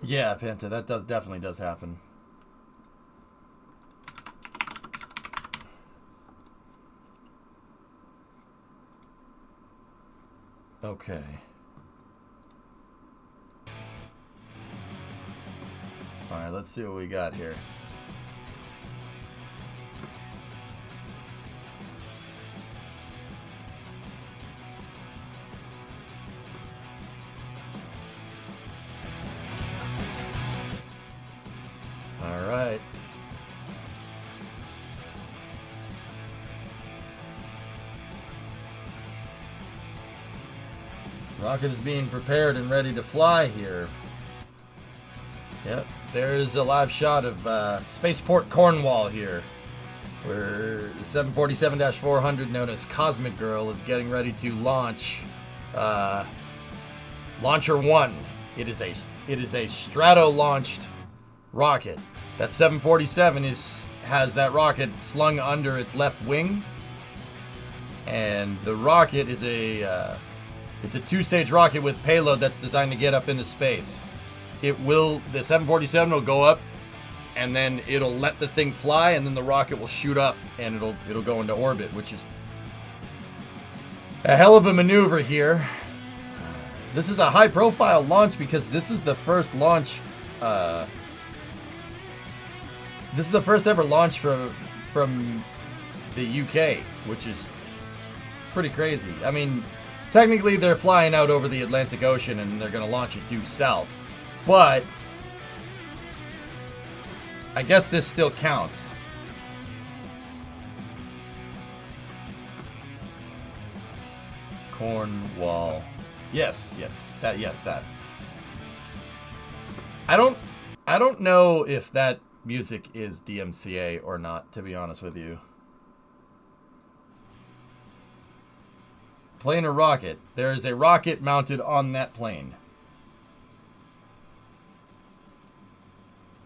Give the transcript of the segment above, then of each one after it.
Yeah, Panta, that definitely does happen. Okay. Alright, let's see what we got here. Alright. Rocket is being prepared and ready to fly here. Yep, there's a live shot of Spaceport Cornwall here, where the 747-400, known as Cosmic Girl, is getting ready to launch Launcher 1. It is a strato-launched rocket. That 747 has that rocket slung under its left wing, and the rocket is it's a two-stage rocket with payload that's designed to get up into space. The 747 will go up, and then it'll let the thing fly, and then the rocket will shoot up, and it'll go into orbit, which is a hell of a maneuver here. This is a high-profile launch because this is the first launch. This is the first ever launch from the UK, which is pretty crazy. I mean, technically they're flying out over the Atlantic Ocean and they're going to launch it due south, but I guess this still counts. Cornwall. Yes, that. I don't know if that music is DMCA or not, to be honest with you. Plane or rocket? There is a rocket mounted on that plane.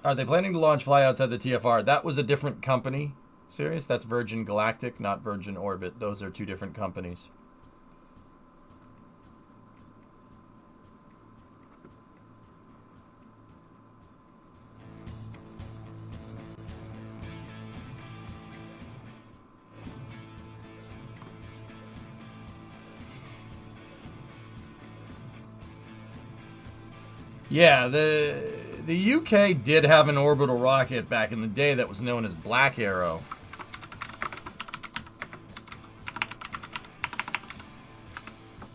Are they planning to launch fly outside the TFR? That was a different company. Serious? That's Virgin Galactic, not Virgin Orbit. Those are two different companies. Yeah, the UK did have an orbital rocket back in the day that was known as Black Arrow.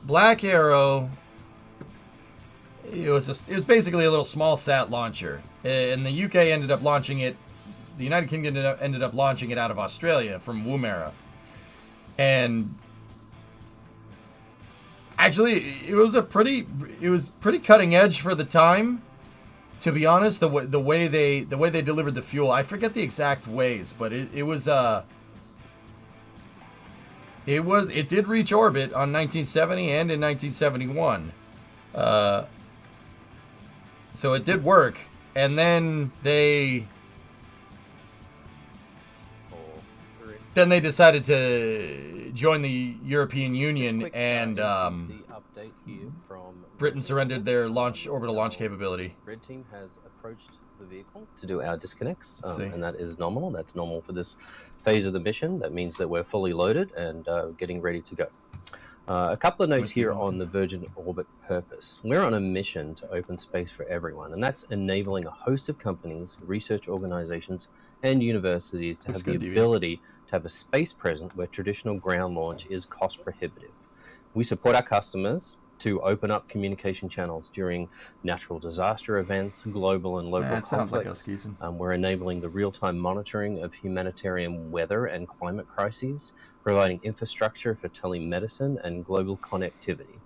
Black Arrow, it was basically a little small sat launcher, and the UK ended up launching it. The United Kingdom ended up launching it out of Australia from Woomera, and actually, it was pretty cutting edge for the time. To be honest, the way they delivered the fuel, I forget the exact ways, but it did reach orbit on 1970 and in 1971. So it did work, and then they decided to join the European Union, and update here from Britain surrendered their orbital launch capability. Red team has approached the vehicle to do our disconnects, and that is normal. That's normal for this phase of the mission. That means that we're fully loaded and getting ready to go. A couple of notes here on the Virgin Orbit purpose. We're on a mission to open space for everyone, and that's enabling a host of companies, research organizations, and universities to have the ability to have a space present where traditional ground launch is cost prohibitive. We support our customers to open up communication channels during natural disaster events, global and local conflicts. We're enabling the real-time monitoring of humanitarian weather and climate crises, providing infrastructure for telemedicine and global connectivity,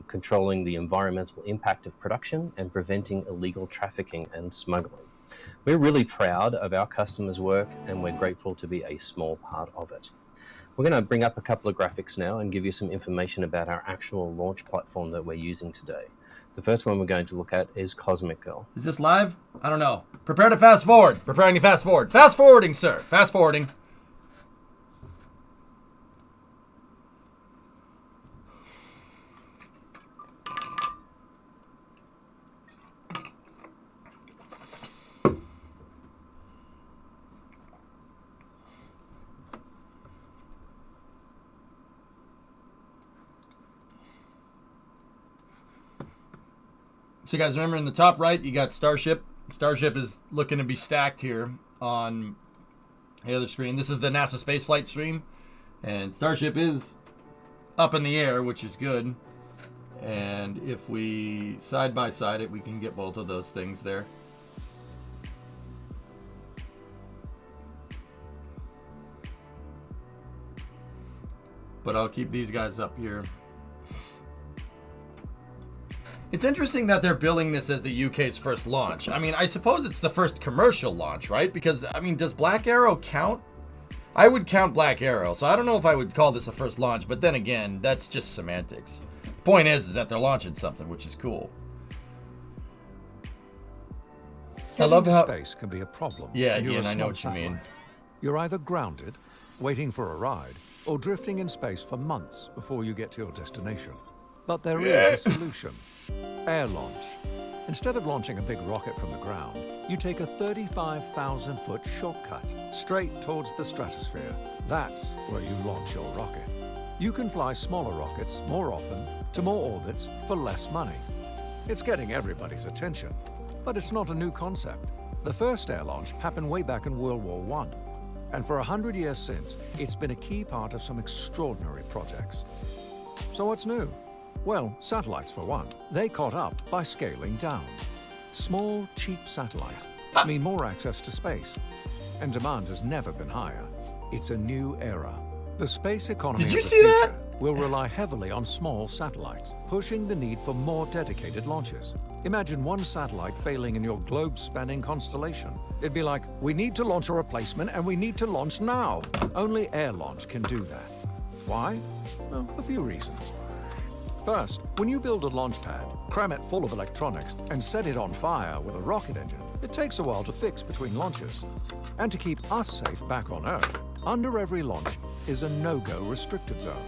controlling the environmental impact of production, and preventing illegal trafficking and smuggling. We're really proud of our customers' work, and we're grateful to be a small part of it. We're going to bring up a couple of graphics now and give you some information about our actual launch platform that we're using today. The first one we're going to look at is Cosmic Girl. Is this live? I don't know. Prepare to fast forward. Preparing to fast forward. Fast forwarding, sir. Fast forwarding. So guys, remember in the top right, you got Starship. Starship is looking to be stacked here on the other screen. This is the NASA spaceflight stream. And Starship is up in the air, which is good. And if we side by side it, we can get both of those things there. But I'll keep these guys up here. It's interesting that they're billing this as the UK's first launch. I mean, I suppose it's the first commercial launch, right? Because, I mean, does Black Arrow count? I would count Black Arrow, so I don't know if I would call this a first launch, but then again, that's just semantics. Point is that they're launching something, which is cool. I love how space can be a problem. Yeah, Ian, I know what you mean. You're either grounded, waiting for a ride, or drifting in space for months before you get to your destination. But there is a solution. Air launch. Instead of launching a big rocket from the ground, you take a 35,000-foot shortcut straight towards the stratosphere. That's where you launch your rocket. You can fly smaller rockets more often to more orbits for less money. It's getting everybody's attention, but it's not a new concept. The first air launch happened way back in World War I, and for 100 years since, it's been a key part of some extraordinary projects. So what's new? Well, satellites for one. They caught up by scaling down. Small, cheap satellites mean more access to space, and demand has never been higher. It's a new era. The space economy Did you of the see that? future will rely heavily on small satellites, pushing the need for more dedicated launches. Imagine one satellite failing in your globe-spanning constellation. It'd be like, we need to launch a replacement and we need to launch now. Only air launch can do that. Why? Well, a few reasons. First, when you build a launch pad, cram it full of electronics, and set it on fire with a rocket engine, it takes a while to fix between launches. And to keep us safe back on Earth, under every launch is a no-go restricted zone.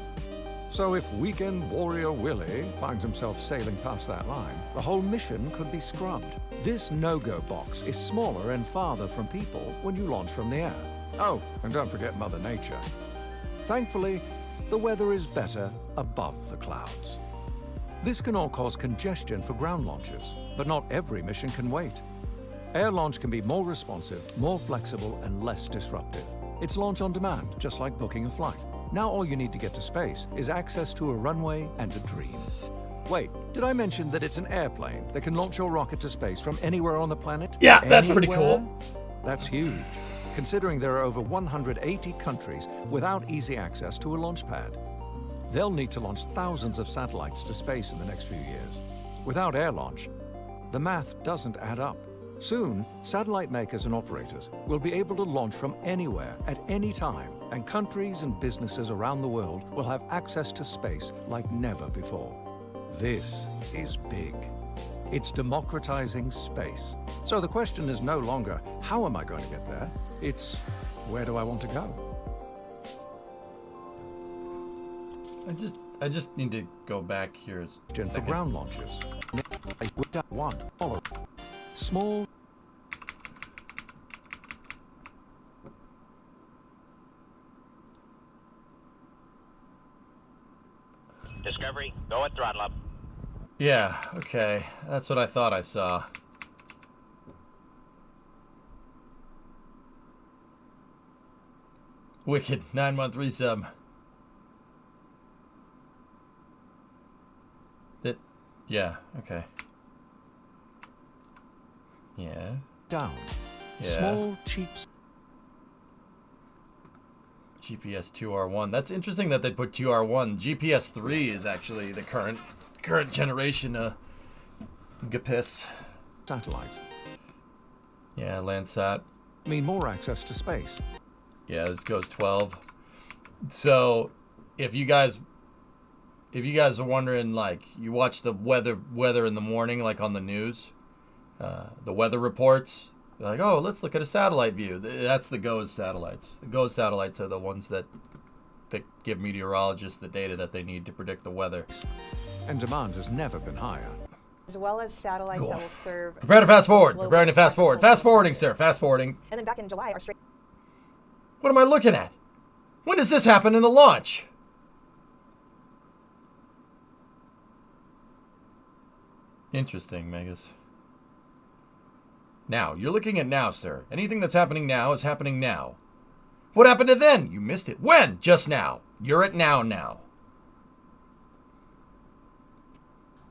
So if Weekend Warrior Willie finds himself sailing past that line, the whole mission could be scrubbed. This no-go box is smaller and farther from people when you launch from the air. Oh, and don't forget Mother Nature. Thankfully, the weather is better above the clouds. This can all cause congestion for ground launches, but not every mission can wait. Air launch can be more responsive, more flexible, and less disruptive. It's launch on demand, just like booking a flight. Now all you need to get to space is access to a runway and a dream. Wait, did I mention that it's an airplane that can launch your rocket to space from anywhere on the planet? Yeah, that's pretty cool. That's huge, considering there are over 180 countries without easy access to a launch pad. They'll need to launch thousands of satellites to space in the next few years. Without air launch, the math doesn't add up. Soon, satellite makers and operators will be able to launch from anywhere at any time, and countries and businesses around the world will have access to space like never before. This is big. It's democratizing space. So the question is no longer, how am I going to get there? It's, where do I want to go? I just need to go back here. For ground launches. One. Small. Discovery, go at throttle up. Yeah, okay. That's what I thought I saw. Wicked, 9-month resub. Yeah, okay. Yeah. Down. Yeah. Small, cheap. GPS 2R1. That's interesting that they put 2R1. GPS 3 is actually the current generation GPS. Satellites. Yeah, Landsat. Mean more access to space. Yeah, this goes 12. So, if you guys are wondering, like, you watch the weather in the morning, like on the news, the weather reports, you're like, oh, let's look at a satellite view. That's the GOES satellites. The GOES satellites are the ones that give meteorologists the data that they need to predict the weather. And demand has never been higher. As well as satellites Cool. that will serve... Prepare to fast forward. Preparing to fast forward. Fast forwarding, sir. Fast forwarding. And then back in July, our straight... What am I looking at? When does this happen in the launch? Interesting, Megas. Now, you're looking at now, sir. Anything that's happening now is happening now. What happened to then? You missed it. When? Just now. You're at now.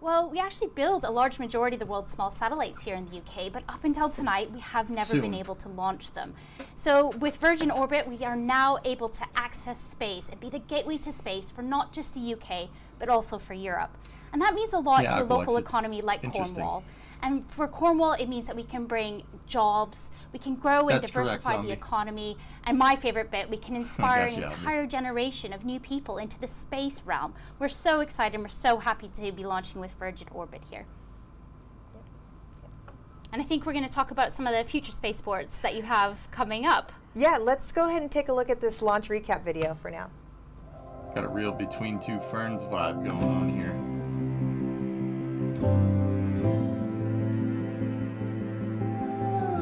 Well, we actually build a large majority of the world's small satellites here in the UK, but up until tonight, we have never been able to launch them. So with Virgin Orbit, we are now able to access space and be the gateway to space for not just the UK, but also for Europe. And that means a lot to a local economy like Cornwall. And for Cornwall, it means that we can bring jobs, we can grow and diversify the economy, and my favorite bit, we can inspire an entire generation of new people into the space realm. We're so excited and we're so happy to be launching with Virgin Orbit here. And I think we're going to talk about some of the future spaceports that you have coming up. Yeah, let's go ahead and take a look at this launch recap video for now. Got a real Between Two Ferns vibe going on here.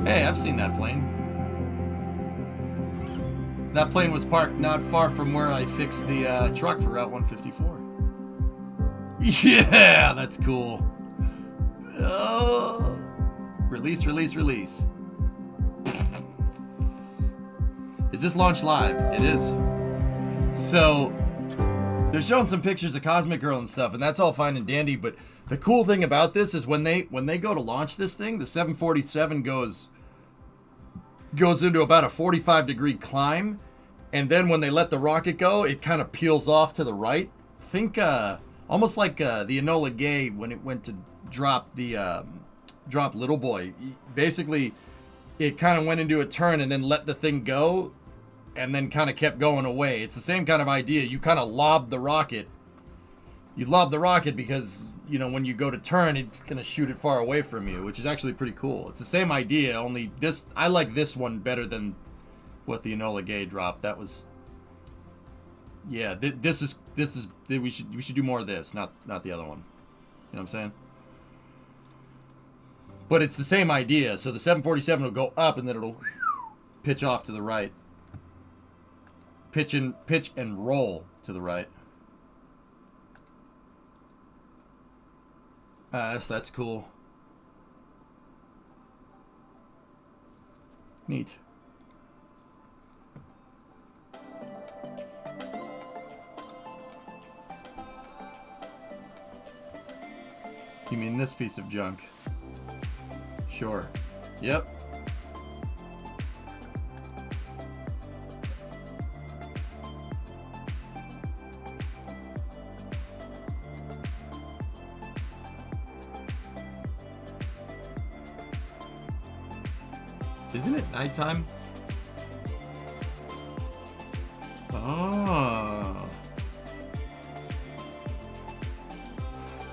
Hey, I've seen that plane. That plane was parked not far from where I fixed the truck for Route 154. Yeah, that's cool. Oh. Release. Is this launch live? It is. So, they're showing some pictures of Cosmic Girl and stuff, and that's all fine and dandy, but the cool thing about this is when they go to launch this thing, the 747 goes into about a 45-degree climb, and then when they let the rocket go, it kind of peels off to the right. Think almost like the Enola Gay when it went to drop Little Boy. Basically, it kind of went into a turn and then let the thing go, and then kind of kept going away. It's the same kind of idea. You kind of lob the rocket. You lob the rocket because, you know, when you go to turn, it's going to shoot it far away from you, which is actually pretty cool. It's the same idea, only this, I like this one better than what the Enola Gay dropped. That was, yeah, this is, we should do more of this, not the other one. You know what I'm saying? But it's the same idea. So the 747 will go up and then it'll pitch off to the right. Pitch and roll to the right. So that's cool. Neat. You mean this piece of junk? Sure. Yep. Isn't it nighttime? Oh.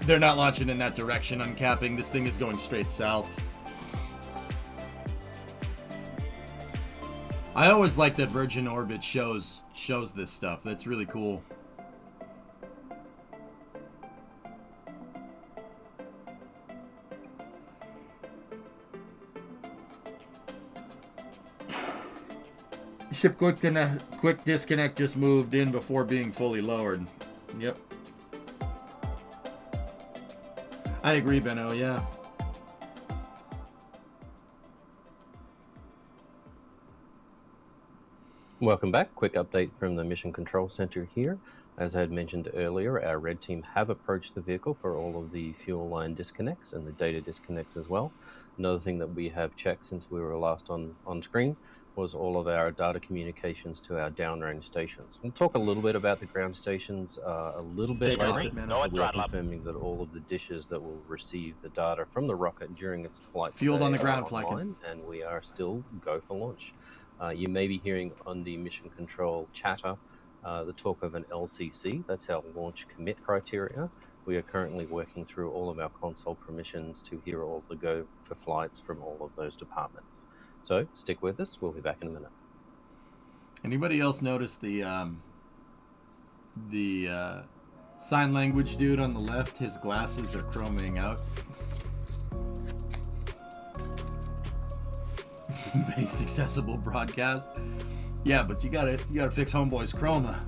They're not launching in that direction, uncapping. This thing is going straight south. I always like that Virgin Orbit shows this stuff. That's really cool. Ship quick disconnect just moved in before being fully lowered. Yep. I agree, Benno, yeah. Welcome back. Quick update from the Mission Control Center here. As I had mentioned earlier, our red team have approached the vehicle for all of the fuel line disconnects and the data disconnects as well. Another thing that we have checked since we were last on screen was all of our data communications to our downrange stations. We'll talk a little bit about the ground stations a little bit later. We are confirming that all of the dishes that will receive the data from the rocket during its flight fueled on the ground flight, and we are still go for launch. You may be hearing on the mission control chatter the talk of an LCC. That's our launch commit criteria. We are currently working through all of our console permissions to hear all the go for flights from all of those departments. So stick with us. We'll be back in a minute. Anybody else notice the sign language dude on the left? His glasses are chroming out. Based accessible broadcast. Yeah, but you gotta fix Homeboy's chroma.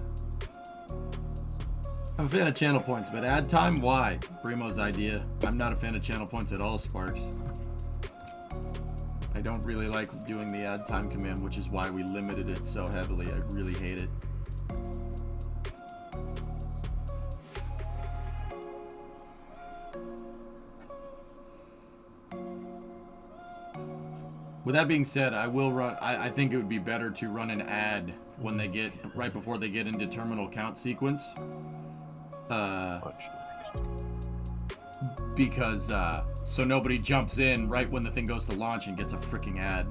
I'm a fan of channel points, but ad time? Why? Primo's idea. I'm not a fan of channel points at all, Sparks. I don't really like doing the add time command, which is why we limited it so heavily. I really hate it. With that being said, I will run. I think it would be better to run an ad when they get right before they get into terminal count sequence. Because so nobody jumps in right when the thing goes to launch and gets a freaking ad.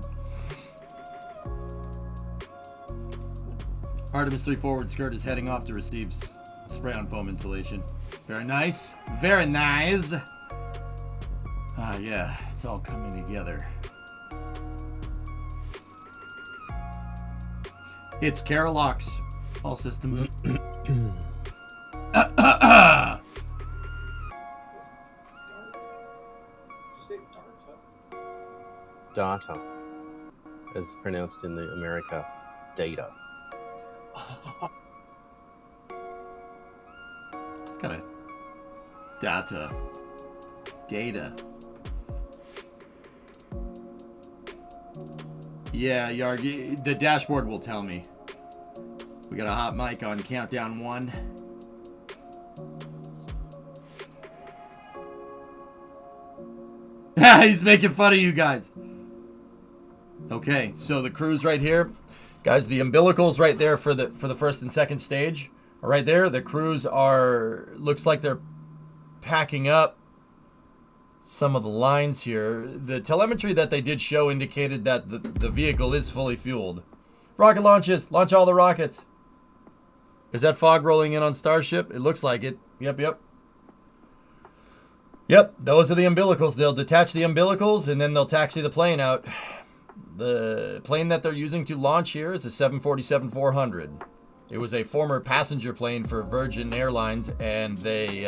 Artemis 3 forward skirt is heading off to receive spray on foam insulation. Very nice. Very nice. Yeah, it's all coming together. It's Carolox. All systems. Data, as pronounced in the America, data. It's got a data. Yeah, Yarg, the dashboard will tell me. We got a hot mic on countdown 1. He's making fun of you guys. Okay, so the crews right here, guys. The umbilicals right there for the first and second stage are right there. The crews are looks like they're packing up some of the lines here. The telemetry that they did show indicated that the vehicle is fully fueled. Rocket launches. Launch all the rockets. Is that fog rolling in on Starship? It looks like it. Yep. Yep, those are the umbilicals. They'll detach the umbilicals and then they'll taxi the plane out. The plane that they're using to launch here is a 747-400. It was a former passenger plane for Virgin Airlines, and they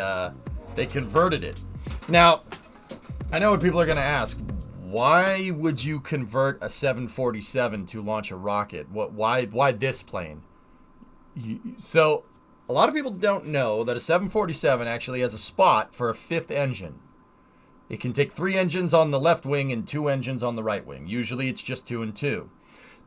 converted it. Now, I know what people are going to ask. Why would you convert a 747 to launch a rocket? Why this plane? So, a lot of people don't know that a 747 actually has a spot for a 5th engine. It can take 3 engines on the left wing and 2 engines on the right wing. Usually it's just 2 and 2.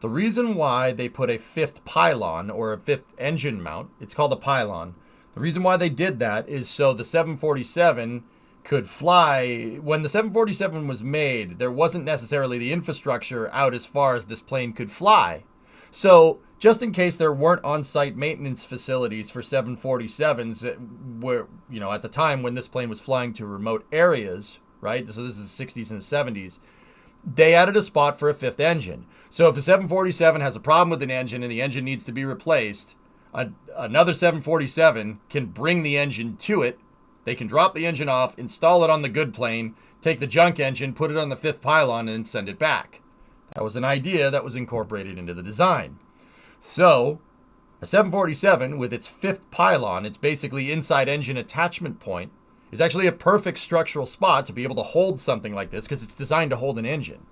The reason why they put a 5th pylon or a 5th engine mount, it's called a pylon. The reason why they did that is so the 747 could fly. When the 747 was made, there wasn't necessarily the infrastructure out as far as this plane could fly. So just in case there weren't on-site maintenance facilities for 747s, where, you know, at the time when this plane was flying to remote areas, right? So this is the 60s and 70s. They added a spot for a 5th engine. So if a 747 has a problem with an engine and the engine needs to be replaced, another 747 can bring the engine to it. They can drop the engine off, install it on the good plane, take the junk engine, put it on the 5th pylon, and send it back. That was an idea that was incorporated into the design. So a 747 with its 5th pylon, its basically inside engine attachment point, is actually a perfect structural spot to be able to hold something like this because it's designed to hold an engine,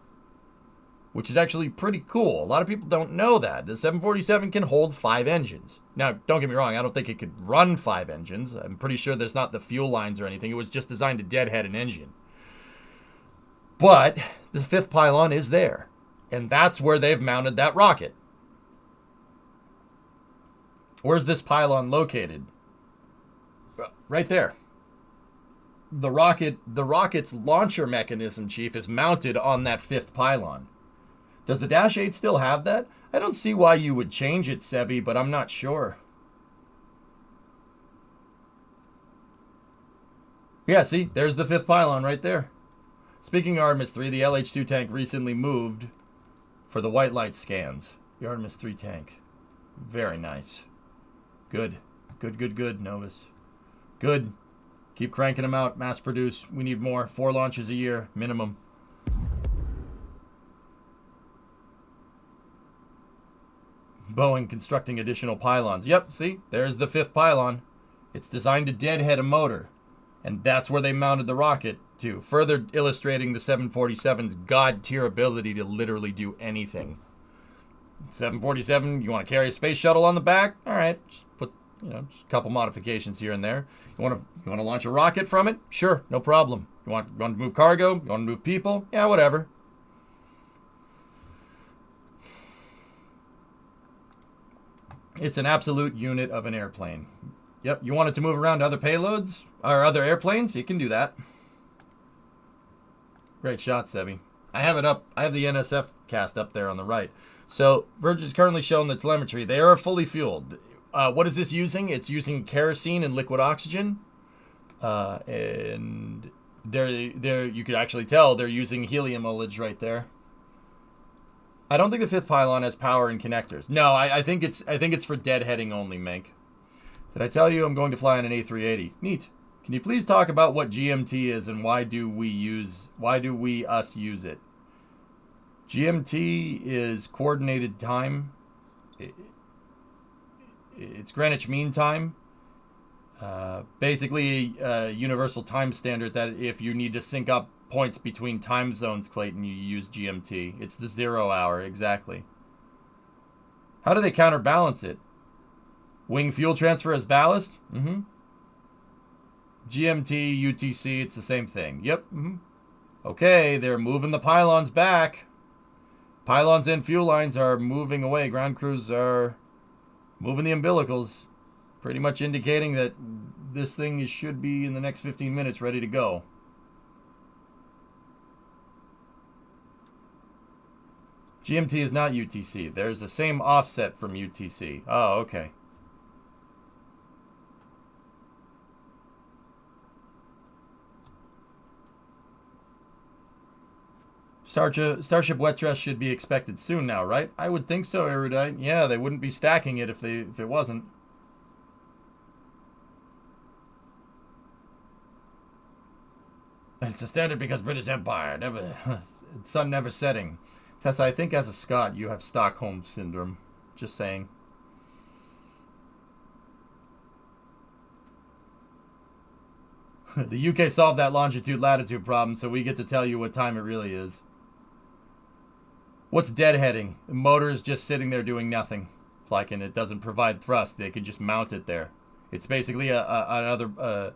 which is actually pretty cool. A lot of people don't know that. The 747 can hold 5 engines. Now, don't get me wrong, I don't think it could run 5 engines. I'm pretty sure there's not the fuel lines or anything. It was just designed to deadhead an engine. But the 5th pylon is there, and that's where they've mounted that rocket. Where's this pylon located? Right there. The rocket's launcher mechanism, Chief, is mounted on that 5th pylon. Does the Dash 8 still have that? I don't see why you would change it, Sebi, but I'm not sure. Yeah, see, there's the 5th pylon right there. Speaking of Artemis 3, the LH-2 tank recently moved for the white light scans. The Artemis 3 tank. Very nice. Good. Good, Novus. Good. Keep cranking them out. Mass produce. We need more. 4 launches a year, minimum. Boeing constructing additional pylons. Yep, see? There's the 5th pylon. It's designed to deadhead a motor. And that's where they mounted the rocket to, further illustrating the 747's god-tier ability to literally do anything. 747, you want to carry a space shuttle on the back? All right, just put just a couple modifications here and there. You want to launch a rocket from it? Sure, no problem. You want to move cargo? You want to move people? Yeah, whatever. It's an absolute unit of an airplane. Yep, you want it to move around to other payloads or other airplanes? You can do that. Great shot, Sebi. I have it up. I have the NSF cast up there on the right. So Virgin is currently showing the telemetry. They are fully fueled. What is this using? It's using kerosene and liquid oxygen. And there you could actually tell they're using helium ullage right there. I don't think the fifth pylon has power and connectors. No, I think it's for deadheading only, Mank. Did I tell you I'm going to fly on an A380? Neat. Can you please talk about what GMT is and why do we use it? GMT is coordinated time. It's Greenwich Mean Time. Basically a universal time standard that if you need to sync up points between time zones, Clayton, you use GMT. It's the 0 hour, exactly. How do they counterbalance it? Wing fuel transfer as ballast? GMT, UTC, it's the same thing. Yep. Okay, they're moving the pylons back. Pylons and fuel lines are moving away. Ground crews are moving the umbilicals, pretty much indicating that this thing should be in the next 15 minutes ready to go. GMT is not UTC. There's the same offset from UTC. Oh, okay. Starship wet dress should be expected soon now, right? I would think so, Erudite. Yeah, they wouldn't be stacking it if it wasn't. It's a standard because British Empire never, sun never setting. Tessa, I think as a Scot you have Stockholm syndrome. Just saying. The UK solved that longitude-latitude problem, so we get to tell you what time it really is. What's deadheading? The motor is just sitting there doing nothing. Like, and it doesn't provide thrust. They could just mount it there. It's basically an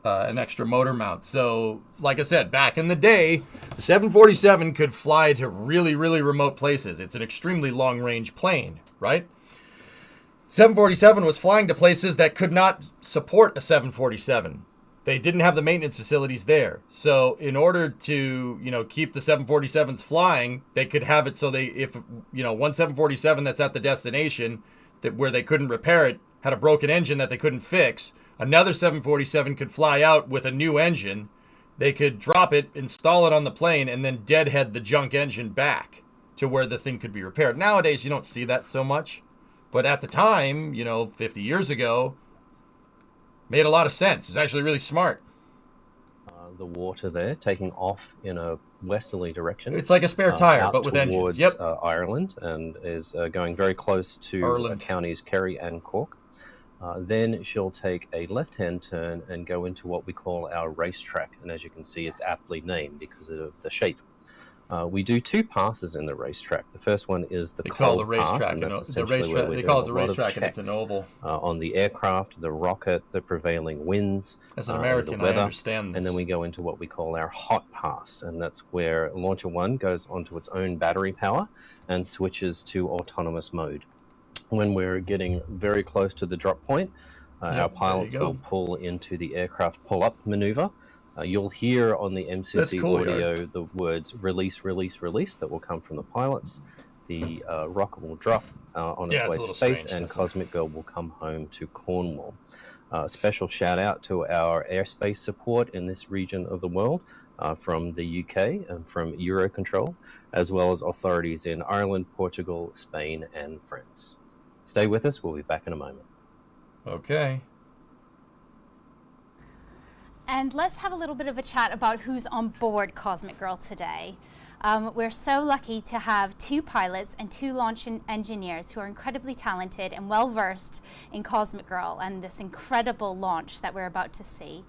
extra motor mount. So, like I said, back in the day, the 747 could fly to really, really remote places. It's an extremely long-range plane, right? 747 was flying to places that could not support a 747. They didn't have the maintenance facilities there. So in order to, keep the 747s flying, they could have it so if one 747 that's at the destination where they couldn't repair it had a broken engine that they couldn't fix, another 747 could fly out with a new engine. They could drop it, install it on the plane, and then deadhead the junk engine back to where the thing could be repaired. Nowadays, you don't see that so much. But at the time, 50 years ago, made a lot of sense. It's actually really smart. The water there taking off in a westerly direction. It's like a spare tire, but with engines. Yep. Ireland, and is going very close to counties Kerry and Cork. Then she'll take a left-hand turn and go into what we call our racetrack. And as you can see, it's aptly named because of the shape. We do two passes in the racetrack. The first one is the cold pass, and that's essentially where they call it the racetrack, and it's an oval. On the aircraft, the rocket, the prevailing winds, as an American, the weather, I understand this. And then we go into what we call our hot pass, and that's where Launcher 1 goes onto its own battery power and switches to autonomous mode. When we're getting very close to the drop point, our pilots will pull into the aircraft pull-up maneuver. You'll hear on the MCC audio the words release, release, release that will come from the pilots. The rocket will drop on its way to space, and Cosmic Girl will come home to Cornwall. Special shout out to our airspace support in this region of the world from the UK and from Eurocontrol, as well as authorities in Ireland, Portugal, Spain, and France. Stay with us. We'll be back in a moment. Okay. And let's have a little bit of a chat about who's on board Cosmic Girl today. We're so lucky to have two pilots and two launch engineers who are incredibly talented and well-versed in Cosmic Girl and this incredible launch that we're about to see.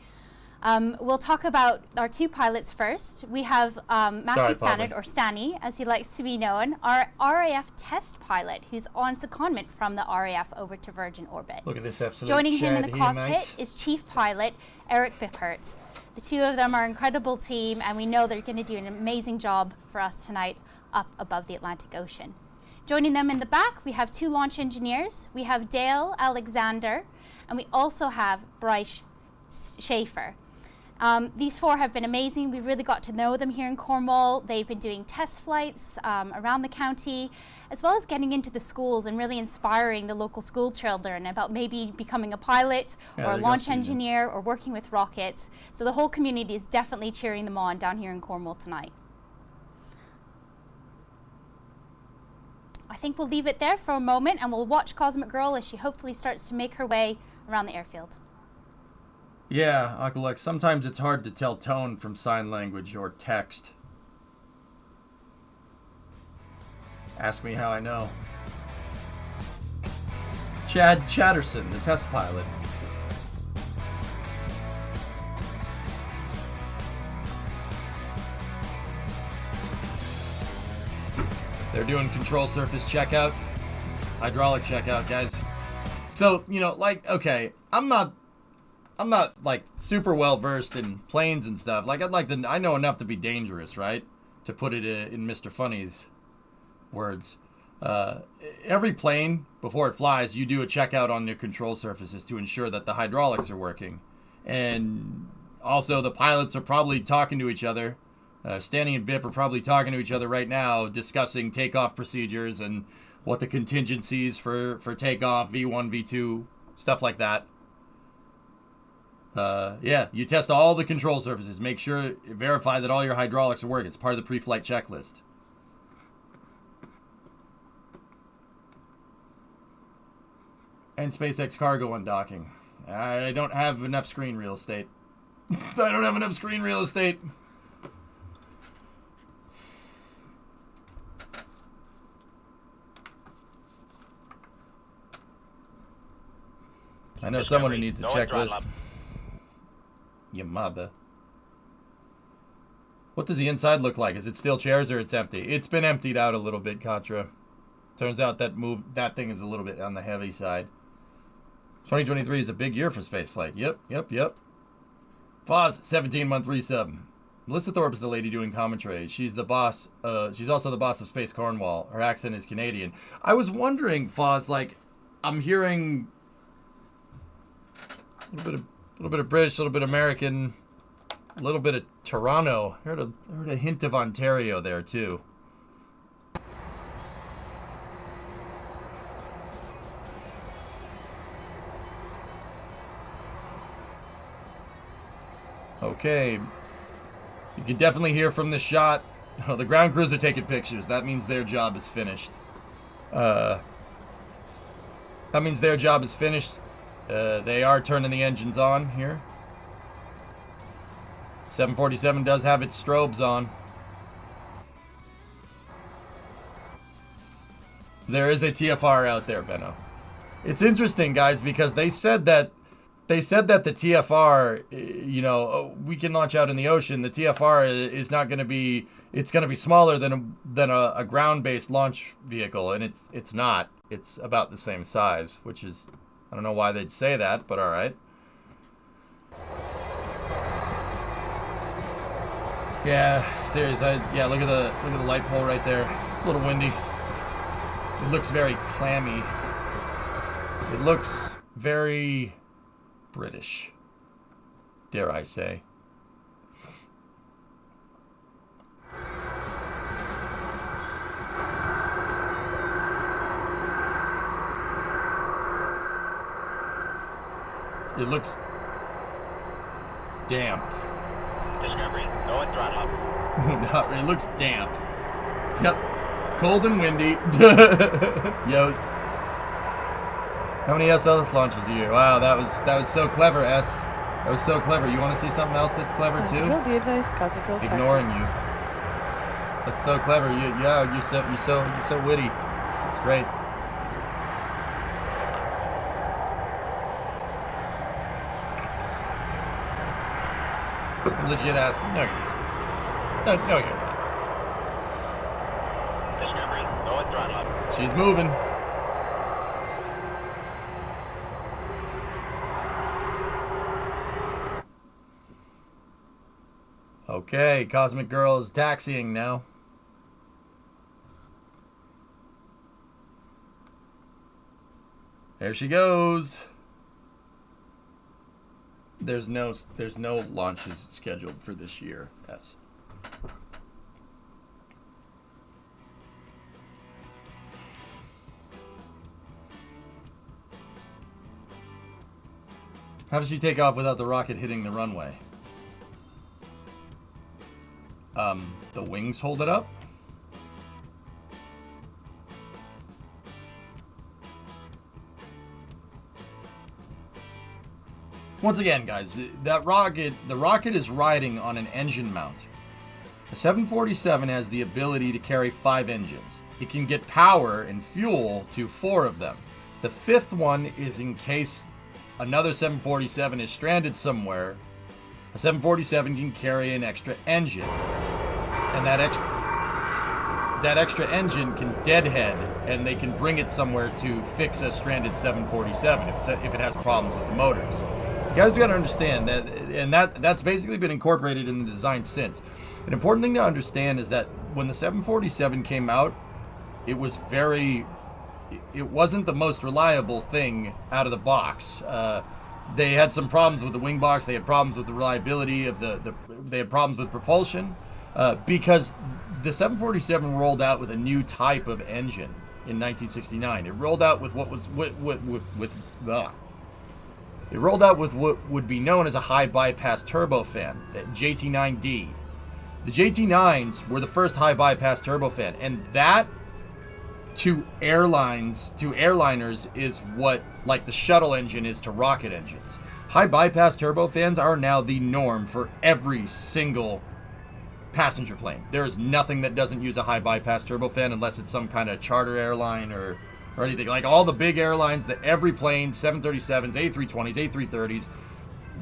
We'll talk about our two pilots first. We have Matthew Stannard, or Stanny, as he likes to be known, our RAF test pilot, who's on secondment from the RAF over to Virgin Orbit. Look at this absolute Joining him in the here, cockpit mates. is Chief Pilot Eric Bippert. The two of them are an incredible team, and we know they're going to do an amazing job for us tonight up above the Atlantic Ocean. Joining them in the back, we have two launch engineers. We have Dale Alexander, and we also have Bryce Schaefer. These four have been amazing. We've really got to know them here in Cornwall. They've been doing test flights around the county, as well as getting into the schools and really inspiring the local school children about maybe becoming a pilot or a launch engineer or working with rockets. So the whole community is definitely cheering them on down here in Cornwall tonight. I think we'll leave it there for a moment and we'll watch Cosmic Girl as she hopefully starts to make her way around the airfield. Yeah, Uncle Lex, sometimes it's hard to tell tone from sign language or text. Ask me how I know. Chad Chatterson, the test pilot. They're doing control surface checkout, hydraulic checkout, guys. So, you know, like, okay, I'm not like super well versed in planes and stuff. Like, I know enough to be dangerous, right? To put it in Mr. Funny's words. Every plane, before it flies, you do a checkout on the control surfaces to ensure that the hydraulics are working. And also the pilots are probably talking to each other. Stanny and Bip are probably talking to each other right now, discussing takeoff procedures and what the contingencies for takeoff, V1, V2, stuff like that. Yeah, you test all the control surfaces. Make sure, verify that all your hydraulics are working. It's part of the pre-flight checklist. And SpaceX cargo undocking. I don't have enough screen real estate. I don't have enough screen real estate. I know someone who needs a checklist. Your mother. What does the inside look like? Is it still chairs or it's empty? It's been emptied out a little bit, Contra. Turns out that thing is a little bit on the heavy side. 2023 is a big year for spaceflight. Yep. Foz, 17-month resub. Melissa Thorpe is the lady doing commentary. She's the boss. She's also the boss of Space Cornwall. Her accent is Canadian. I was wondering, Foz, like, I'm hearing a little bit of British, a little bit American, a little bit of Toronto. I heard a hint of Ontario there too. Okay, you can definitely hear from the shot. Oh, the ground crews are taking pictures. That means their job is finished. They are turning the engines on here. 747 does have its strobes on. There is a TFR out there, Benno. It's interesting, guys, because they said that the TFR, you know, we can launch out in the ocean. The TFR is not going to be. It's going to be smaller than a ground-based launch vehicle, and it's not. It's about the same size, which is, I don't know why they'd say that, but all right. Yeah, serious. Yeah, look at the light pole right there. It's a little windy. It looks very clammy. It looks very British, dare I say. It looks damp. Discovery, go and throttle up. It looks damp. Yep. Cold and windy. Yost. How many SLS launches a year? Wow, that was so clever, S. That was so clever. You want to see something else that's clever too? Ignoring you. That's so clever. You're so witty. It's great. I'm legit asking. No, you're not. No, you're not. Discovery, go and throttle up. She's moving. Okay, Cosmic Girl is taxiing now. There she goes. There's no launches scheduled for this year. Yes. How does she take off without the rocket hitting the runway? The wings hold it up? Once again, guys, the rocket is riding on an engine mount. The 747 has the ability to carry 5 engines. It can get power and fuel to 4 of them. The 5th one is in case another 747 is stranded somewhere. A 747 can carry an extra engine. And that extra engine can deadhead, and they can bring it somewhere to fix a stranded 747 if it has problems with the motors. You guys got to understand that, and that's basically been incorporated in the design since. An important thing to understand is that when the 747 came out, it wasn't the most reliable thing out of the box. They had some problems with the wing box. They had problems with the reliability of they had problems with propulsion. Because the 747 rolled out with a new type of engine in 1969. It rolled out with what would be known as a high bypass turbofan, JT9D. The JT9s were the first high bypass turbofan, and that to airliners is what like the shuttle engine is to rocket engines. High bypass turbofans are now the norm for every single passenger plane. There is nothing that doesn't use a high bypass turbofan unless it's some kind of charter airline or anything. Like all the big airlines, that every plane, 737s, A320s, A330s,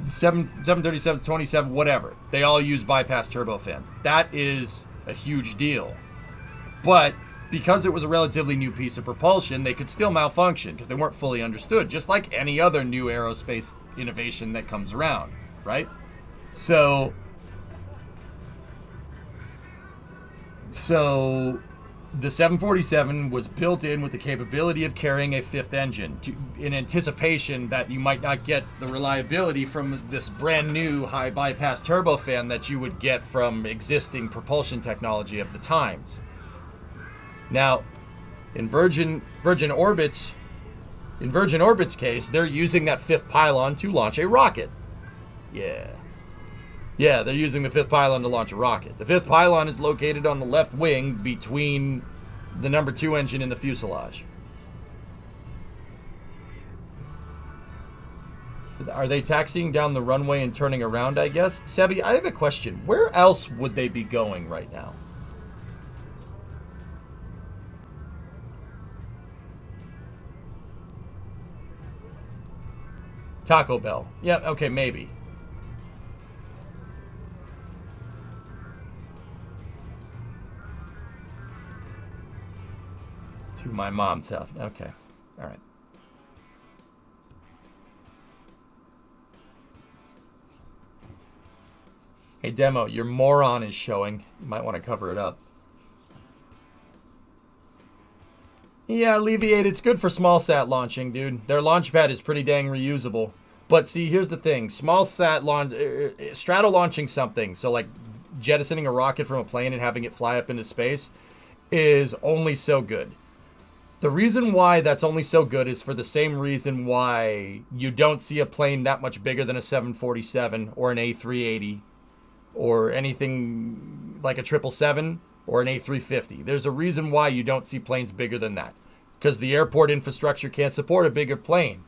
737s, 27, whatever, they all use bypass turbofans. That is a huge deal. But because it was a relatively new piece of propulsion, they could still malfunction because they weren't fully understood, just like any other new aerospace innovation that comes around, right? So the 747 was built in with the capability of carrying a 5th engine in anticipation that you might not get the reliability from this brand new high bypass turbofan that you would get from existing propulsion technology of the times. Now, in Virgin Orbit's case, they're using that 5th pylon to launch a rocket. Yeah, they're using the 5th pylon to launch a rocket. The 5th pylon is located on the left wing between the number 2 engine and the fuselage. Are they taxiing down the runway and turning around, I guess? Sevi, I have a question. Where else would they be going right now? Taco Bell. Yeah, okay, maybe. To my mom's house. Okay. All right. Hey, Demo, your moron is showing. You might want to cover it up. Yeah, Alleviate, it's good for small sat launching, dude. Their launch pad is pretty dang reusable. But see, here's the thing. Small sat strato launching something, so like jettisoning a rocket from a plane and having it fly up into space, is only so good. The reason why that's only so good is for the same reason why you don't see a plane that much bigger than a 747 or an A380 or anything like a 777 or an A350. There's a reason why you don't see planes bigger than that, because the airport infrastructure can't support a bigger plane.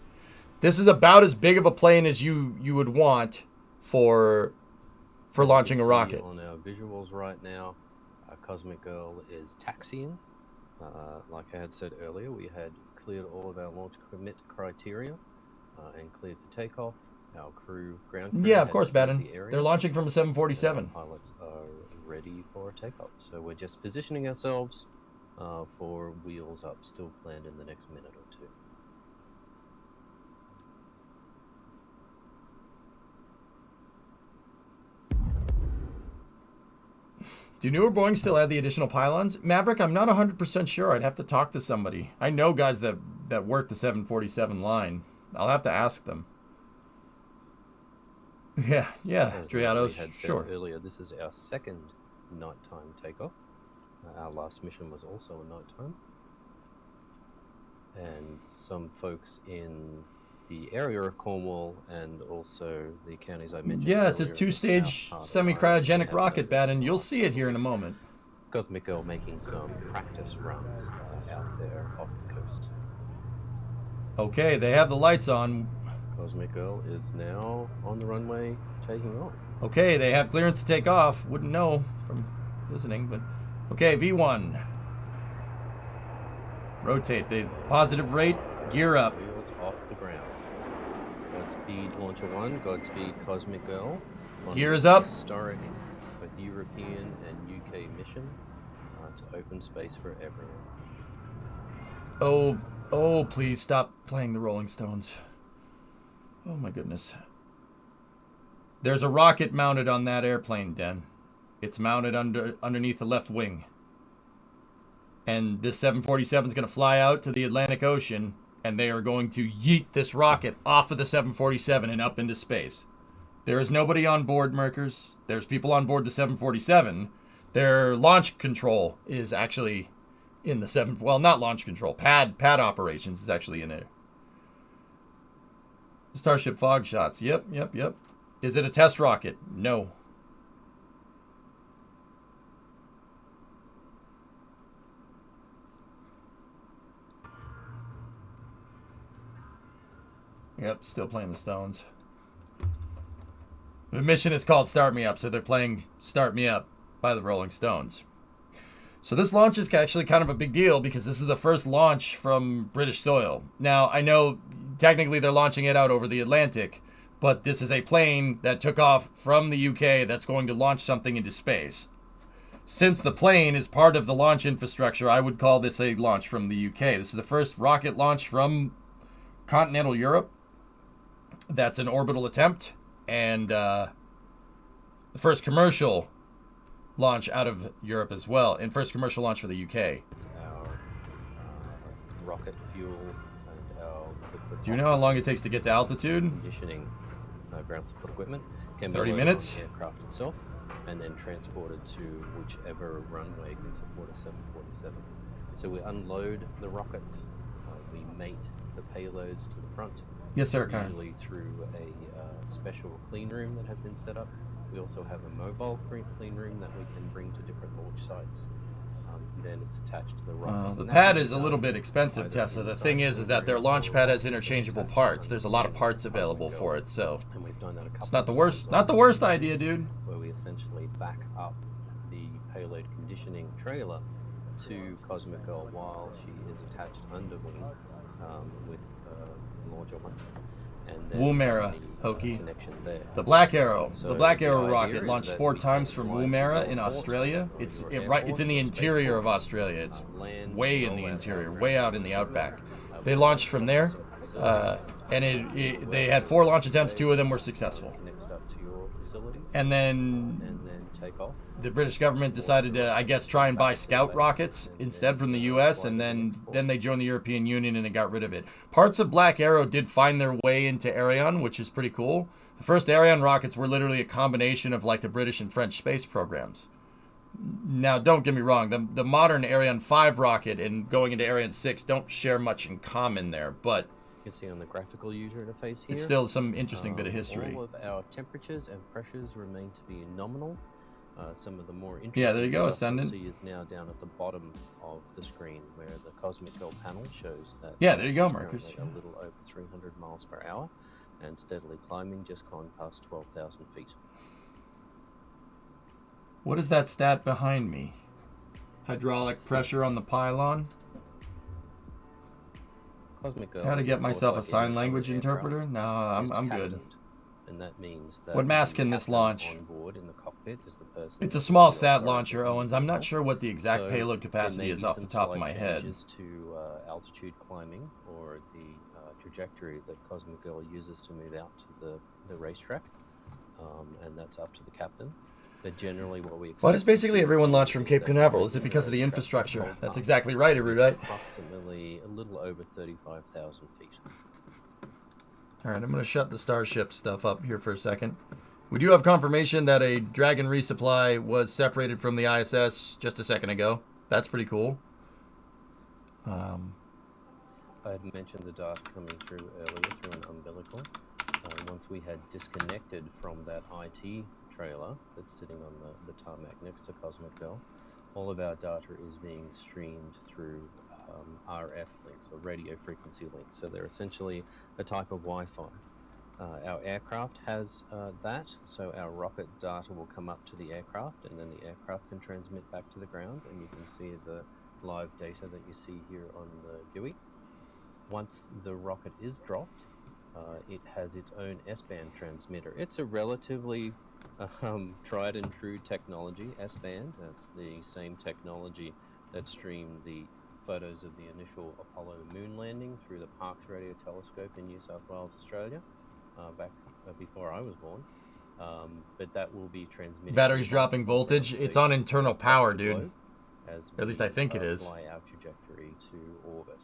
This is about as big of a plane as you would want for launching a rocket. On our visuals right now, our Cosmic Girl is taxiing. Like I had said earlier, we had cleared all of our launch commit criteria and cleared for takeoff. our crew, ground crew. Yeah, of course, Baden. Baden. They're launching from a 747. Pilots are ready for takeoff. So we're just positioning ourselves for wheels up, still planned in the next minute or two. Do newer Boeing still add the additional pylons? Maverick, I'm not 100% sure. I'd have to talk to somebody. I know guys that work the 747 line. I'll have to ask them. Yeah, Driados, we had said sure. earlier, this is our second nighttime takeoff. Our last mission was also a nighttime. And some folks in the area of Cornwall and also the counties I mentioned. Yeah, it's a earlier, two-stage the south part of semi-cryogenic Ireland, rocket, Baden. You'll see it here in a moment. Cosmic Girl making some practice runs out there off the coast. Okay, they have the lights on. Cosmic Girl is now on the runway taking off. Okay, they have clearance to take off. Wouldn't know from listening, but... Okay, V1. Rotate. The positive rate. Gear up. Wheels off the ground. Godspeed Launcher 1. Godspeed Cosmic Girl. Gears up. Historic both European and UK mission to open space for everyone. Oh, please stop playing the Rolling Stones. Oh my goodness. There's a rocket mounted on that airplane, Den. It's mounted underneath the left wing. And this 747 is going to fly out to the Atlantic Ocean, and they are going to yeet this rocket off of the 747 and up into space. There is nobody on board, Merkers. There's people on board the 747. Their launch control is actually in the well, not launch control. Pad operations is actually in there. Starship fog shots. Yep. Is it a test rocket? No. Yep, still playing the Stones. The mission is called Start Me Up, so they're playing Start Me Up by the Rolling Stones. So this launch is actually kind of a big deal because this is the first launch from British soil. Now, I know technically they're launching it out over the Atlantic, but this is a plane that took off from the UK that's going to launch something into space. Since the plane is part of the launch infrastructure, I would call this a launch from the UK. This is the first rocket launch from continental Europe. That's an orbital attempt, and the first commercial launch out of Europe as well, and first commercial launch for the UK. Our rocket fuel and our liquid. Do you know how long it takes to get to altitude? Conditioning ground support equipment can be 30 loaded minutes. on the aircraft itself and then transported to whichever runway can support a 747. So we unload the rockets, we mate the payloads to the front. Yes, sir, Karen. Usually through a special clean room that has been set up. We also have a mobile clean room that we can bring to different launch sites. Then it's attached to the rocket. The pad is a little bit expensive, Tessa. The thing is that their launch pad has interchangeable parts. There's a lot of parts available for it, so And we've done that a couple it's not the of worst. times Not the worst idea, dude. where we essentially back up the payload conditioning trailer to Cosmic Girl while she is attached under wing with launcher one. And then Woomera, the, Hokey. connection there. The Black Arrow. So the Black the Arrow idea rocket is launched that 4 we times can from fly to Woomera your in port, Australia. or It's your right. It's airport, in the your interior of spaceport, Australia. It's land, way in the roll out interior, aircraft, way out in the outback. have They launched from there, and they had 4 launch attempts. 2 of them were successful. connected up to your facilities, And then and then take off. the British government decided to, I guess, try and buy Scout rockets instead from the U.S., and then they joined the European Union and it got rid of it. Parts of Black Arrow did find their way into Ariane, which is pretty cool. The first Ariane rockets were literally a combination of like the British and French space programs. Now, don't get me wrong, the modern Ariane 5 rocket and going into Ariane 6 don't share much in common there, but You can see on the graphical user interface here. it's still some interesting bit of history. All of our temperatures and pressures remain to be nominal. Some of the more interesting Yeah, there you go, stuff Ascendant. you'll see is now down at the bottom of the screen, where the Cosmic Girl panel shows that. Yeah, there you go, it's Marcus. currently a little over 300 miles per hour, and steadily climbing, just gone past 12,000 feet. What is that stat behind me? Hydraulic pressure on the pylon? Cosmic Girl. How to get is myself a qualified sign in language aircraft, interpreter? No, I'm is good. captained and that means that what mass can this captain launch? on board in the cockpit is the person. It's a small sat launcher, Owens. I'm not sure what the exact payload capacity is off the top of my head. To altitude climbing or the trajectory that Cosmic Girl uses to move out to the racetrack, and that's up to the captain. But generally, what we expect. Why does basically everyone launch from Cape Canaveral? Is it because of the infrastructure? That's exactly right, Erudite. Approximately a little over 35,000 feet. All right, I'm going to shut the Starship stuff up here for a second. We do have confirmation that a Dragon resupply was separated from the ISS just a second ago. That's pretty cool. I had mentioned the data coming through earlier through an umbilical. Once we had disconnected from that IT trailer that's sitting on the tarmac next to Cosmic Girl, all of our data is being streamed through RF links, or radio frequency links. So they're essentially a type of Wi-Fi. Our aircraft has that, so our rocket data will come up to the aircraft, and then the aircraft can transmit back to the ground, and you can see the live data that you see here on the GUI. Once the rocket is dropped, it has its own S-band transmitter. It's a relatively tried and true technology, S-band. It's the same technology that streamed the photos of the initial Apollo moon landing through the Parkes Radio Telescope in New South Wales, Australia, back before I was born. But that will be transmitted. Battery's dropping voltage. It's on internal power, dude. At least I think it is. Fly our trajectory to orbit.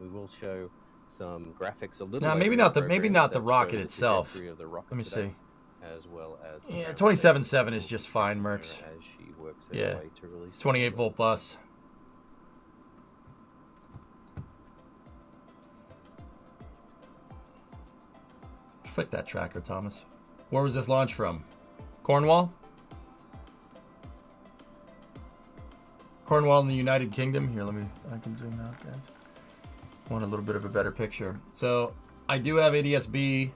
We will show some graphics a little. No, maybe not the rocket itself. Let me see. As well as 27.7 is just fine, Mercs. As she works her Yeah, way to release it's 28 volt plus. Flick that tracker, Thomas. Where was this launch from? Cornwall? Cornwall in the United Kingdom. Here, I can zoom out, guys. Want a little bit of a better picture. So I do have ADS-B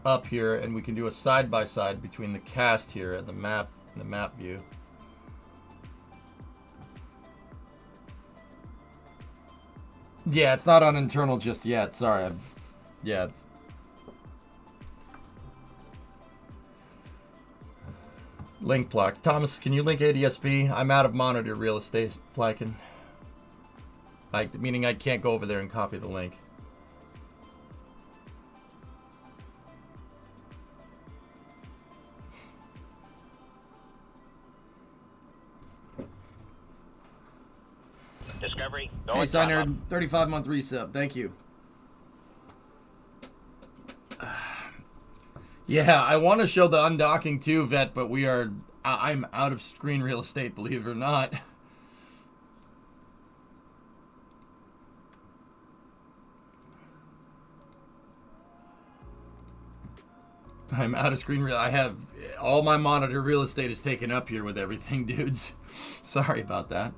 up here, and we can do a side-by-side between the cast here and the map view. Yeah, it's not on internal just yet. Sorry. Yeah. Link blocked. Thomas, can you link ADS-B? I'm out of monitor real estate, Flykin. Meaning I can't go over there and copy the link. Discovery. Hey, Signer, 35-month resub. Thank you. Yeah, I want to show the undocking too, Vet, but I'm out of screen real estate, believe it or not. I'm out of screen real. I have all my monitor real estate is taken up here with everything, dudes. Sorry about that.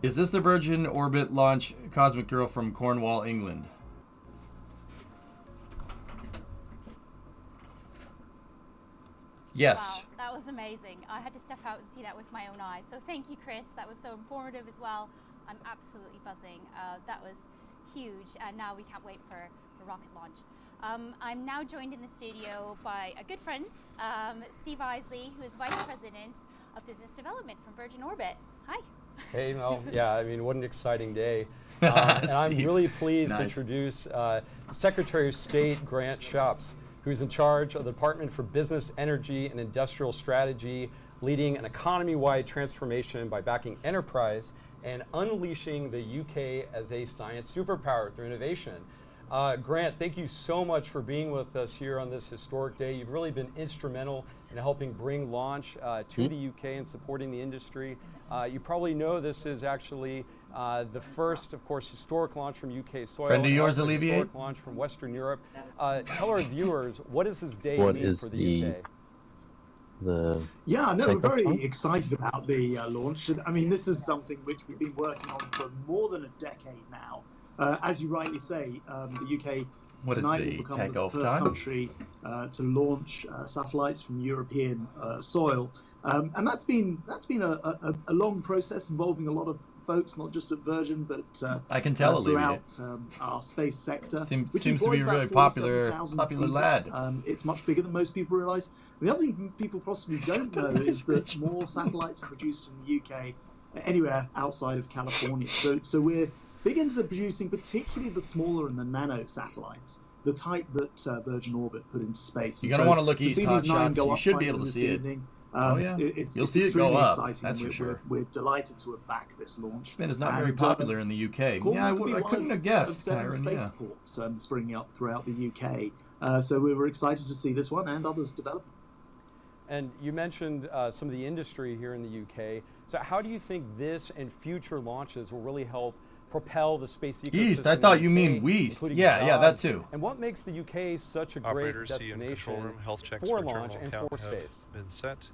Is this the Virgin Orbit launch Cosmic Girl from Cornwall, England? Yes. Wow, that was amazing. I had to step out and see that with my own eyes. So thank you, Chris. That was so informative as well. I'm absolutely buzzing. That was huge, and now we can't wait for the rocket launch. I'm now joined in the studio by a good friend, Steve Isley, who is Vice President of Business Development from Virgin Orbit. Hi. Hey, Mel. Yeah, I mean, what an exciting day. And I'm really pleased to introduce Secretary of State Grant Shapps, who's in charge of the Department for Business, Energy, and Industrial Strategy, leading an economy-wide transformation by backing enterprise and unleashing the UK as a science superpower through innovation. Grant, thank you so much for being with us here on this historic day. You've really been instrumental in helping bring launch to the UK and supporting the industry. You probably know this is actually the first, of course, historic launch from UK soil. Friend of yours, and Alleviate? historic launch from Western Europe. Tell our viewers, what does this day What mean is for the UK? Yeah, no, we're takeoff very time? excited about the launch. I mean, this is something which we've been working on for more than a decade now. As you rightly say, the UK What is tonight the will become the takeoff first time? country to launch satellites from European soil, and that's been a long process involving a lot of folks, not just at Virgin, but I can tell throughout our space sector. Seems which to be a employs really about popular 47,000 people. lad. It's much bigger than most people realise. The other thing people possibly don't know is that more satellites are produced in the UK anywhere outside of California. So we're big into producing particularly the smaller and the nano satellites, the type that Virgin Orbit put into space. You're going to want to look east, hot shots. You should be able to see it. Evening, Oh yeah, you'll see it go up. That's for sure. We're delighted to have backed this launch. Spin is not very popular in the UK. Yeah, I couldn't have guessed. Spaceports springing up throughout the UK. So we were excited to see this one and others develop. And you mentioned some of the industry here in the UK. So how do you think this and future launches will really help propel the space ecosystem? East, I thought you mean West. Yeah, that too. And what makes the UK such a great destination for launch and for space?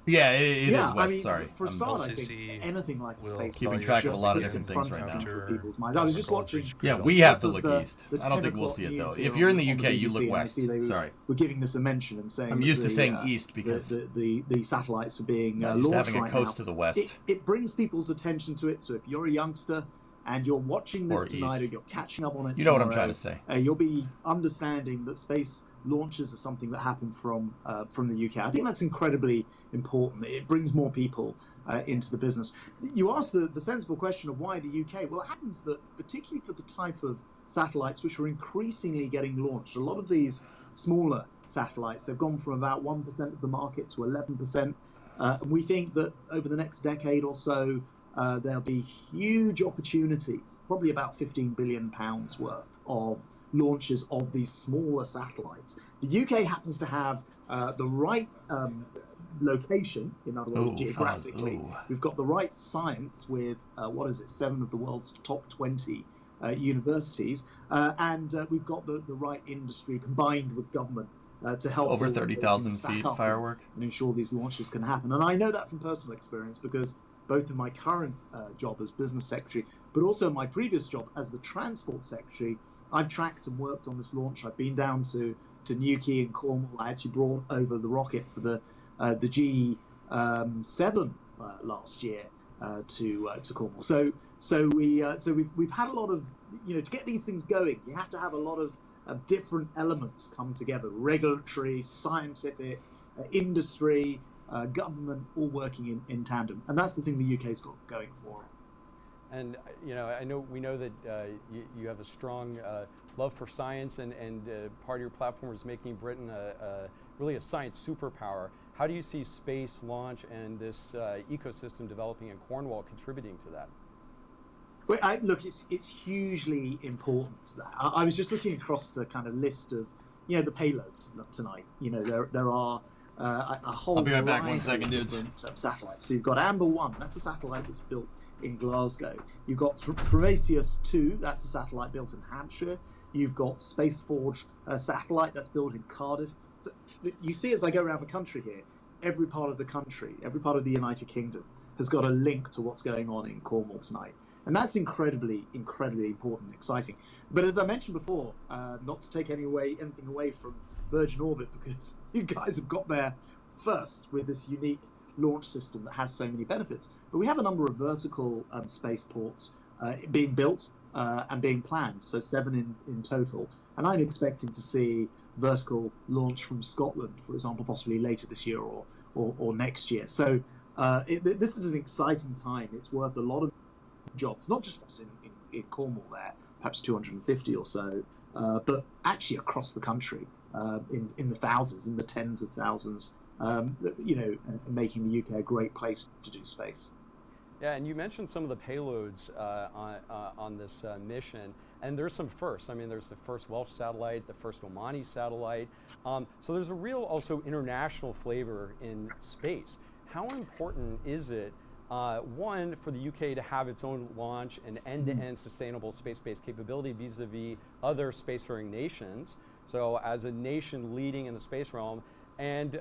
Yeah, it is West. I mean, sorry, for a start, I think anything like space keeping track of a lot of different things right now. People's minds. I was just watching. Yeah, we have to look east. I don't think we'll see it though. If you're in the UK, you look west. Sorry, we're giving this a mention and saying I'm used to saying east because the satellites are being launched having a coast to the west. It brings people's attention to it. So if you're a youngster and you're watching this tonight, or you're catching up on it, you know what I'm trying to say. You'll be understanding that space launches are something that happen from the UK. I think that's incredibly important. It brings more people into the business. You asked the sensible question of why the UK. Well, it happens that particularly for the type of satellites which are increasingly getting launched, a lot of these smaller satellites, they've gone from about 1% of the market to 11%. And we think that over the next decade or so, there'll be huge opportunities, probably about £15 billion worth of launches of these smaller satellites. The UK happens to have the right location, in other words, geographically. We've got the right science with, 7 of the world's top 20 universities, and we've got the right industry combined with government to help over 30,000 feet firework and ensure these launches can happen. And I know that from personal experience because both in my current job as business secretary, but also my previous job as the transport secretary, I've tracked and worked on this launch. I've been down to Newquay in Cornwall. I actually brought over the rocket for the G7 last year to Cornwall. So we've had a lot of, to get these things going, you have to have a lot of different elements come together: regulatory, scientific, industry, government, all working in tandem, and that's the thing the UK's got going for it. And we know that you have a strong love for science, and part of your platform is making Britain really a science superpower. How do you see space launch and this ecosystem developing in Cornwall contributing to that? Well, look, it's hugely important that I was just looking across the kind of list of the payloads tonight. There are a whole I'll be right back 1 second, dudes. Different satellites. So you've got Amber 1, that's a satellite that's built in Glasgow. You've got Prometheus 2, that's a satellite built in Hampshire. You've got Space Forge satellite that's built in Cardiff. So you see, as I go around the country here, every part of the country, every part of the United Kingdom has got a link to what's going on in Cornwall tonight. And that's incredibly, incredibly important and exciting. But as I mentioned before, not to take anything away from Virgin Orbit, because you guys have got there first with this unique launch system that has so many benefits. But we have a number of vertical spaceports being built and being planned, so 7 in total. And I'm expecting to see vertical launch from Scotland, for example, possibly later this year or next year. So this is an exciting time. It's worth a lot of jobs, not just in Cornwall there, perhaps 250 or so, but actually across the country, in the thousands, in the tens of thousands, and making the UK a great place to do space. Yeah, and you mentioned some of the payloads on this mission, and there's some firsts. I mean, there's the first Welsh satellite, the first Omani satellite. So there's a real also international flavor in space. How important is it, one, for the UK to have its own launch and end-to-end sustainable space-based capability vis-a-vis other spacefaring nations, so as a nation leading in the space realm, and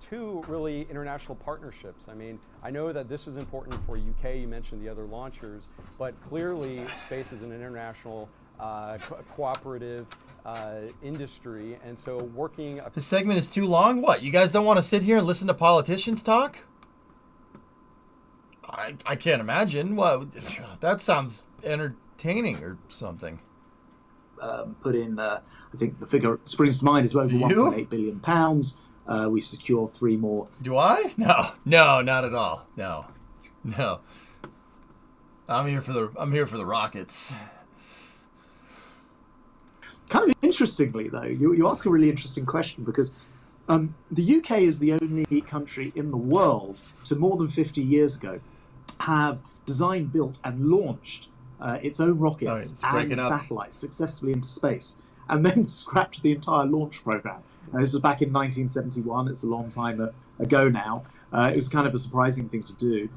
2, really international partnerships. I mean, I know that this is important for UK, you mentioned the other launchers, but clearly space is an international cooperative industry, and so working... This segment is too long? What, you guys don't want to sit here and listen to politicians talk? I can't imagine. What? That sounds entertaining or something. Put in, I think the figure springs to mind is over 1.8 billion pounds. We've secured 3 more. Do I? No, not at all. No. I'm here for the rockets. Kind of interestingly, though, you ask a really interesting question, because the UK is the only country in the world to more than 50 years ago have designed, built, and launched its own rockets and satellites successfully into space, and then scrapped the entire launch program. Now, this was back in 1971. It's a long time ago now. It was kind of a surprising thing to do,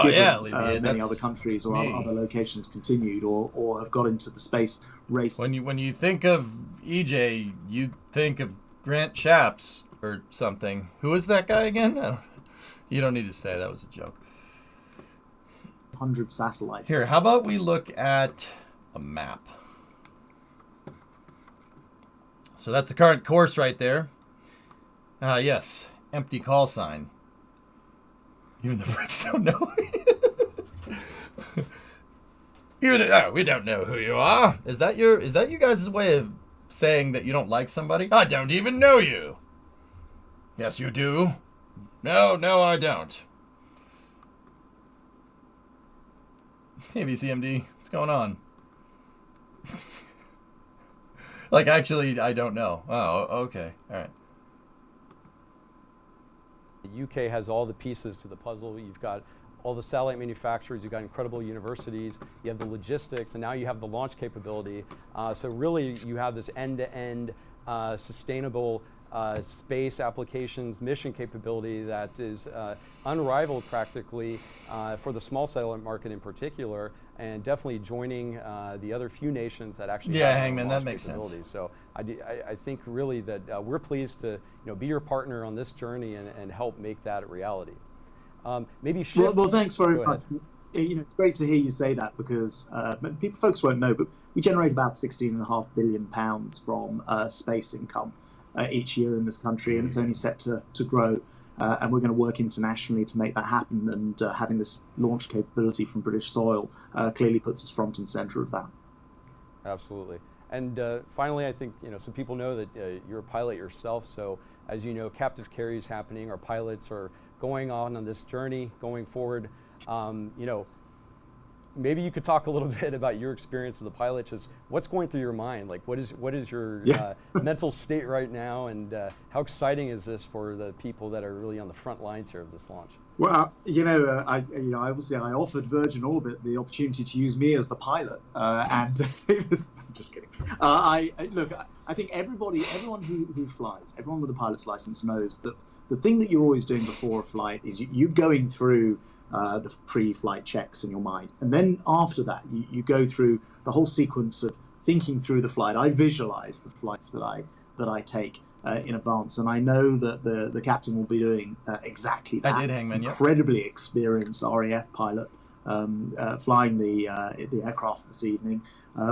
given many other countries or other locations continued or have got into the space race. When you think of EJ, you think of Grant Shapps or something. Who is that guy again? You don't need to say. That was a joke. 100 satellites. Here, how about we look at a map? So that's the current course right there. Yes, empty call sign. Even the Brits don't know. We don't know who you are. Is that you guys' way of saying that you don't like somebody? I don't even know you. Yes, you do. No, I don't. Hey, BCMD, what's going on? Like, actually, I don't know. Oh, okay. All right. The UK has all the pieces to the puzzle. You've got all the satellite manufacturers, you've got incredible universities, you have the logistics, and now you have the launch capability. So really, you have this end-to-end sustainable space applications mission capability that is unrivaled practically for the small satellite market in particular, and definitely joining the other few nations that actually have Hangman, that makes sense. So I think really that we're pleased to be your partner on this journey and help make that a reality. Maybe shift. Well, thanks very much. It's great to hear you say that, because folks won't know, but we generate about £16.5 billion from space income each year in this country, and it's only set to grow. And we're going to work internationally to make that happen. And having this launch capability from British soil clearly puts us front and center of that. Absolutely. And finally, I think some people know that you're a pilot yourself. So as you know, captive carry is happening. Our pilots are going on this journey, going forward. Maybe you could talk a little bit about your experience as a pilot. Just what's going through your mind? Like, what is your mental state right now, and how exciting is this for the people that are really on the front lines here of this launch? Well, obviously I offered Virgin Orbit the opportunity to use me as the pilot, and I'm just kidding. I think everyone who flies, everyone with a pilot's license knows that the thing that you're always doing before a flight is you going through the pre-flight checks in your mind, and then after that you go through the whole sequence of thinking through the flight. I visualize the flights that I take in advance, and I know that the captain will be doing exactly that. I did, Hangman. Incredibly experienced RAF pilot flying the aircraft this evening.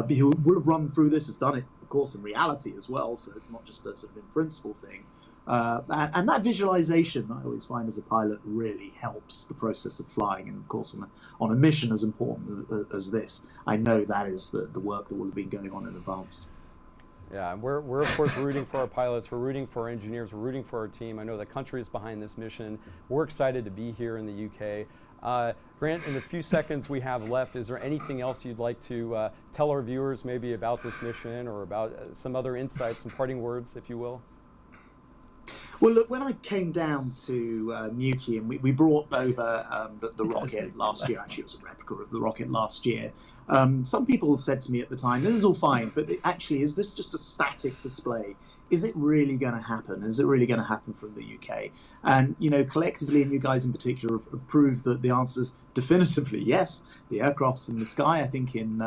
He will have run through this, has done it, of course, in reality as well, so it's not just a sort of in principle thing. And that visualization, I always find as a pilot, really helps the process of flying. And of course, on a mission as important as this, I know that is the work that will have been going on in advance. Yeah, and we're of course rooting for our pilots, we're rooting for our engineers, we're rooting for our team. I know the country is behind this mission. We're excited to be here in the UK. Grant, in the few seconds we have left, is there anything else you'd like to tell our viewers maybe about this mission, or about some other insights, some parting words, if you will? Well, look, when I came down to Newquay, and we brought over the rocket last year, actually it was a replica of the rocket last year, some people said to me at the time, this is all fine, but actually, is this just a static display? Is it really going to happen? Is it really going to happen from the UK? And, collectively, and you guys in particular, have proved that the answer is definitively yes. The aircraft's in the sky, I think in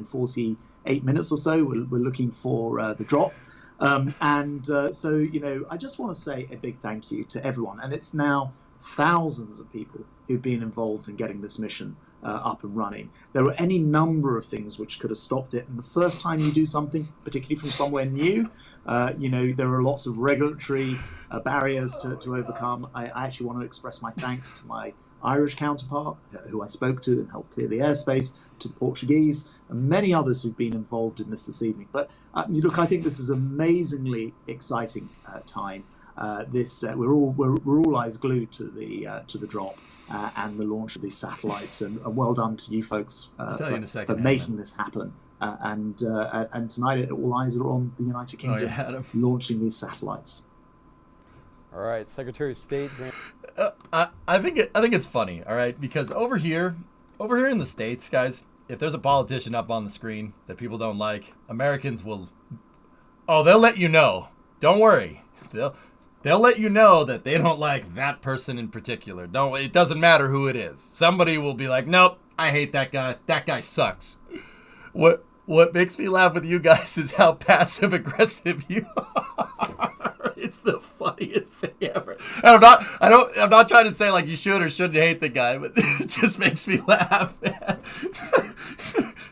48 minutes or so, we're looking for the drop. So, I just want to say a big thank you to everyone. And it's now thousands of people who've been involved in getting this mission up and running. There were any number of things which could have stopped it. And the first time you do something, particularly from somewhere new, there are lots of regulatory barriers to overcome. I actually want to express my thanks to my Irish counterpart, who I spoke to and helped clear the airspace, to the Portuguese, and many others who've been involved in this evening. But look, I think this is an amazingly exciting time. We're all eyes glued to the drop and the launch of these satellites, and well done to you folks for making this happen. And tonight, all eyes are on the United Kingdom launching these satellites. All right, Secretary of State. I think it's funny. All right, because over here in the States, guys, if there's a politician up on the screen that people don't like, Americans will. Oh, they'll let you know. Don't worry. They'll let you know that they don't like that person in particular. It doesn't matter who it is. Somebody will be like, nope, I hate that guy. That guy sucks. What makes me laugh with you guys is how passive aggressive you are. It's the funniest thing ever. And I'm not trying to say like you should or shouldn't hate the guy, but it just makes me laugh, man.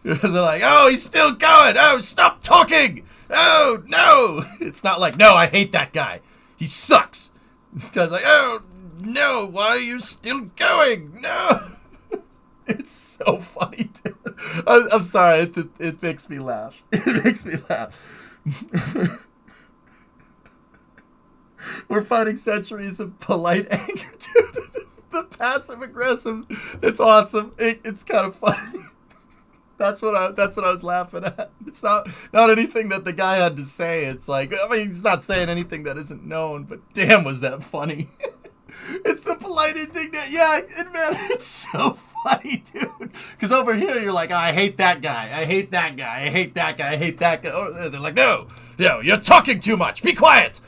They're like, oh, he's still going. Oh, stop talking. Oh, no. It's not like, no, I hate that guy. He sucks. This guy's like, oh, no, why are you still going? No. It's so funny, dude. I'm sorry. It makes me laugh. It makes me laugh. We're fighting centuries of polite anger, dude. The passive aggressive. It's awesome. It's kind of funny. That's what I was laughing at. It's not anything that the guy had to say. It's like, I mean, he's not saying anything that isn't known, but damn, was that funny. It's the polite indignation. Yeah, man, it's so funny, dude. Because over here, you're like, oh, I hate that guy. I hate that guy. I hate that guy. I hate that guy. Oh, they're like, no, you're talking too much. Be quiet.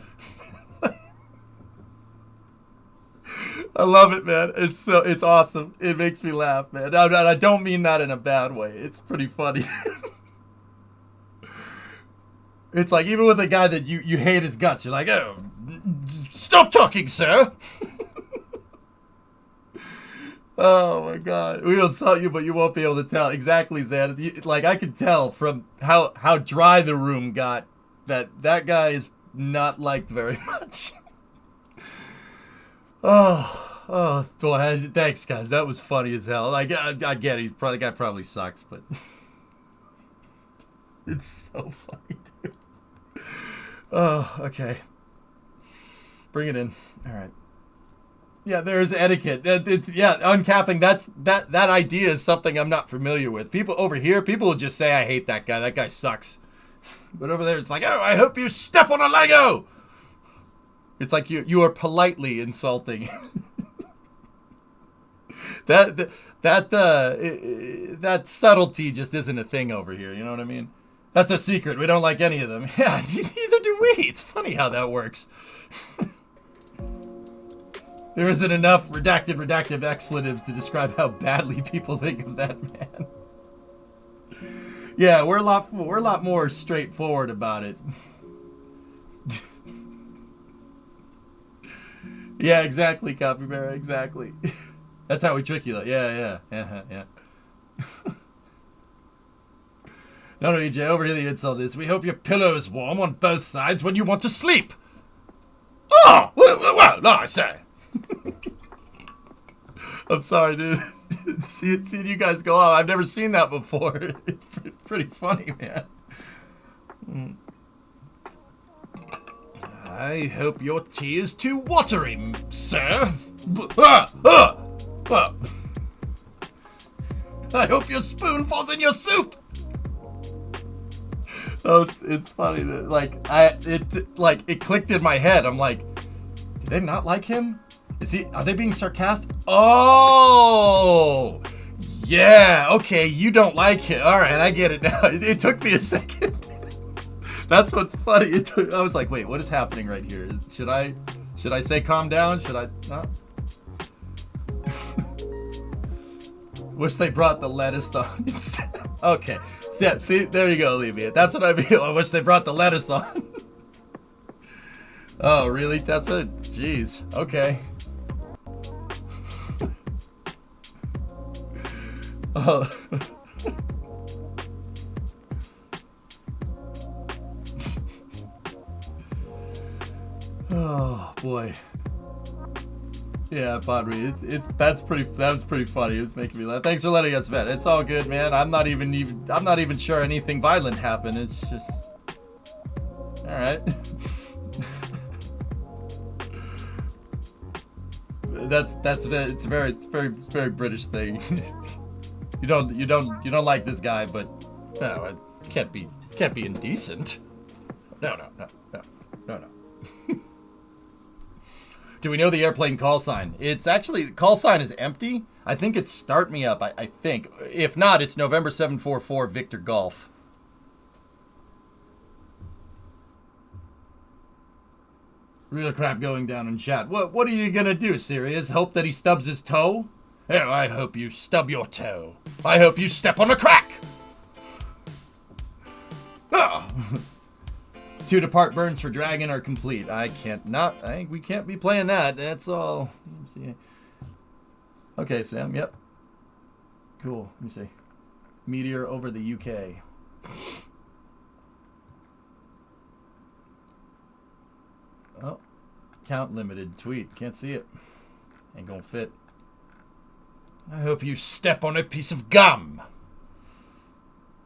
I love it, man. It's awesome. It makes me laugh, man. I don't mean that in a bad way. It's pretty funny. It's like, even with a guy that you hate his guts, you're like, oh, stop talking, sir. Oh my God. We will insult you, but you won't be able to tell. Exactly, Zan. Like, I could tell from how dry the room got that guy is not liked very much. Oh, boy, thanks, guys. That was funny as hell. Like, I get it. The guy probably sucks, but it's so funny, dude. Oh, okay. Bring it in. All right. Yeah, there's etiquette. Uncapping. That idea is something I'm not familiar with. People over here, people will just say, "I hate that guy. That guy sucks." But over there, it's like, "Oh, I hope you step on a Lego." It's like you are politely insulting. That subtlety just isn't a thing over here. You know what I mean? That's a secret. We don't like any of them. Yeah, neither do we. It's funny how that works. There isn't enough redacted expletives to describe how badly people think of that man. Yeah, we're a lot more straightforward about it. Yeah, exactly, Capybara, exactly. That's how we trick you, though. Yeah. No, EJ, over here the insult is, we hope your pillow is warm on both sides when you want to sleep. Oh, well, no, I say. I'm sorry, dude. Seeing you guys go off, I've never seen that before. It's pretty funny, man. I hope your tea is too watery, sir. I hope your spoon falls in your soup. Oh, it's funny that it clicked in my head. I'm like, do they not like him? Are they being sarcastic? Oh, yeah. Okay, you don't like him. All right, I get it now. It took me a second. That's what's funny. I was like, wait, what is happening right here? Should I say calm down? Should I not? Wish they brought the lettuce on instead. Okay. Yeah, see, there you go, Olivia. That's what I mean. I wish they brought the lettuce on. Oh, really, Tessa? Jeez. Okay. Oh. Oh, boy. Yeah, Padre, that was pretty funny. It was making me laugh. Thanks for letting us vent. It's all good, man. I'm not even sure anything violent happened. It's just all right. it's a very British thing. you don't like this guy, but no, it can't be indecent. No. Do we know the airplane call sign? It's actually, the call sign is empty. I think it's Start Me Up, I think. If not, it's November 744 Victor Golf. Real crap going down in chat. What are you gonna do, Sirius? Hope that he stubs his toe? Oh, I hope you stub your toe. I hope you step on a crack! Ah! 2 depart burns for dragon are complete. I think we can't be playing that. That's all. Let's see. Okay, Sam. Yep. Cool. Let me see. Meteor over the UK. Oh. Count limited. Tweet. Can't see it. Ain't gonna fit. I hope you step on a piece of gum.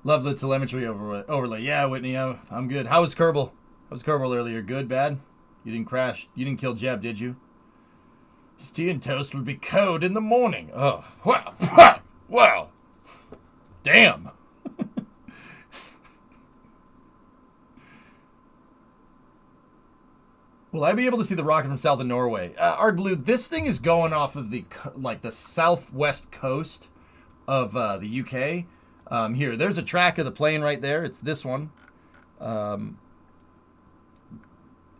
Love the telemetry overlay. Yeah, Whitney, I'm good. How was Kerbal? How was Kerbal earlier? Good, bad? You didn't crash. You didn't kill Jeb, did you? His tea and toast would be cold in the morning. Oh, wow. Damn. Will I be able to see the rocket from south of Norway? Ardblue, this thing is going off of the southwest coast of the UK. Here, there's a track of the plane right there. It's this one.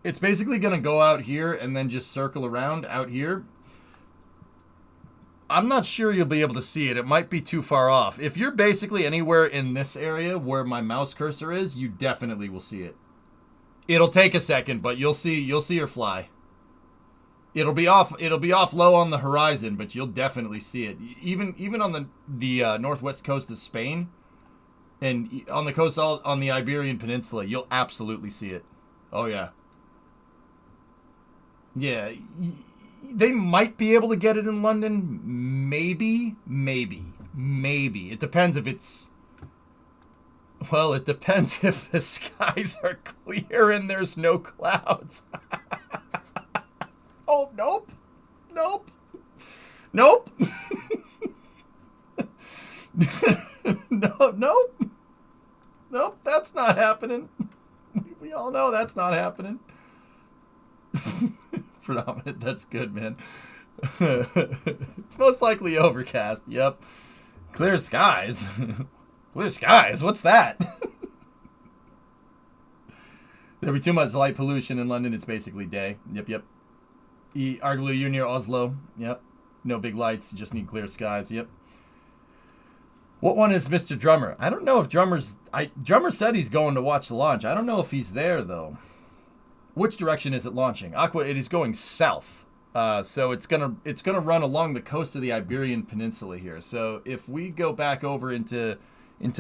It's basically going to go out here and then just circle around out here. I'm not sure you'll be able to see it. It might be too far off. If you're basically anywhere in this area where my mouse cursor is, you definitely will see it. It'll take a second, but you'll see her fly. It'll be off low on the horizon, but you'll definitely see it. Even on the northwest coast of Spain, and on the coast on the Iberian Peninsula, you'll absolutely see it. Oh yeah. Yeah, they might be able to get it in London. Maybe. It depends if it's. Well, it depends if the skies are clear and there's no clouds. Oh, nope. Nope. No, nope, that's not happening. We all know that's not happening. Predominant, that's good, man. It's most likely overcast, yep. Clear skies. Clear skies, what's that? There'll be too much light pollution in London, it's basically day. Yep. Arguably, you're near Oslo. Yep. No big lights, just need clear skies. Yep. What one is Mr. Drummer? I don't know if Drummer said he's going to watch the launch. I don't know if he's there, though. Which direction is it launching? Aqua, it is going south. So it's gonna run along the coast of the Iberian Peninsula here. So if we go back over into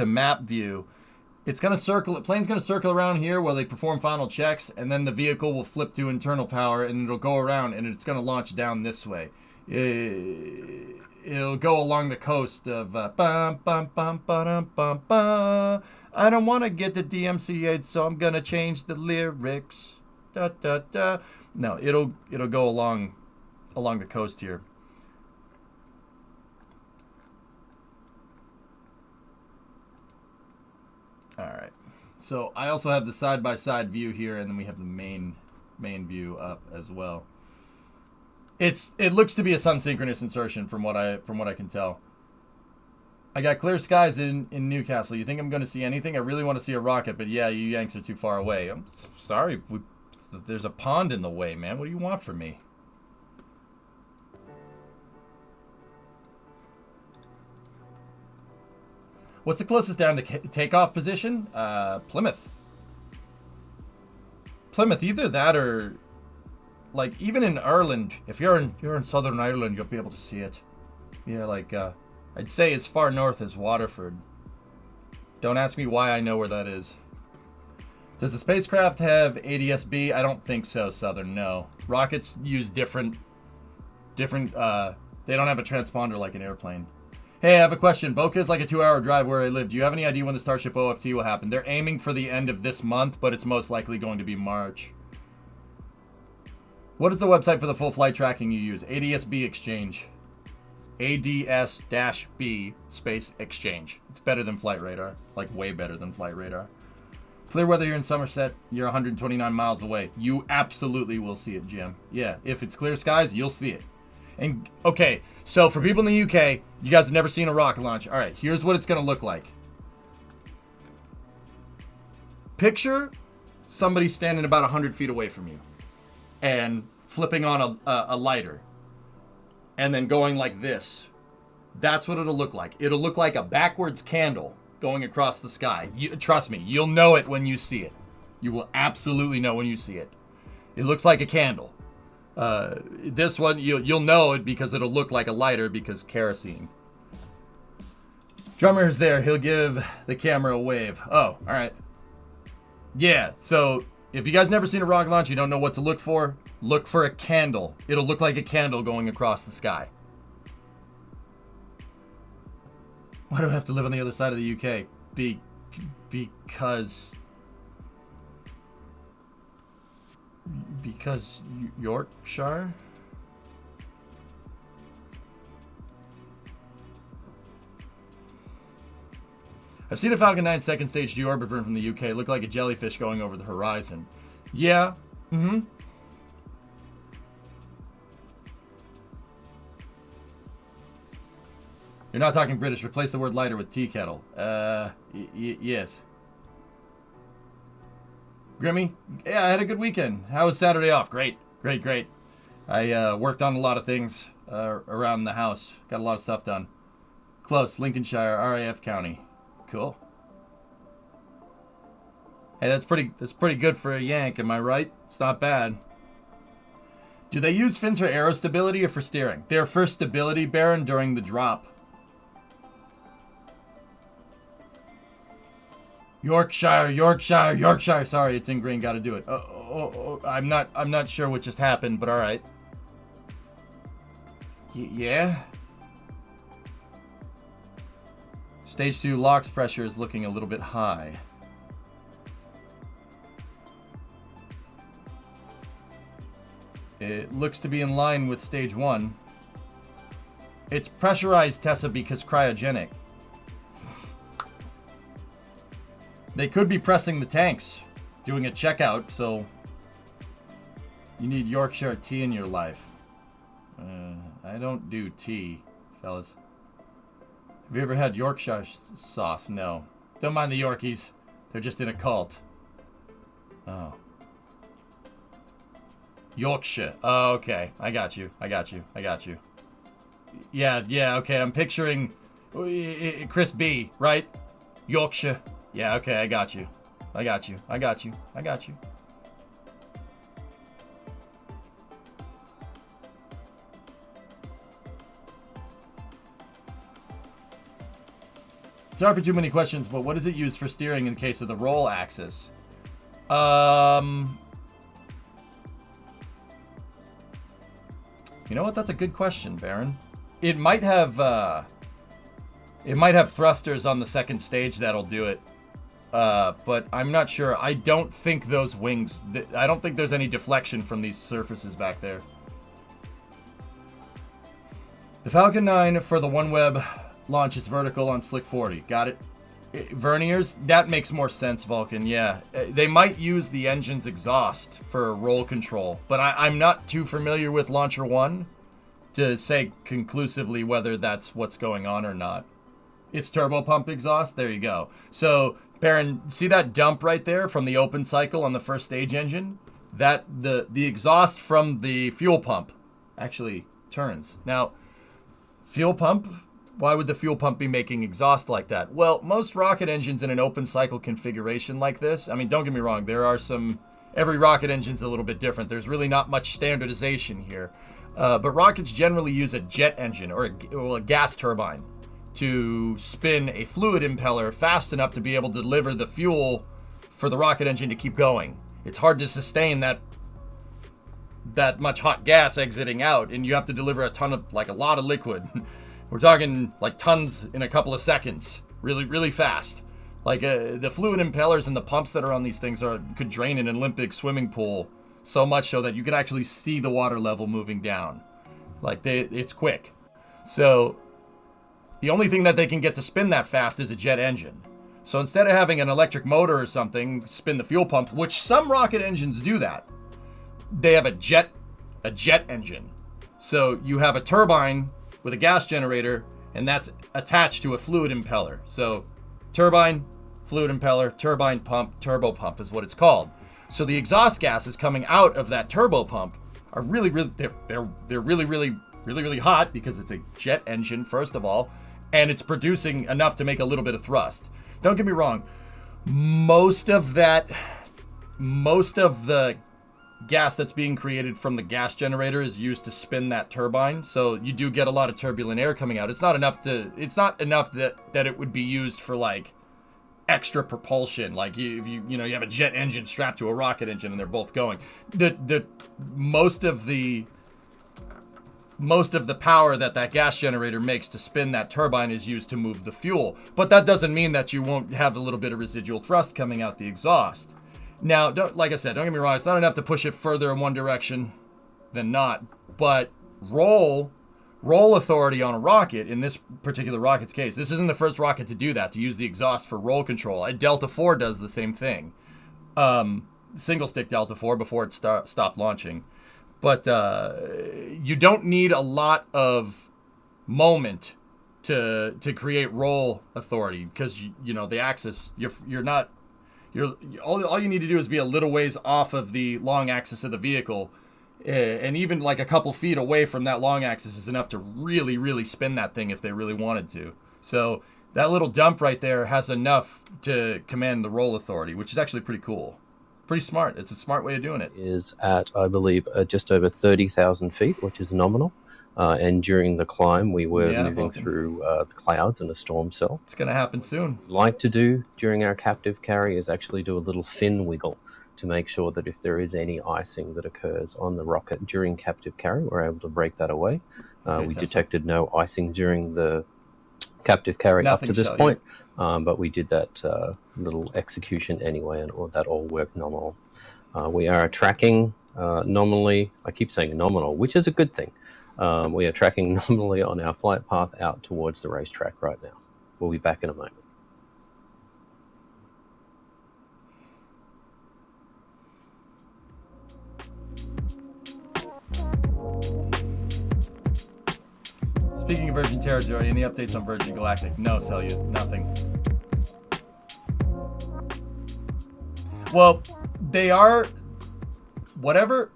map view, it's gonna circle. The plane's gonna circle around here where they perform final checks, and then the vehicle will flip to internal power, and it'll go around, and it's gonna launch down this way. It'll go along the coast of bum bum bum bum bum bum. I don't want to get the DMCA, so I'm gonna change the lyrics. Da da da. No, it'll go along the coast here. All right. So I also have the side-by-side view here, and then we have the main view up as well. It looks to be a sun-synchronous insertion from what I can tell. I got clear skies in Newcastle. You think I'm going to see anything? I really want to see a rocket, but yeah, you Yanks are too far away. I'm sorry. There's a pond in the way, man. What do you want from me? What's the closest down to takeoff position? Plymouth. Plymouth, either that or, like, even in Ireland. If you're in Southern Ireland, you'll be able to see it. Yeah, like, I'd say as far north as Waterford. Don't ask me why I know where that is. Does the spacecraft have ADS-B? I don't think so, Southern, no. Rockets use different Different, they don't have a transponder like an airplane. Hey, I have a question. Boca is like a 2-hour drive where I live. Do you have any idea when the Starship OFT will happen? They're aiming for the end of this month, but it's most likely going to be March. What is the website for the full flight tracking you use? ADS-B Exchange. ADS-B space Exchange. It's better than Flight Radar. Like, way better than Flight Radar. Clear weather here in Somerset. You're 129 miles away. You absolutely will see it, Jim. Yeah, if it's clear skies, you'll see it. And, okay, so for people in the UK, you guys have never seen a rocket launch. All right, here's what it's going to look like. Picture somebody standing about 100 feet away from you and flipping on a lighter and then going like this. That's what it'll look like. It'll look like a backwards candle going across the sky. Trust me, you'll know it when you see it. You will absolutely know when you see it. It looks like a candle. This one, you'll know it because it'll look like a lighter because kerosene. Drummer's there. He'll give the camera a wave. Oh, all right. Yeah, so if you guys never seen a rocket launch, you don't know what to look for a candle. It'll look like a candle going across the sky. Why do I have to live on the other side of the UK? Because Yorkshire? I've seen a Falcon 9 second stage deorbit burn from the UK. Look like a jellyfish going over the horizon. Yeah. Mm-hmm. You're not talking British. Replace the word lighter with tea kettle. Yes. Grimmy? Yeah, I had a good weekend. How was Saturday off? Great. I worked on a lot of things around the house. Got a lot of stuff done. Close. Lincolnshire, RAF County. Cool. Hey, that's pretty good for a Yank, am I right? It's not bad. Do they use fins for aero stability or for steering? They're for stability, Baron, during the drop. Yorkshire. Sorry, it's in green. Got to do it. I'm not sure what just happened, but all right. Yeah. Stage 2 LOX pressure is looking a little bit high. It looks to be in line with stage 1. It's pressurized, Tessa, because cryogenic. They could be pressing the tanks, doing a checkout, so you need Yorkshire tea in your life. I don't do tea, fellas. Have you ever had Yorkshire sauce? No. Don't mind the Yorkies. They're just in a cult. Oh. Yorkshire. Oh, okay. I got you. Yeah, okay. I'm picturing Chris B, right? Yorkshire. Yeah, okay, I got you. Sorry for too many questions, but what is it used for steering in case of the roll axis? You know what? That's a good question, Baron. It might have thrusters on the second stage that'll do it. But I'm not sure. I don't think those wings... I don't think there's any deflection from these surfaces back there. The Falcon 9 for the OneWeb launch is vertical on Slick 40. Got it? Verniers? That makes more sense, Vulcan. Yeah. They might use the engine's exhaust for roll control, but I'm not too familiar with Launcher 1 to say conclusively whether that's what's going on or not. It's turbo pump exhaust. There you go. So... Baron, see that dump right there from the open cycle on the first stage engine? That the exhaust from the fuel pump actually turns. Now, fuel pump, why would the fuel pump be making exhaust like that? Well, most rocket engines in an open cycle configuration like this, I mean, don't get me wrong, there are every rocket engine's a little bit different. There's really not much standardization here. But rockets generally use a jet engine or a gas turbine to spin a fluid impeller fast enough to be able to deliver the fuel for the rocket engine to keep going. It's hard to sustain that that much hot gas exiting out, and you have to deliver a lot of liquid. We're talking like tons in a couple of seconds, really, really fast. Like the fluid impellers and the pumps that are on these things could drain an Olympic swimming pool, so much so that you could actually see the water level moving down. Like it's quick. So the only thing that they can get to spin that fast is a jet engine. So instead of having an electric motor or something spin the fuel pump, which some rocket engines do that, they have a jet engine. So you have a turbine with a gas generator, and that's attached to a fluid impeller. So turbine, fluid impeller, turbine pump, turbo pump is what it's called. So the exhaust gases coming out of that turbo pump are really hot because it's a jet engine, first of all, and it's producing enough to make a little bit of thrust. Don't get me wrong, most of the gas that's being created from the gas generator is used to spin that turbine, so you do get a lot of turbulent air coming out. It's not enough that it would be used for like extra propulsion, like you have a jet engine strapped to a rocket engine and they're both going. The most of the power that gas generator makes to spin that turbine is used to move the fuel, but that doesn't mean that you won't have a little bit of residual thrust coming out the exhaust. Now, like I said, don't get me wrong, it's not enough to push it further in one direction than not, but roll authority on a rocket, in this particular rocket's case, this isn't the first rocket to do that, to use the exhaust for roll control. Delta IV does the same thing. Single stick Delta IV before it stopped launching. But you don't need a lot of moment to create roll authority, because the axis, all you need to do is be a little ways off of the long axis of the vehicle, and even like a couple feet away from that long axis is enough to really, really spin that thing if they really wanted to. So that little dump right there has enough to command the roll authority, which is actually pretty cool. Pretty smart. It's a smart way of doing it. Is at, I believe, just over 30,000 feet, which is nominal. And during the climb, we were moving through the clouds in a storm cell. It's going to happen soon. What we like to do during our captive carry is actually do a little fin wiggle to make sure that if there is any icing that occurs on the rocket during captive carry, we're able to break that away. We detected no icing during the captive carry up to this point, but we did that little execution anyway, and that all worked nominal. We are tracking nominally. I keep saying nominal, which is a good thing. We are tracking nominally on our flight path out towards the racetrack right now. We'll be back in a moment. Speaking of Virgin Territory, any updates on Virgin Galactic? No, Cellude, nothing. Well, they are whatever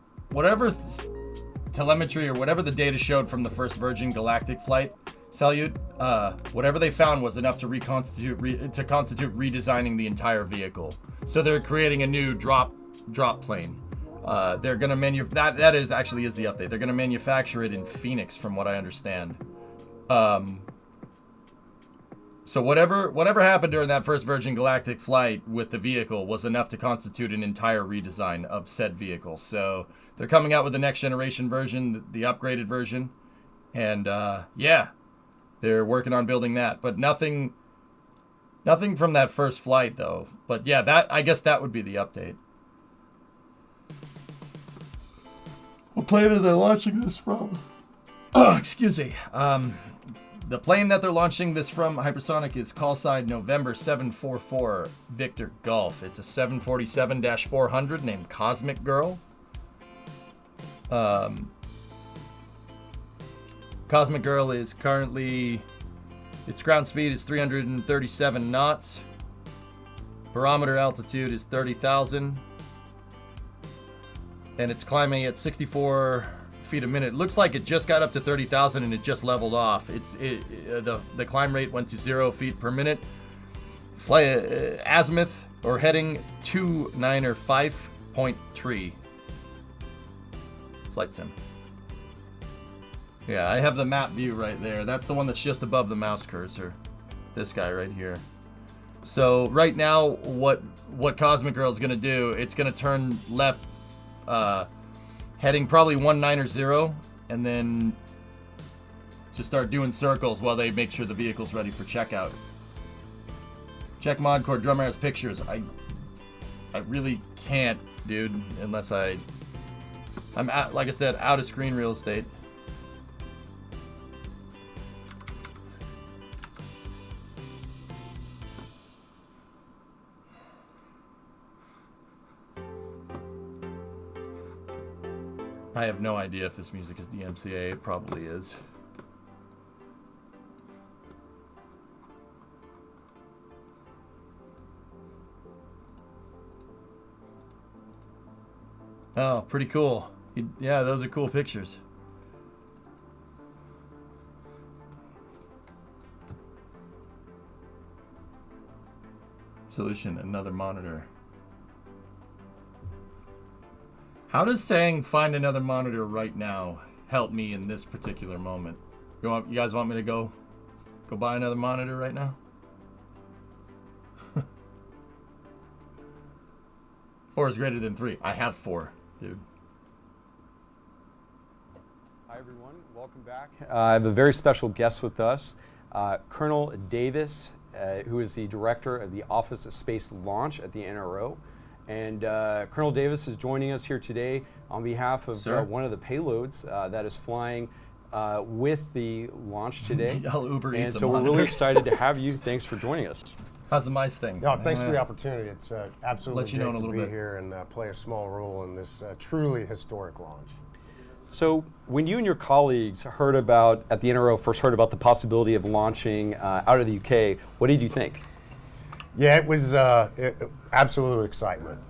telemetry or whatever the data showed from the first Virgin Galactic flight, Cellude, whatever they found was enough to constitute redesigning the entire vehicle. So they're creating a new drop plane. They're gonna that is the update. They're gonna manufacture it in Phoenix, from what I understand. So whatever happened during that first Virgin Galactic flight with the vehicle was enough to constitute an entire redesign of said vehicle. So they're coming out with the next generation version, the upgraded version, and they're working on building that. But nothing from that first flight though. But yeah, I guess that would be the update. What plane are they launching this from? Oh, excuse me. The plane that they're launching this from, hypersonic, is call sign November 744 Victor Golf. It's a 747-400 named Cosmic Girl. Cosmic Girl is currently, its ground speed is 337 knots. Barometer altitude is 30,000. And it's climbing at 64 feet a minute. It looks like it just got up to 30,000 and it just leveled off. The climb rate went to 0 feet per minute. Azimuth or heading 295.3. Flight sim. Yeah, I have the map view right there. That's the one that's just above the mouse cursor. This guy right here. So right now, what Cosmic Girl is gonna do? It's gonna turn left. heading probably 190, and then just start doing circles while they make sure the vehicle's ready for checkout. Check ModCore, Drummer has pictures. I really can't, dude, unless I'm like I said, out of screen real estate. I have no idea if this music is DMCA. It probably is. Oh, pretty cool. Yeah, those are cool pictures. Solution, another monitor. How does saying find another monitor right now help me in this particular moment? You guys want me to go buy another monitor right now? 4 is greater than 3. I have 4, dude. Hi, everyone. Welcome back. I have a very special guest with us, Colonel Davis, who is the director of the Office of Space Launch at the NRO. And Colonel Davis is joining us here today on behalf of one of the payloads that is flying with the launch today. Uber Eats and so we're really excited to have you. Thanks for joining us. How's the mice thing? No, thanks for the opportunity. It's absolutely Let you know great in a to little be bit. here and play a small role in this truly historic launch. So when you and your colleagues heard about, at the NRO, first heard about the possibility of launching out of the UK, what did you think? Yeah, it was absolute excitement.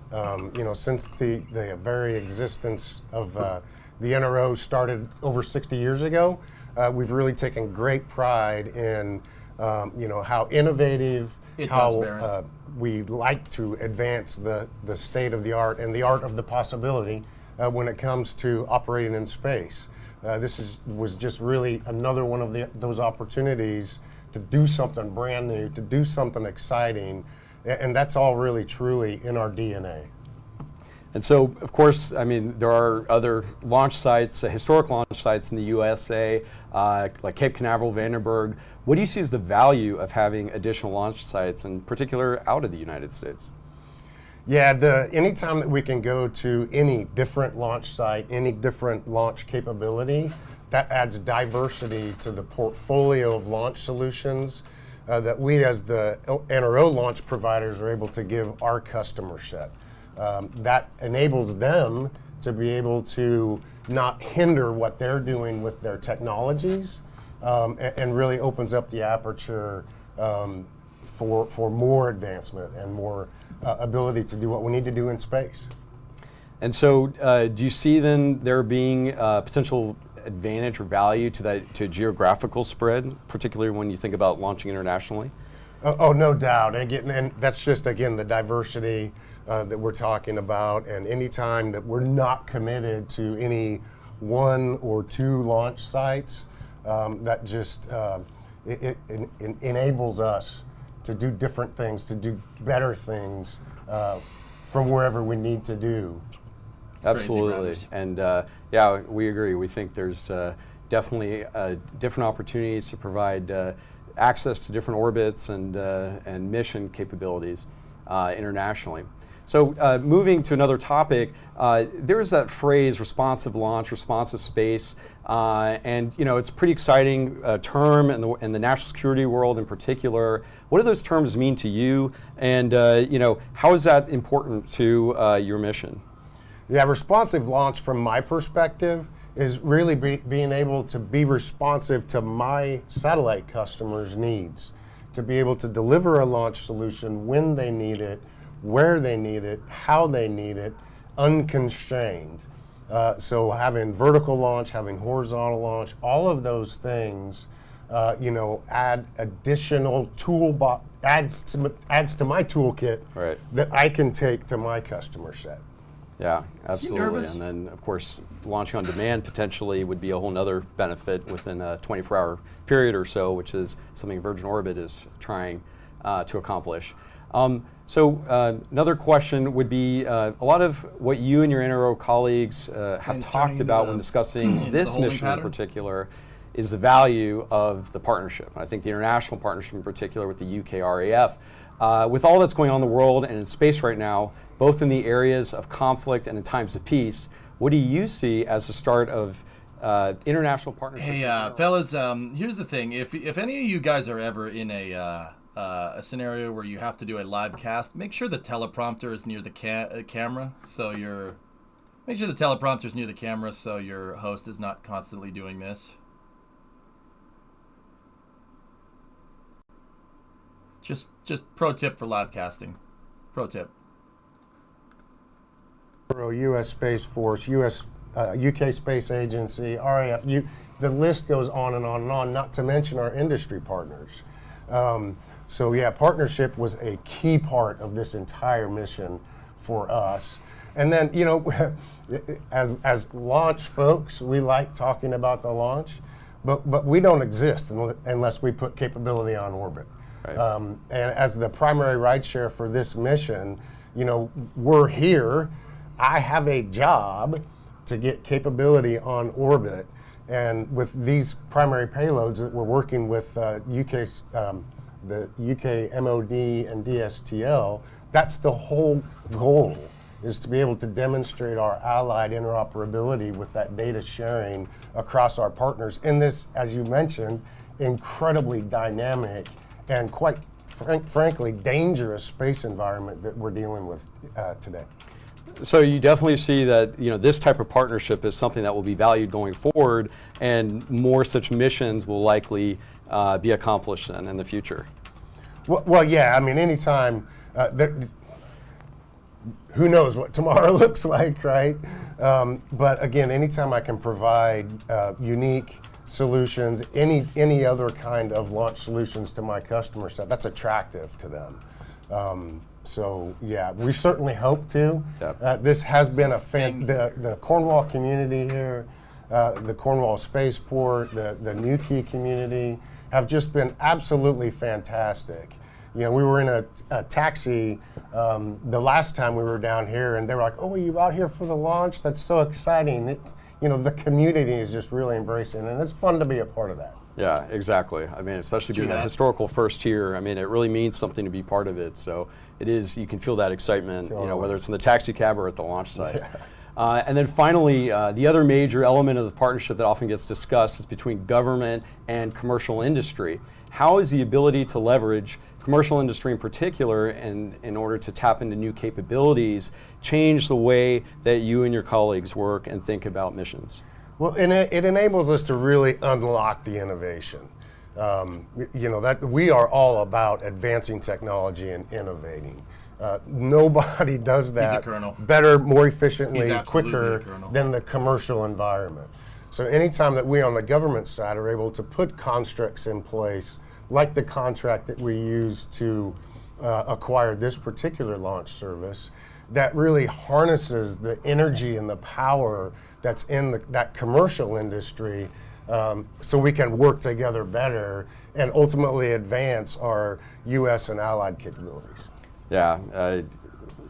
Since the very existence of the NRO started over 60 years ago, we've really taken great pride in how innovative, how we like to advance the state of the art and the art of the possibility when it comes to operating in space. This was just really another one of those opportunities to do something brand new, to do something exciting, and that's all really truly in our DNA. And so, of course, I mean, there are other launch sites, historic launch sites in the USA, like Cape Canaveral, Vandenberg. What do you see as the value of having additional launch sites, in particular out of the United States? Yeah, anytime that we can go to any different launch site, any different launch capability, that adds diversity to the portfolio of launch solutions that we as the NRO launch providers are able to give our customer set. That enables them to be able to not hinder what they're doing with their technologies and really opens up the aperture for more advancement and more ability to do what we need to do in space. And so do you see then there being potential advantage or value to geographical spread, particularly when you think about launching internationally? Oh, no doubt. And that's just, again, the diversity that we're talking about. And anytime that we're not committed to any 1 or 2 launch sites, that just it enables us to do different things, to do better things from wherever we need to do. Absolutely. And yeah, we agree. We think there's definitely different opportunities to provide access to different orbits and mission capabilities internationally. So moving to another topic, there's that phrase, responsive launch, responsive space, and it's a pretty exciting term in the national security world in particular. What do those terms mean to you, and how is that important to your mission? Yeah, responsive launch from my perspective is really being able to be responsive to my satellite customers' needs, to be able to deliver a launch solution when they need it, where they need it, how they need it, unconstrained. So having vertical launch, having horizontal launch, all of those things, add additional toolbox, adds to my toolkit that I can take to my customer set. Yeah, absolutely. And then, of course, launching on demand potentially would be a whole nother benefit within a 24-hour period or so, which is something Virgin Orbit is trying to accomplish. So another question would be, a lot of what you and your NRO colleagues have talked about when discussing this mission in particular is the value of the partnership. And I think the international partnership in particular with the UK RAF. With all that's going on in the world and in space right now, both in the areas of conflict and in times of peace, what do you see as the start of international partnerships? Hey, fellas, here's the thing. If any of you guys are ever in a scenario where you have to do a live cast, make sure the teleprompter is near the camera, so make sure the teleprompter is near the camera, so your host is not constantly doing this. Just pro tip for live casting. Pro tip. U.S. Space Force, UK Space Agency, RAF. The list goes on and on and on. Not to mention our industry partners. So yeah, partnership was a key part of this entire mission for us. And then, you know, as launch folks, we like talking about the launch, but we don't exist unless we put capability on orbit. Right. And as the primary rideshare for this mission, you know, we're here. I have a job to get capability on orbit, and with these primary payloads that we're working with the UK MOD and DSTL, that's the whole goal, is to be able to demonstrate our allied interoperability with that data sharing across our partners in this, as you mentioned, incredibly dynamic and quite frankly dangerous space environment that we're dealing with today. So you definitely see that, you know, this type of partnership is something that will be valued going forward, and more such missions will likely be accomplished in the future. Well, yeah. I mean, anytime. Who knows what tomorrow looks like, right? But again, anytime I can provide unique solutions, any other kind of launch solutions to my customer set, that's attractive to them. So yeah, we certainly hope to. Yep. This has been the Cornwall community here, the Cornwall Spaceport, the Newquay community have just been absolutely fantastic. You know, we were in a taxi the last time we were down here, and they were like, "Oh, are you out here for the launch? That's so exciting!" You know, the community is just really embracing, and it's fun to be a part of that. Yeah, exactly. I mean, especially being a historical first here, I mean, it really means something to be part of it. So it is, you can feel that excitement, you know, whether it's in the taxi cab or at the launch site. Yeah. And then finally, the other major element of the partnership that often gets discussed is between government and commercial industry. How is the ability to leverage commercial industry in particular, and in order to tap into new capabilities, change the way that you and your colleagues work and think about missions? Well, and it enables us to really unlock the innovation. You know, that we are all about advancing technology and innovating. Nobody does that better, more efficiently, quicker than the commercial environment. So anytime that we on the government side are able to put constructs in place, like the contract that we used to acquire this particular launch service, that really harnesses the energy and the power that's in that commercial industry, so we can work together better and ultimately advance our U.S. and allied capabilities. Yeah, I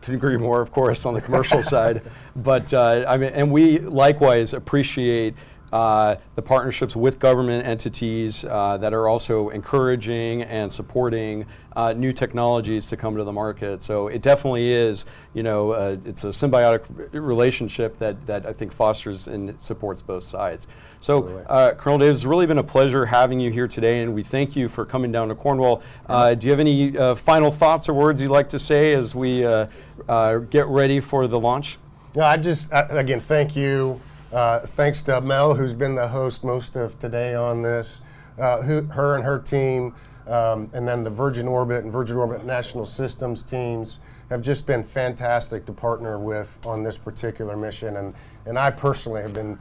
can agree more, of course, on the commercial side. But I mean, and we likewise appreciate the partnerships with government entities that are also encouraging and supporting new technologies to come to the market. So it definitely is, you know, it's a symbiotic relationship that I think fosters and supports both sides. So Colonel Davis, it's really been a pleasure having you here today, and we thank you for coming down to Cornwall. Do you have any final thoughts or words you'd like to say as we get ready for the launch? No, I just, again, thank you. Thanks to Mel, who's been the host most of today on this, her and her team, and then the Virgin Orbit and Virgin Orbit National Systems teams have just been fantastic to partner with on this particular mission. And I personally have been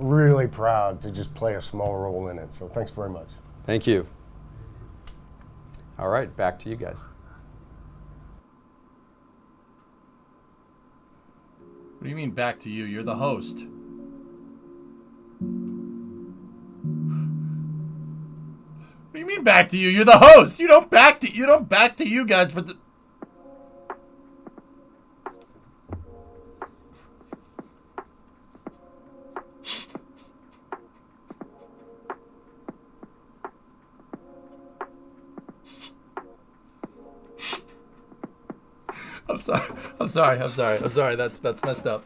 really proud to just play a small role in it. So thanks very much. Thank you. All right, back to you guys. What do you mean back to you? You're the host. What do you mean back to you? You're the host. You don't back to you guys for the I'm sorry. That's messed up.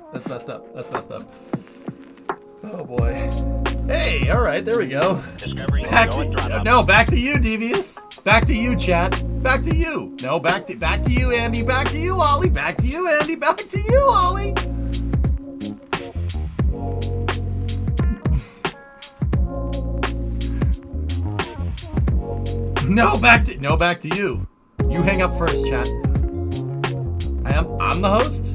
Oh boy. Hey, all right, there we go. Back to you, Devious. Back to you, chat. Back to you. No, back to you, Andy. Back to you, Ollie. Back to you, Andy. Back to you, Ollie. No, back to you. You hang up first, chat. I'm the host.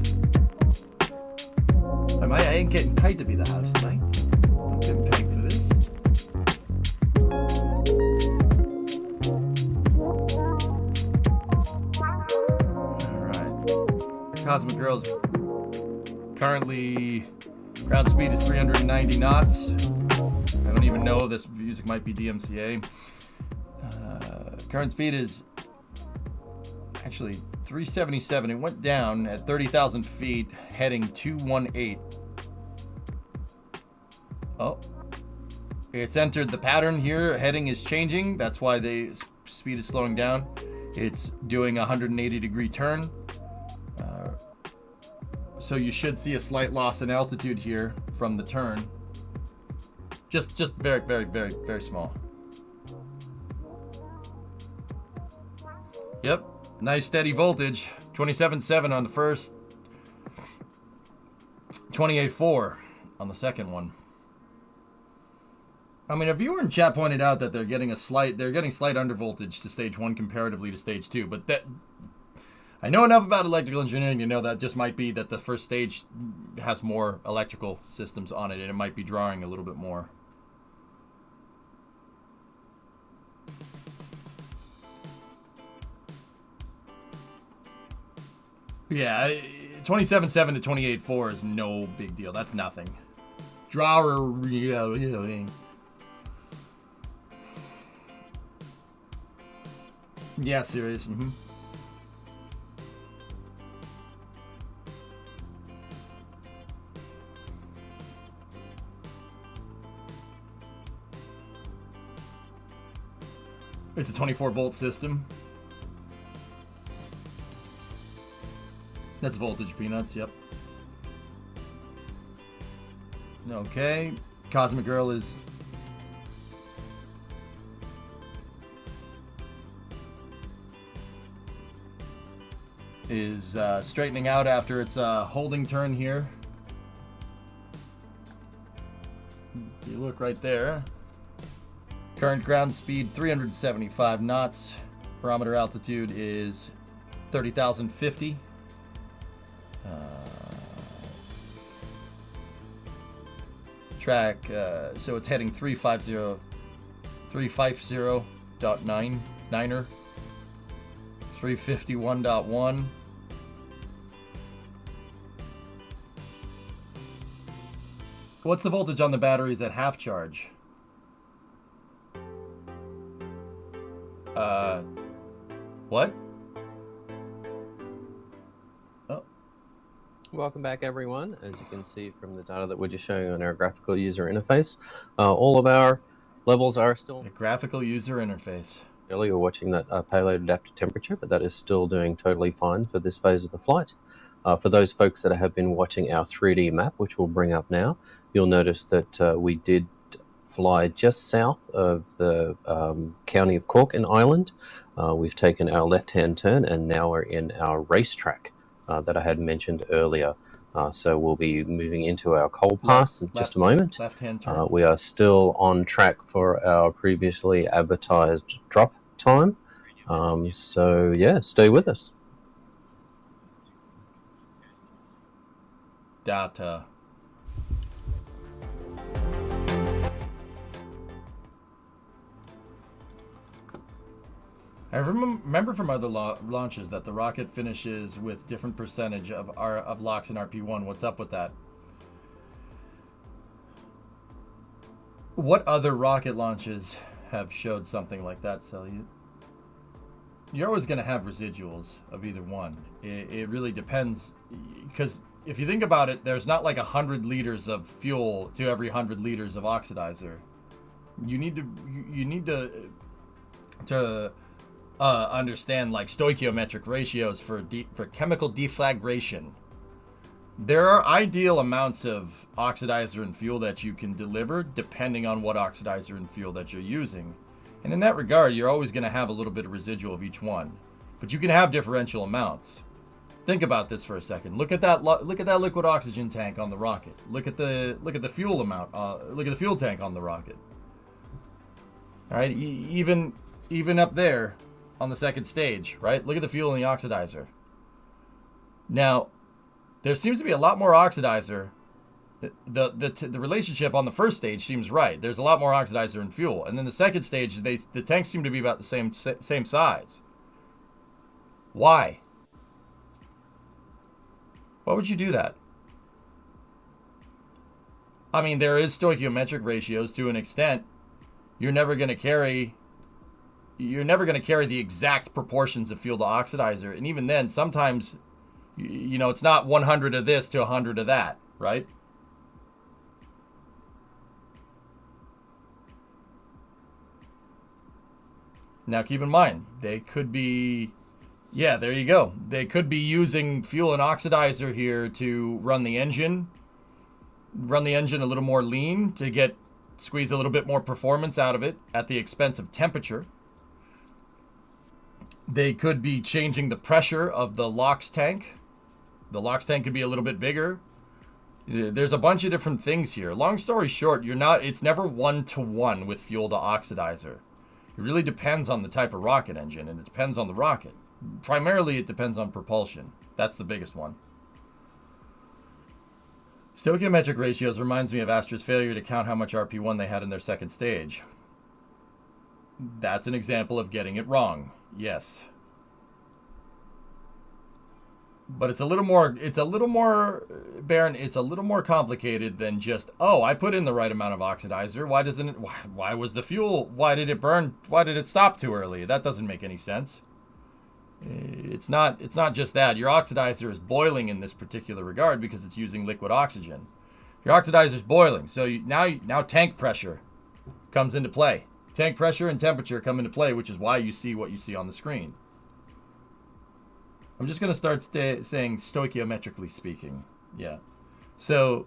I ain't getting paid to be the host, mate. I'm getting paid for this. Alright. Cosmic Girls currently ground speed is 390 knots. I don't even know, this music might be DMCA. Current speed is actually 377. It went down at 30,000 feet, heading 218. Oh, it's entered the pattern here. Heading is changing. That's why the speed is slowing down. It's doing a 180-degree turn. So you should see a slight loss in altitude here from the turn. Just very, very, very, very small. Yep, nice steady voltage. 27.7 on the first, 28.4 on the second one. I mean, a viewer in chat pointed out that they're getting slight undervoltage to stage 1 comparatively to stage 2, but that I know enough about electrical engineering to know that just might be that the first stage has more electrical systems on it and it might be drawing a little bit more. Yeah, 27.7 to 28.4 is no big deal. That's nothing. Drawer. Yeah, serious. It's a 24-volt system. That's voltage, peanuts, yep. Okay, Cosmic Girl is... straightening out after its holding turn here. You look right there. Current ground speed 375 knots. Barometer altitude is 30,050. Track, so it's heading 350.9er, 351.1. What's the voltage on the batteries at half charge? What? Welcome back, everyone. As you can see from the data that we're just showing on our graphical user interface, all of our levels are still... The graphical user interface. Earlier, we're watching that payload adaptive temperature, but that is still doing totally fine for this phase of the flight. For those folks that have been watching our 3D map, which we'll bring up now, you'll notice that we did fly just south of the county of Cork in Ireland. We've taken our left-hand turn, and now we're in our racetrack that I had mentioned earlier. So we'll be moving into our coal pass in just a moment. Left-hand turn. We are still on track for our previously advertised drop time. So yeah, stay with us. Data. I remember from other launches that the rocket finishes with different percentage of locks in RP1. What's up with that? What other rocket launches have showed something like that, Sally? You're always going to have residuals of either one. It really depends, because if you think about it, there's not like 100 liters of fuel to every 100 liters of oxidizer. You need to understand like stoichiometric ratios for chemical deflagration. There are ideal amounts of oxidizer and fuel that you can deliver depending on what oxidizer and fuel that you're using. And in that regard, you're always going to have a little bit of residual of each one. But you can have differential amounts. Think about this for a second. Look at that liquid oxygen tank on the rocket. Look at the fuel amount. Look at the fuel tank on the rocket. All right, even up there on the second stage, right? Look at the fuel in the oxidizer. Now, there seems to be a lot more oxidizer. The relationship on the first stage seems right. There's a lot more oxidizer and fuel, and then the second stage, the tanks seem to be about the same size. Why? Why would you do that? I mean, there is stoichiometric ratios to an extent. You're never going to carry the exact proportions of fuel to oxidizer, and even then, sometimes, it's not 100 of this to 100 of that, right? Now, keep in mind, they could be, yeah, there you go. They could be using fuel and oxidizer here to run the engine a little more lean to squeeze a little bit more performance out of it at the expense of temperature. They could be changing the pressure of the LOX tank. The LOX tank could be a little bit bigger. There's a bunch of different things here. Long story short, it's never 1-to-1 with fuel to oxidizer. It really depends on the type of rocket engine, and it depends on the rocket. Primarily, it depends on propulsion. That's the biggest one. Stoichiometric ratios reminds me of Astra's failure to count how much RP1 they had in their second stage. That's an example of getting it wrong. Yes. But it's a little more, Baron, it's a little more complicated than just, I put in the right amount of oxidizer. Why was the fuel, why did it burn, why did it stop too early? That doesn't make any sense. It's not just that. Your oxidizer is boiling in this particular regard because it's using liquid oxygen. Your oxidizer is boiling, so now tank pressure comes into play. Tank pressure and temperature come into play, which is why you see what you see on the screen. I'm just going to start saying stoichiometrically speaking. Yeah. So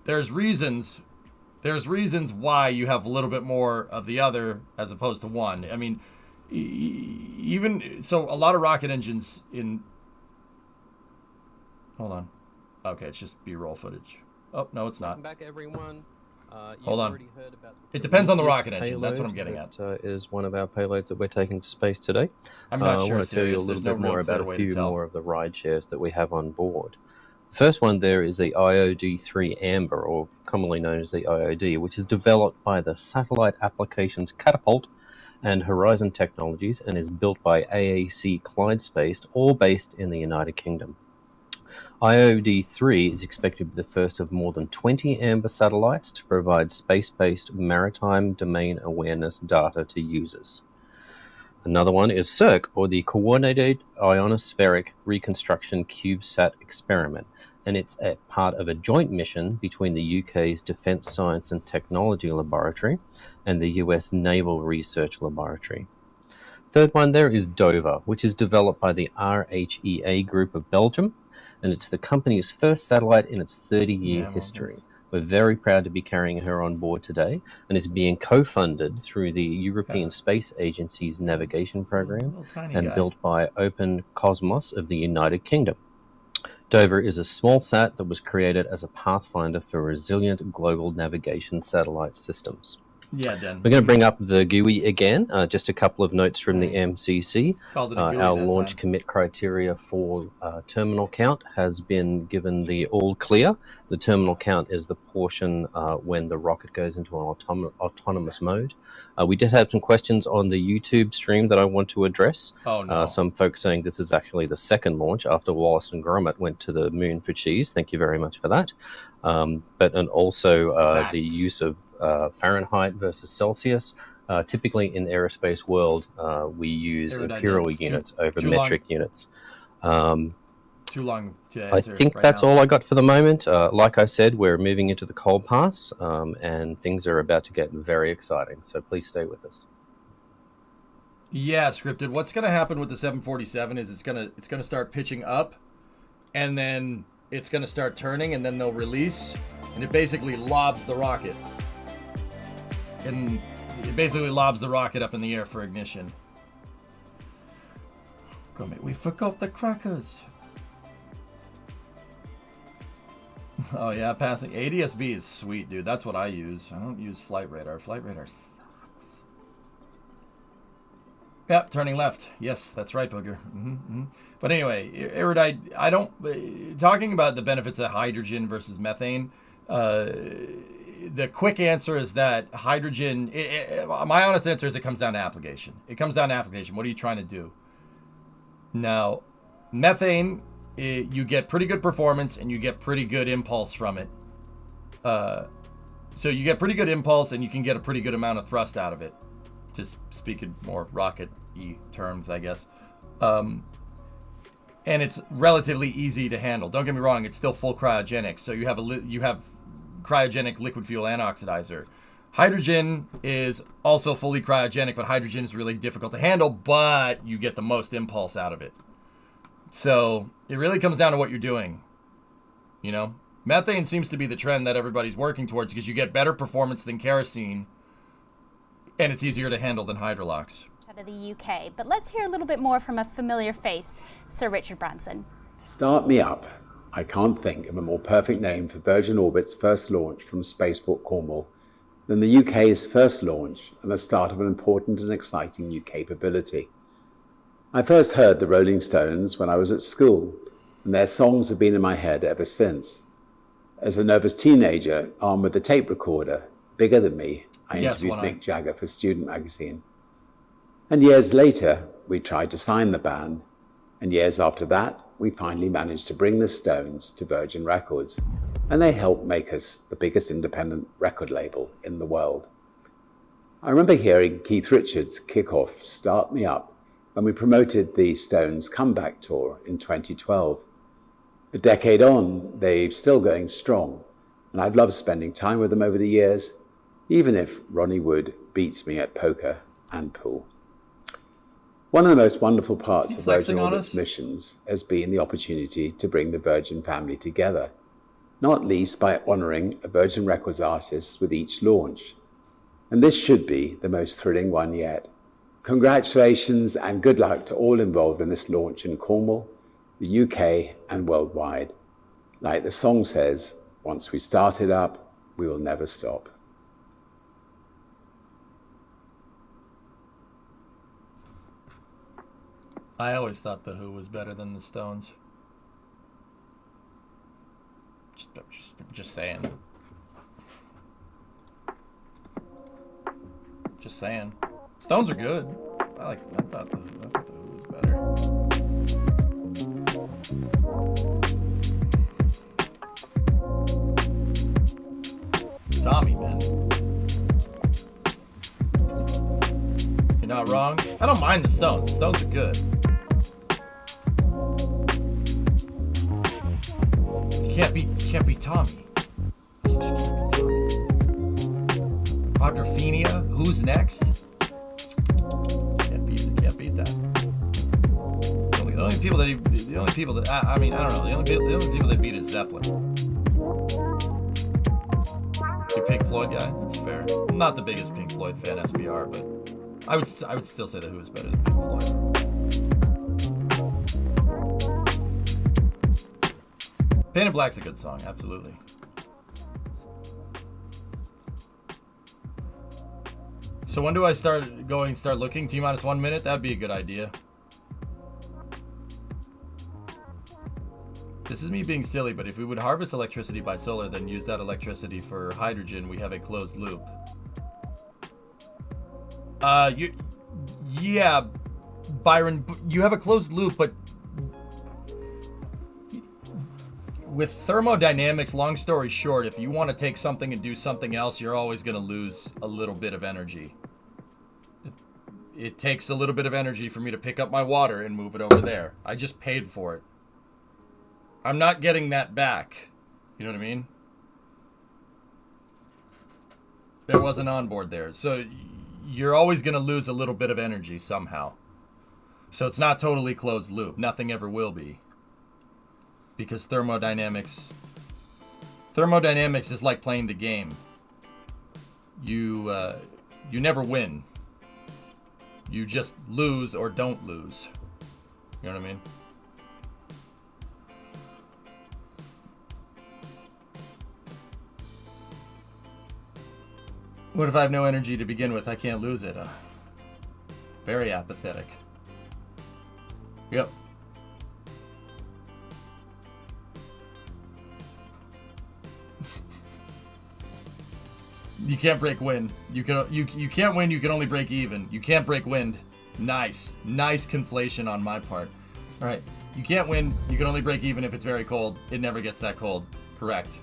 there's reasons why you have a little bit more of the other as opposed to one. I mean, even so, a lot of rocket engines hold on. Okay, it's just B-roll footage. Oh, no, it's not. Welcome back, everyone. Hold on. It depends on the rocket engine. That's what I'm getting at. Is one of our payloads that we're taking to space today. I'm not sure. I want to tell you a little bit more about a few more of the ride shares that we have on board. The first one there is the IOD-3 Amber, or commonly known as the IOD, which is developed by the Satellite Applications Catapult and Horizon Technologies and is built by AAC Clyde Space, all based in the United Kingdom. IOD-3 is expected to be the first of more than 20 Amber satellites to provide space-based maritime domain awareness data to users. Another one is CIRC, or the Coordinated Ionospheric Reconstruction CubeSat Experiment, and it's a part of a joint mission between the UK's Defence Science and Technology Laboratory and the US Naval Research Laboratory. Third one there is Dover, which is developed by the RHEA Group of Belgium, and it's the company's first satellite in its 30-year history. We're very proud to be carrying her on board today, and is being co-funded through the European Space Agency's navigation program and built by Open Cosmos of the United Kingdom. Dover is a small sat that was created as a pathfinder for resilient global navigation satellite systems. Yeah, Dan. We're going to bring up the GUI again. Just a couple of notes from the MCC. Our launch commit criteria for terminal count has been given the all clear. The terminal count is the portion when the rocket goes into an autonomous mode. We did have some questions on the YouTube stream that I want to address. Oh, no. Some folks saying this is actually the second launch after Wallace and Gromit went to the moon for cheese. Thank you very much for that. And also the use of Fahrenheit versus Celsius. Typically in the aerospace world, we use imperial units over metric units. Too long to answer. I think that's all I got for the moment. Like I said, we're moving into the cold pass, and things are about to get very exciting. So please stay with us. Yeah, scripted. What's going to happen with the 747 is it's going to start pitching up, and then it's going to start turning, and then they'll release, and it basically lobs the rocket. And it basically lobs the rocket up in the air for ignition. Gromit, we forgot the crackers. Oh yeah, passing. ADS-B is sweet, dude. That's what I use. I don't use Flight Radar. Flight Radar sucks. Yep, turning left. Yes, that's right, Booger. But anyway, erudite. I don't. Talking about the benefits of hydrogen versus methane. The quick answer is that hydrogen. My honest answer is it comes down to application. It comes down to application. What are you trying to do? Now, methane. You get pretty good performance and you get pretty good impulse from it. So you get pretty good impulse and you can get a pretty good amount of thrust out of it. To speak in more rocket-y terms, I guess. And it's relatively easy to handle. Don't get me wrong; it's still full cryogenic. So you have cryogenic liquid fuel and oxidizer. Hydrogen is also fully cryogenic, but hydrogen is really difficult to handle. But you get the most impulse out of it. So it really comes down to what you're doing. You know, methane seems to be the trend that everybody's working towards because you get better performance than kerosene, and it's easier to handle than hydrolox. Out of the UK, but let's hear a little bit more from a familiar face, Sir Richard Branson. Start me up. I can't think of a more perfect name for Virgin Orbit's first launch from Spaceport Cornwall than the UK's first launch and the start of an important and exciting new capability. I first heard the Rolling Stones when I was at school, and their songs have been in my head ever since. As a nervous teenager, armed with a tape recorder, bigger than me, I interviewed Mick Jagger for Student Magazine. And years later, we tried to sign the band, and years after that, we finally managed to bring the Stones to Virgin Records, and they helped make us the biggest independent record label in the world. I remember hearing Keith Richards kick off Start Me Up when we promoted the Stones comeback tour in 2012. A decade on, they're still going strong, and I've loved spending time with them over the years, even if Ronnie Wood beats me at poker and pool. One of the most wonderful parts of Virgin Orbit's missions has been the opportunity to bring the Virgin family together, not least by honouring a Virgin Records artist with each launch. And this should be the most thrilling one yet. Congratulations and good luck to all involved in this launch in Cornwall, the UK and worldwide. Like the song says, once we start it up, we will never stop. I always thought The Who was better than the Stones. Just saying. Just saying. Stones are good. I thought the Who was better. Tommy, man. You're not wrong. I don't mind the Stones. Stones are good. You can't be Tommy. You just can't be Tommy. Quadrophenia? Who's next? Can't beat that. The only people that I mean, I don't know. The only people that beat is Zeppelin. You Pink Floyd guy? That's fair. I'm not the biggest Pink Floyd fan, SBR, but I would still say the Who is better than Pink Floyd. Painted Black's a good song, absolutely. So when do I start looking? T-minus 1 minute? That'd be a good idea. This is me being silly, but if we would harvest electricity by solar, then use that electricity for hydrogen, we have a closed loop. Yeah, Byron, you have a closed loop, but with thermodynamics, long story short, if you want to take something and do something else, you're always going to lose a little bit of energy. It takes a little bit of energy for me to pick up my water and move it over there. I just paid for it. I'm not getting that back. You know what I mean? There was an onboard there. So you're always going to lose a little bit of energy somehow. So it's not totally closed loop. Nothing ever will be. Because thermodynamics is like playing the game. You never win. You just lose or don't lose. You know what I mean? What if I have no energy to begin with? I can't lose it. Very apathetic. Yep. You can't break wind. You can't win. You can only break even. You can't break wind. Nice conflation on my part. All right. You can't win. You can only break even if it's very cold. It never gets that cold. Correct.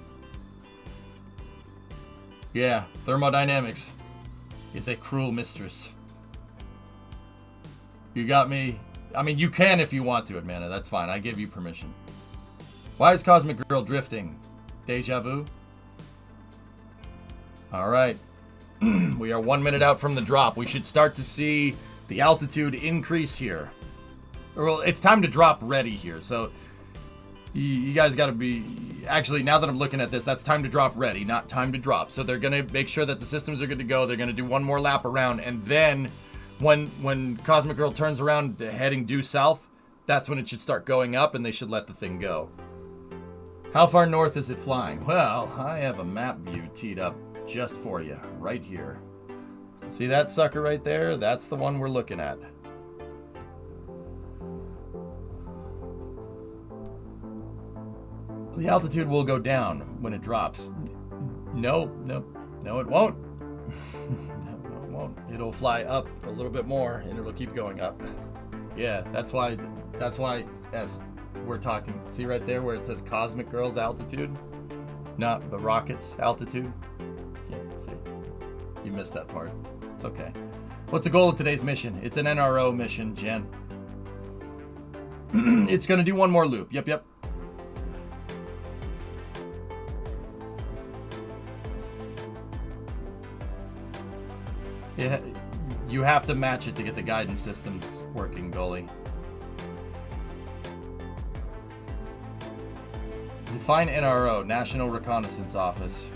Yeah, thermodynamics is a cruel mistress. You got me. I mean, you can if you want to, Admana. That's fine. I give you permission. Why is Cosmic Girl drifting? Deja vu? All right. We are 1 minute out from the drop. We should start to see the altitude increase here. Well, it's time to drop ready here. So you guys got to be... Actually, now that I'm looking at this, that's time to drop ready, not time to drop. So they're going to make sure that the systems are good to go. They're going to do one more lap around. And then when Cosmic Girl turns around heading due south, that's when it should start going up and they should let the thing go. How far north is it flying? Well, I have a map view teed up just for you, right here. See that sucker right there? That's the one we're looking at. The altitude will go down when it drops. No, it won't. No, it won't. It'll fly up a little bit more, and it'll keep going up. Yeah, that's why, as we're talking. See right there where it says Cosmic Girl's altitude? Not the rocket's altitude. Yeah, see. You missed that part. It's okay. What's the goal of today's mission? It's an NRO mission, Jen. It's going to do one more loop. Yep. Yeah, you have to match it to get the guidance systems working, goalie. Define NRO, National Reconnaissance Office.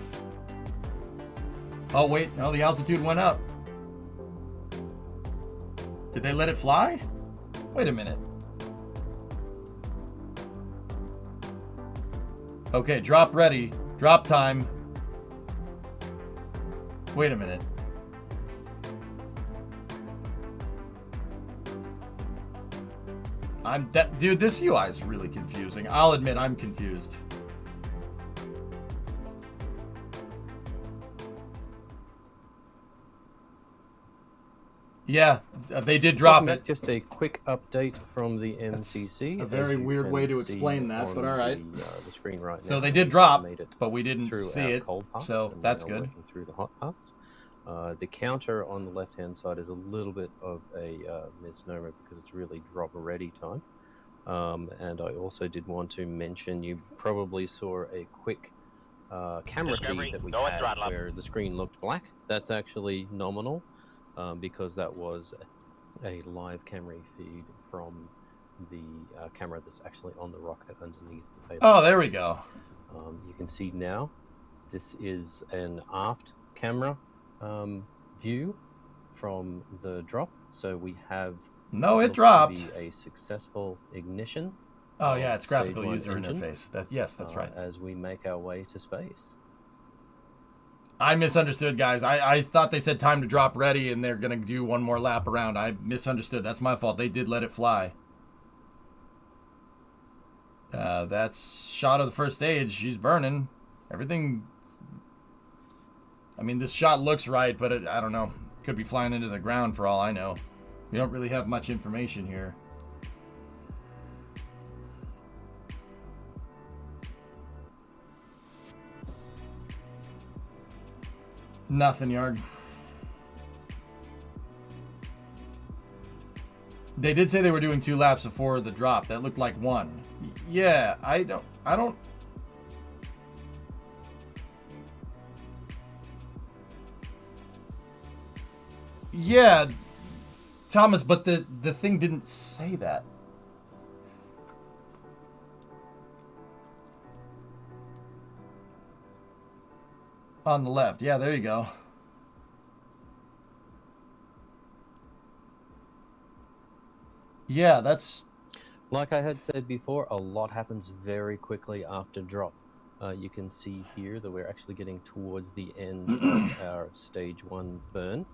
Oh wait, no, the altitude went up. Did they let it fly? Wait a minute. Okay, drop ready. Drop time. Wait a minute. Dude, this UI is really confusing. I'll admit I'm confused. Yeah, they did drop it. Just a quick update from the MCC. That's a very weird way to explain that, but all right. The screen right now. So they did drop, but we didn't see it. So that's good. Working through the hot pass. The counter on the left-hand side is a little bit of a misnomer because it's really drop ready time. And I also did want to mention, you probably saw a quick camera feed that we had where the screen looked black. That's actually nominal because that was a live camera feed from the camera that's actually on the rocket underneath the paper. Oh, there we go. You can see now this is an aft camera view from the drop. So we have it dropped. To be a successful ignition. Oh yeah, it's graphical user interface. Yes, that's right. As we make our way to space. I misunderstood, guys. I thought they said time to drop ready and they're gonna do one more lap around. I misunderstood. That's my fault. They did let it fly. That's shot of the first stage. She's burning. Everything. I mean, this shot looks right, but I don't know. Could be flying into the ground for all I know. We don't really have much information here. Nothing, Yarg. They did say they were doing 2 laps before the drop. That looked like 1. Yeah, I don't. Yeah, Thomas, but the thing didn't say that. On the left. Yeah, there you go. Yeah, that's... Like I had said before, a lot happens very quickly after drop. You can see here that we're actually getting towards the end of our stage 1 burn.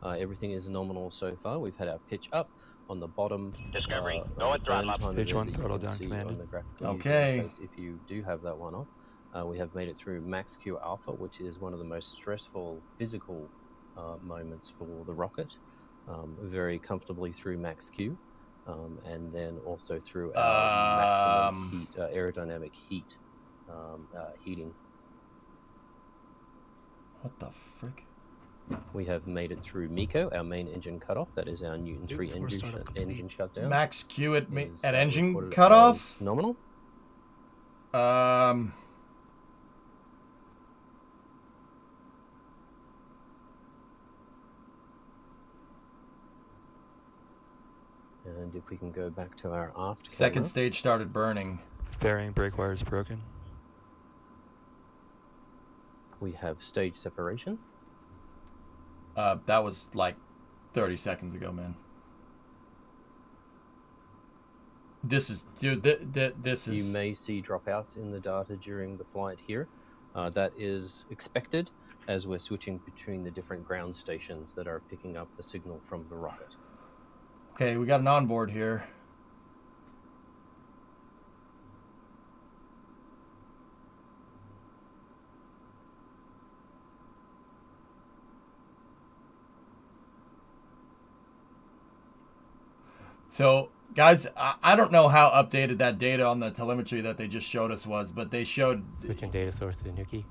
Everything is nominal so far. We've had our pitch up on the bottom. Discovery, go and throttle up. Stage 1 throttle down, Commander. On the graphical okay. interface, if you do have that one up. We have made it through Max Q Alpha, which is one of the most stressful physical moments for the rocket. Very comfortably through Max Q. And then also through our maximum heat, aerodynamic heat heating. What the frick? We have made it through MECO, our main engine cutoff. That is our Newton 3 engine shutdown. Max Q at engine cutoff? Nominal. And if we can go back to our aft Second camera. stage started burning. Bearing brake wires broken. We have stage separation. That was like 30 seconds ago, man. This is, dude, this is... You may see dropouts in the data during the flight here. That is expected as we're switching between the different ground stations that are picking up the signal from the rocket. Okay, we got an onboard here. So, guys, I don't know how updated that data on the telemetry that they just showed us was, but they showed... Switching data source to Nuki.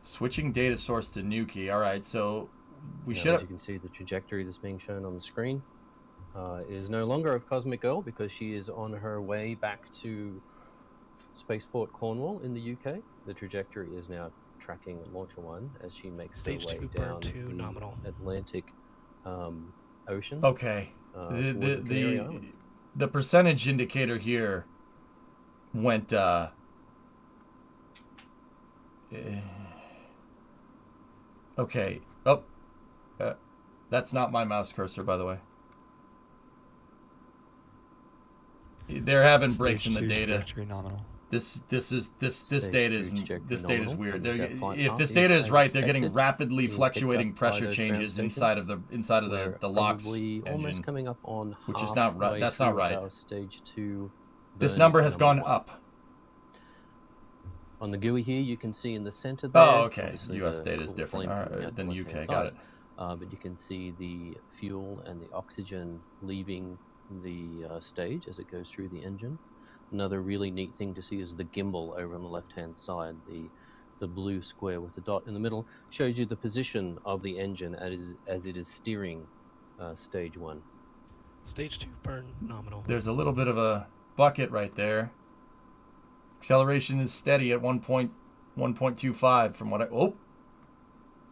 Switching data source to Nuki. All right, so we now, should... As you can see, the trajectory that's being shown on the screen is no longer of Cosmic Girl because she is on her way back to Spaceport Cornwall in the UK. The trajectory is now tracking Launcher 1 as she makes her way down the Atlantic Ocean. Okay. The percentage indicator here went okay. Oh, that's not my mouse cursor, by the way. They're having breaks in the data. This data is weird. If this data is right, they're getting rapidly fluctuating pressure changes inside of the LOX engine, almost coming up on which is not right. That's not right. Stage 2. This number has gone up. On the GUI here, you can see in the center there. Oh, okay. US data is different than UK. Got it. But you can see the fuel and the oxygen leaving the stage as it goes through the engine. Another really neat thing to see is the gimbal over on the left-hand side. The blue square with the dot in the middle shows you the position of the engine as it is steering stage 1. Stage 2 burn nominal. There's a little bit of a bucket right there. Acceleration is steady at 1.25 from what I... Oh!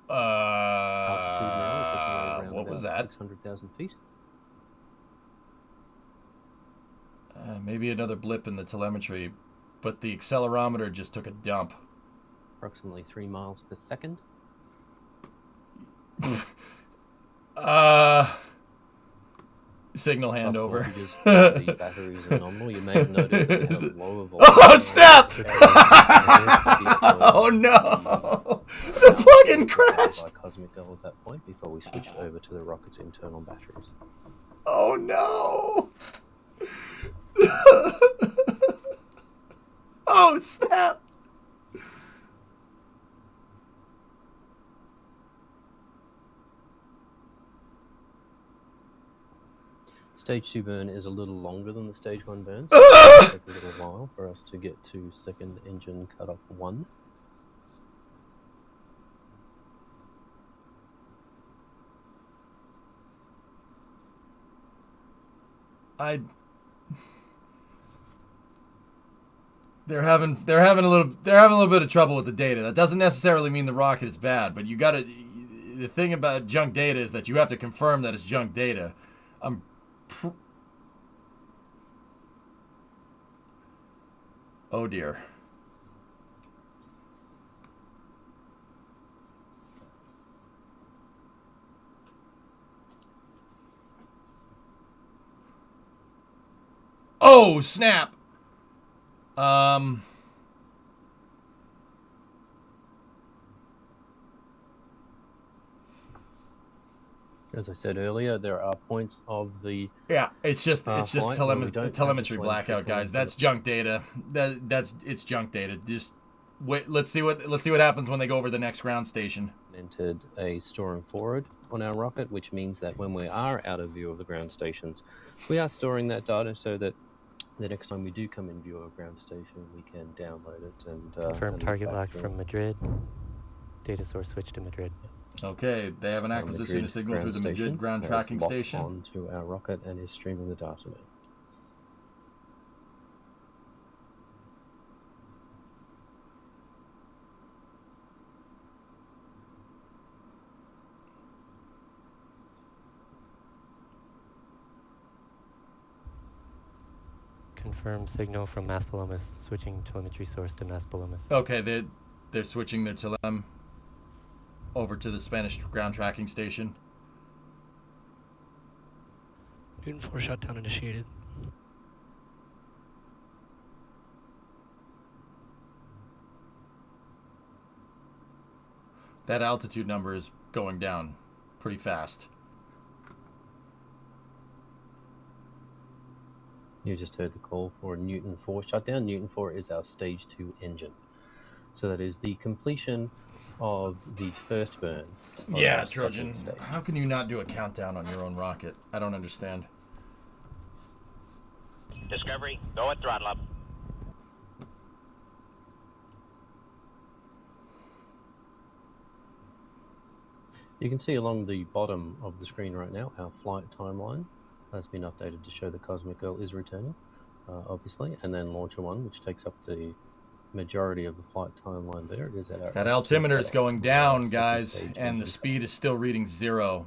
Altitude now is looking around what was that? 600,000 feet. Maybe another blip in the telemetry, but the accelerometer just took a dump. Approximately 3 miles per second. Signal handover. The batteries are nominal. You may have noticed that we have lower voltage. Oh, snap! Oh no! The plug-in crashed! By Cosmic Girl at that point before we switched over to the rocket's internal batteries. Oh no! Oh snap! Stage 2 burn is a little longer than the stage 1 burn, so it'll take a little while for us to get to second engine cutoff 1. They're having a little bit of trouble with the data. That doesn't necessarily mean the rocket is bad, but you gotta. the thing about junk data is that you have to confirm that it's junk data. Oh dear. Oh, snap. As I said earlier, there are points of the it's just telemetry blackout, guys. That's junk data. It's junk data. Just wait. Let's see what happens when they go over the next ground station. Entered a storing forward on our rocket, which means that when we are out of view of the ground stations, we are storing that data so that the next time we do come in view of a ground station, we can download it and confirm target lock from Madrid. Data source switch to Madrid. Okay, they have an acquisition signal through the Madrid ground tracking station. Onto our rocket and is streaming the data now. Confirm signal from Mas Palomas, switching telemetry source to Mas Palomas. Okay, they're switching their telem over to the Spanish ground tracking station. Newton 4 shutdown initiated. That altitude number is going down pretty fast. You just heard the call for Newton 4 shutdown. Newton 4 is our stage 2 engine. So that is the completion of the first burn. Yeah, Trojan. How can you not do a countdown on your own rocket? I don't understand. Discovery, go at throttle up. You can see along the bottom of the screen right now our flight timeline has been updated to show the Cosmic Girl is returning, obviously, and then Launcher 1, which takes up the majority of the flight timeline there. It is at our that altimeter is going down, guys, and the speed is still reading 0.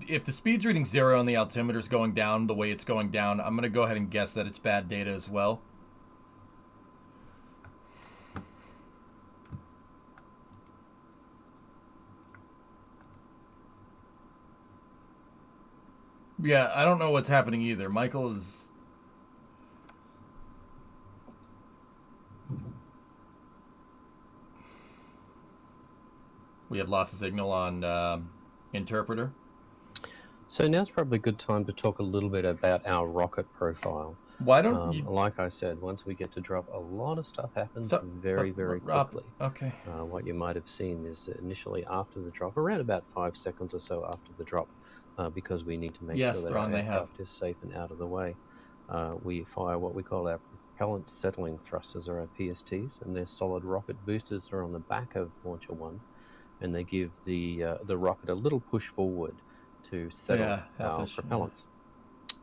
If the speed's reading 0 and the altimeter is going down the way it's going down, I'm going to go ahead and guess that it's bad data as well. Yeah, I don't know what's happening either. Michael is... We have lost the signal on interpreter. So now's probably a good time to talk a little bit about our rocket profile. Why don't you... Like I said, once we get to drop, a lot of stuff happens very quickly. Okay. What you might have seen is initially after the drop, around about 5 seconds or so after the drop, because we need to make sure that our aircraft is safe and out of the way, we fire what we call our propellant settling thrusters, or our PSTs, and they're solid rocket boosters that are on the back of Launcher 1, and they give the rocket a little push forward to settle our propellants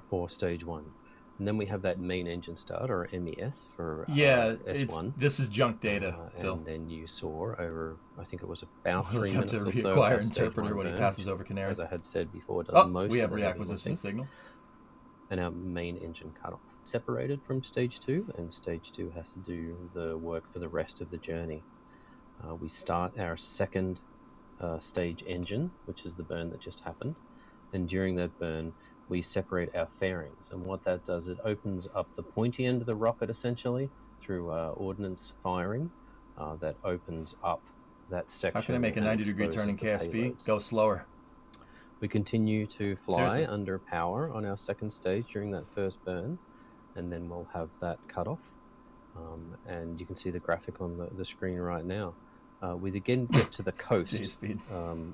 for stage 1. And then we have that main engine start, or MES, for S1. This is junk data, Phil. And then you saw over, I think it was about 3 minutes to or so. Reacquire interpreter when he passes over Canary. As I had said before, does most we have of the reacquisition signal. And our main engine cut off. Separated from stage 2, and stage 2 has to do the work for the rest of the journey. We start our second stage engine, which is the burn that just happened. And during that burn, we separate our fairings. And what that does, it opens up the pointy end of the rocket, essentially, through ordnance firing. That opens up that section. How can I make a 90-degree turn in KSP? Go slower. We continue to fly under power on our second stage during that first burn, and then we'll have that cut off. And you can see the graphic on the screen right now. We again get to the coast,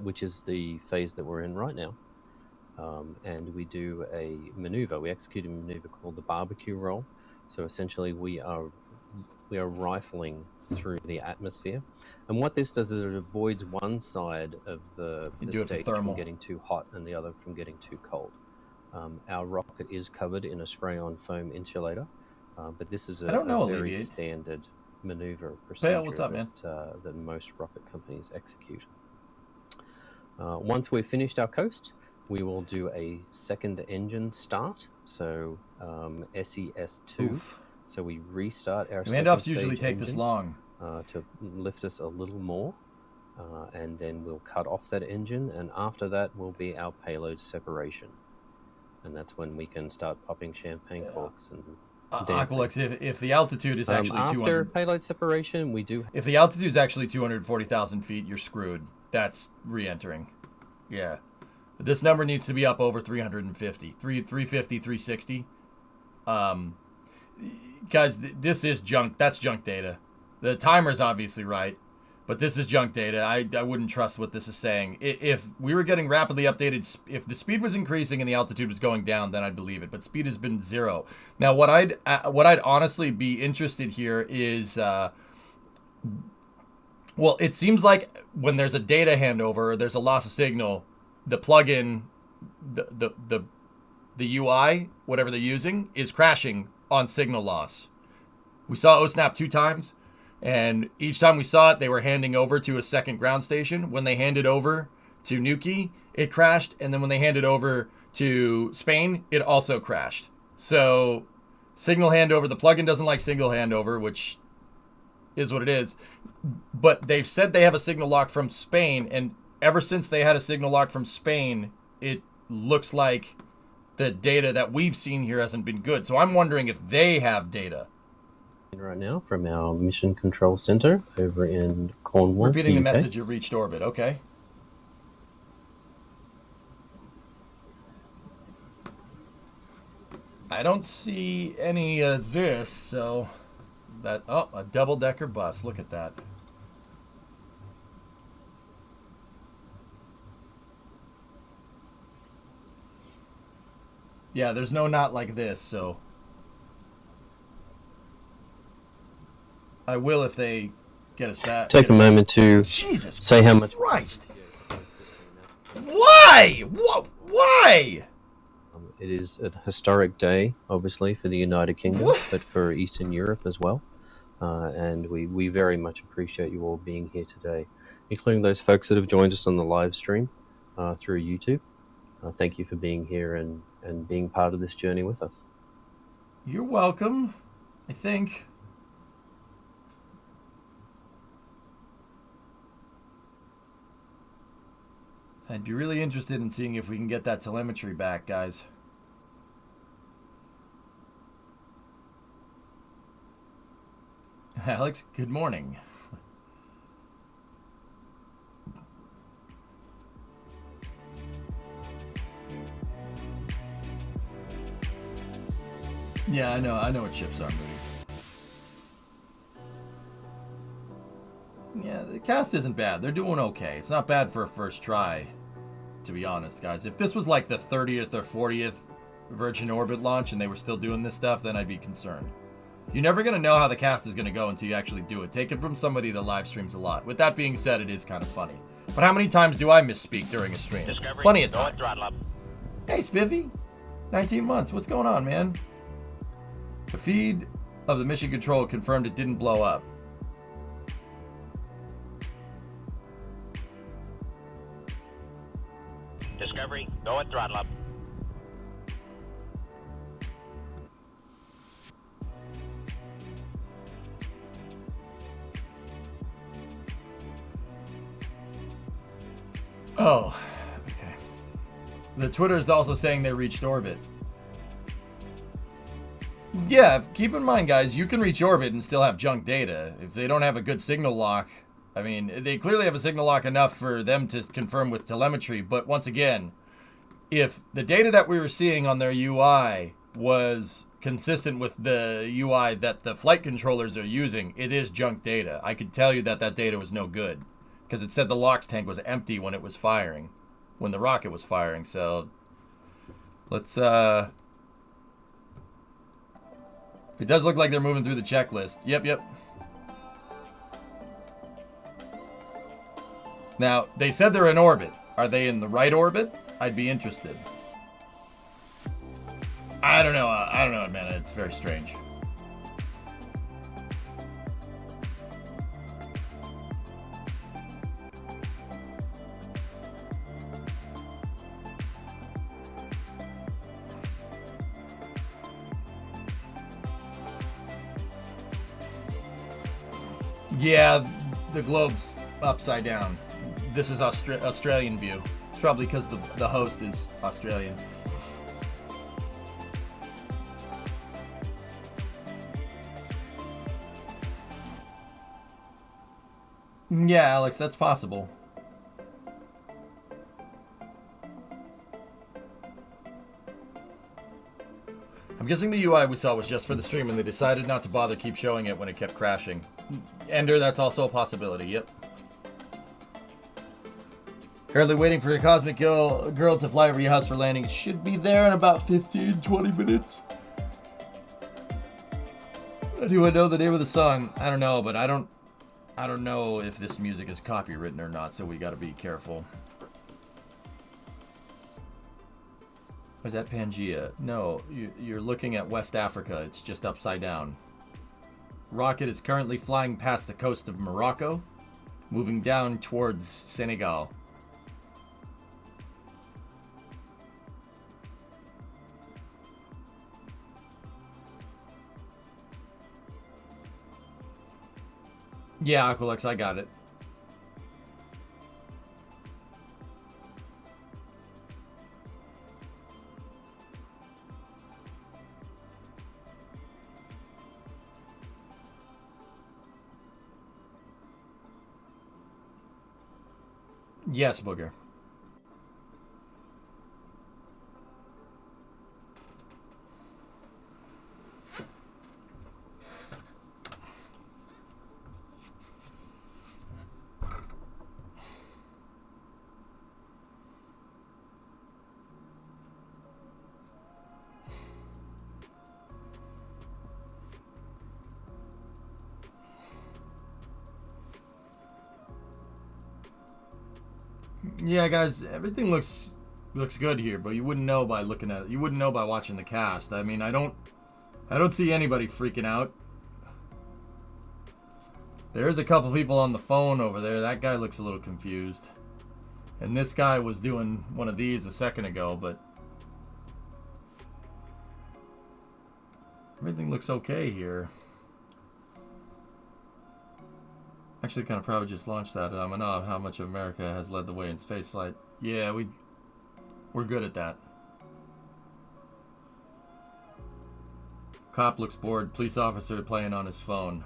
which is the phase that we're in right now. And we do a maneuver. We execute a maneuver called the barbecue roll. So essentially, we are rifling through the atmosphere. And what this does is it avoids one side of the stage from getting too hot and the other from getting too cold. Our rocket is covered in a spray-on foam insulator, but this is a very standard maneuver procedure that most rocket companies execute. Once we've finished our coast, we will do a second engine start, so SES2. Oof. So we restart our handoffs usually take this long to lift us a little more, and then we'll cut off that engine, and after that will be our payload separation, and that's when we can start popping champagne corks and dancing. Aqualux, if the altitude is actually after 200, payload separation, we do. If the altitude is actually 240,000 feet, you're screwed. That's re-entering. Yeah. This number needs to be up over 350. 350, 360. Guys, this is junk. That's junk data. The timer's obviously right, but this is junk data. I wouldn't trust what this is saying. If we were getting rapidly updated, if the speed was increasing and the altitude was going down, then I'd believe it. But speed has been 0. Now, what I'd honestly be interested here is, well, it seems like when there's a data handover, or there's a loss of signal, the plugin, the UI, whatever they're using, is crashing on signal loss. We saw OSNAP 2 times, and each time we saw it, they were handing over to a second ground station. When they handed over to Nuki, it crashed, and then when they handed over to Spain, it also crashed. So signal handover, the plugin doesn't like signal handover, which is what it is. But they've said they have a signal lock from Spain, and ever since they had a signal lock from Spain, it looks like the data that we've seen here hasn't been good. So I'm wondering if they have data. Right now from our Mission Control Center over in Cornwall, Repeating the UK. message, it reached orbit. Okay. I don't see any of this, so that, oh, a double-decker bus. Look at that. Yeah, there's no not like this, so I will if they get us back. Take a moment to say how much. Christ! Why? Why? It is a historic day, obviously, for the United Kingdom, but for Eastern Europe as well. And we very much appreciate you all being here today, including those folks that have joined us on the live stream through YouTube. Thank you for being here and being part of this journey with us. You're welcome, I think. I'd be really interested in seeing if we can get that telemetry back, guys. Alex, good morning. Yeah, I know what shifts are moving. Yeah, the cast isn't bad. They're doing okay. It's not bad for a first try, to be honest, guys. If this was like the 30th or 40th Virgin Orbit launch and they were still doing this stuff, then I'd be concerned. You're never going to know how the cast is going to go until you actually do it. Take it from somebody that live streams a lot. With that being said, it is kind of funny. But how many times do I misspeak during a stream? Discovery, Plenty of times. throttle up. Hey, Spiffy. 19 months. What's going on, man? The feed of the mission control confirmed it didn't blow up. Discovery, go at throttle up. Oh, okay. The Twitter is also saying they reached orbit. Yeah, keep in mind, guys, you can reach orbit and still have junk data. If they don't have a good signal lock, I mean, they clearly have a signal lock enough for them to confirm with telemetry. But once again, if the data that we were seeing on their UI was consistent with the UI that the flight controllers are using, it is junk data. I could tell you that that data was no good because it said the LOX tank was empty when it was firing, when the rocket was firing. So let's, it does look like they're moving through the checklist. Yep. Now, they said they're in orbit. Are they in the right orbit? I'd be interested. I don't know, man. It's very strange. Yeah, the globe's upside down. This is Australian view. It's probably because the host is Australian. Yeah, Alex, that's possible. I'm guessing the UI we saw was just for the stream and they decided not to bother keep showing it when it kept crashing. Ender, that's also a possibility, yep. Currently waiting for your Cosmic Girl to fly over your house for landing. It should be there in about 15-20 minutes. Anyone know the name of the song? I don't know, but I don't know if this music is copywritten or not, so we gotta be careful. Is that Pangaea? No, you're looking at West Africa. It's just upside down. Rocket is currently flying past the coast of Morocco, moving down towards Senegal. Yeah, Aqualex, I got it. Yes, Booger. Yeah, guys, everything looks good here, but you wouldn't know by looking at it. You wouldn't know by watching the cast. I mean, I don't see anybody freaking out. There's a couple people on the phone over there. That guy looks a little confused. And this guy was doing one of these a second ago, but everything looks okay here. Actually, kind of probably just launched that. I know how much of America has led the way in spaceflight. Yeah, we're good at that. Cop looks bored. Police officer playing on his phone.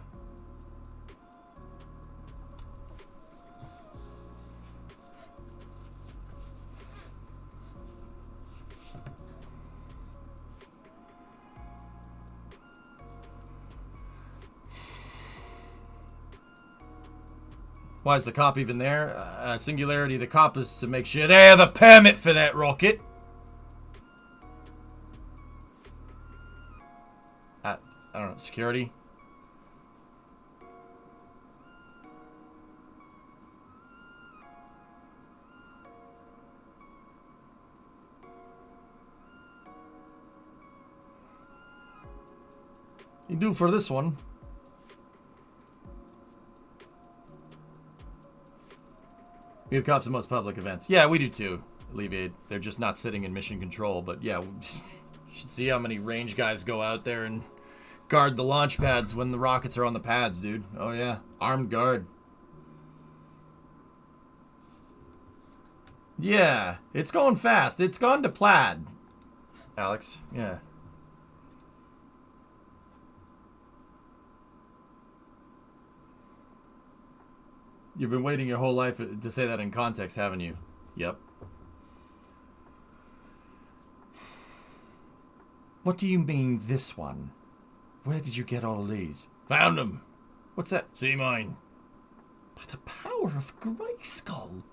Why is the cop even there? Singularity, the cop is to make sure they have a permit for that rocket. I don't know, security? You do for this one. We have cops at most public events. Yeah, we do too, Alleviate. They're just not sitting in mission control, but yeah, you should see how many range guys go out there and guard the launch pads when the rockets are on the pads, dude. Oh yeah, armed guard. Yeah, it's going fast. It's gone to plaid, Alex. Yeah. You've been waiting your whole life to say that in context, haven't you? Yep. What do you mean, this one? Where did you get all these? Found them. What's that? See mine. By the power of Grayskull.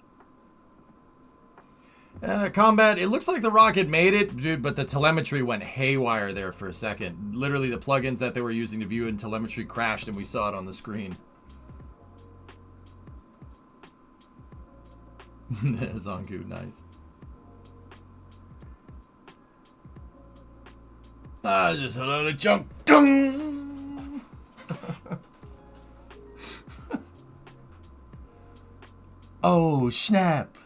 Combat, it looks like the rocket made it, dude, but the telemetry went haywire there for a second. Literally, the plugins that they were using to view in telemetry crashed, and we saw it on the screen. Zonku, nice. Just a load of junk. Oh, snap.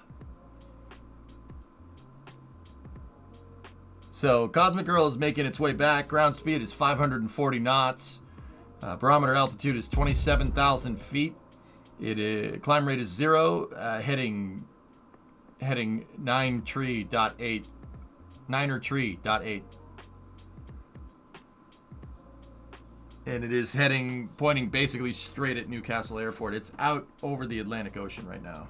So, Cosmic Girl is making its way back. Ground speed is 540 knots. Barometer altitude is 27,000 feet. Climb rate is 0. Heading 9er tree.8. And it is pointing basically straight at Newcastle Airport. It's out over the Atlantic Ocean right now.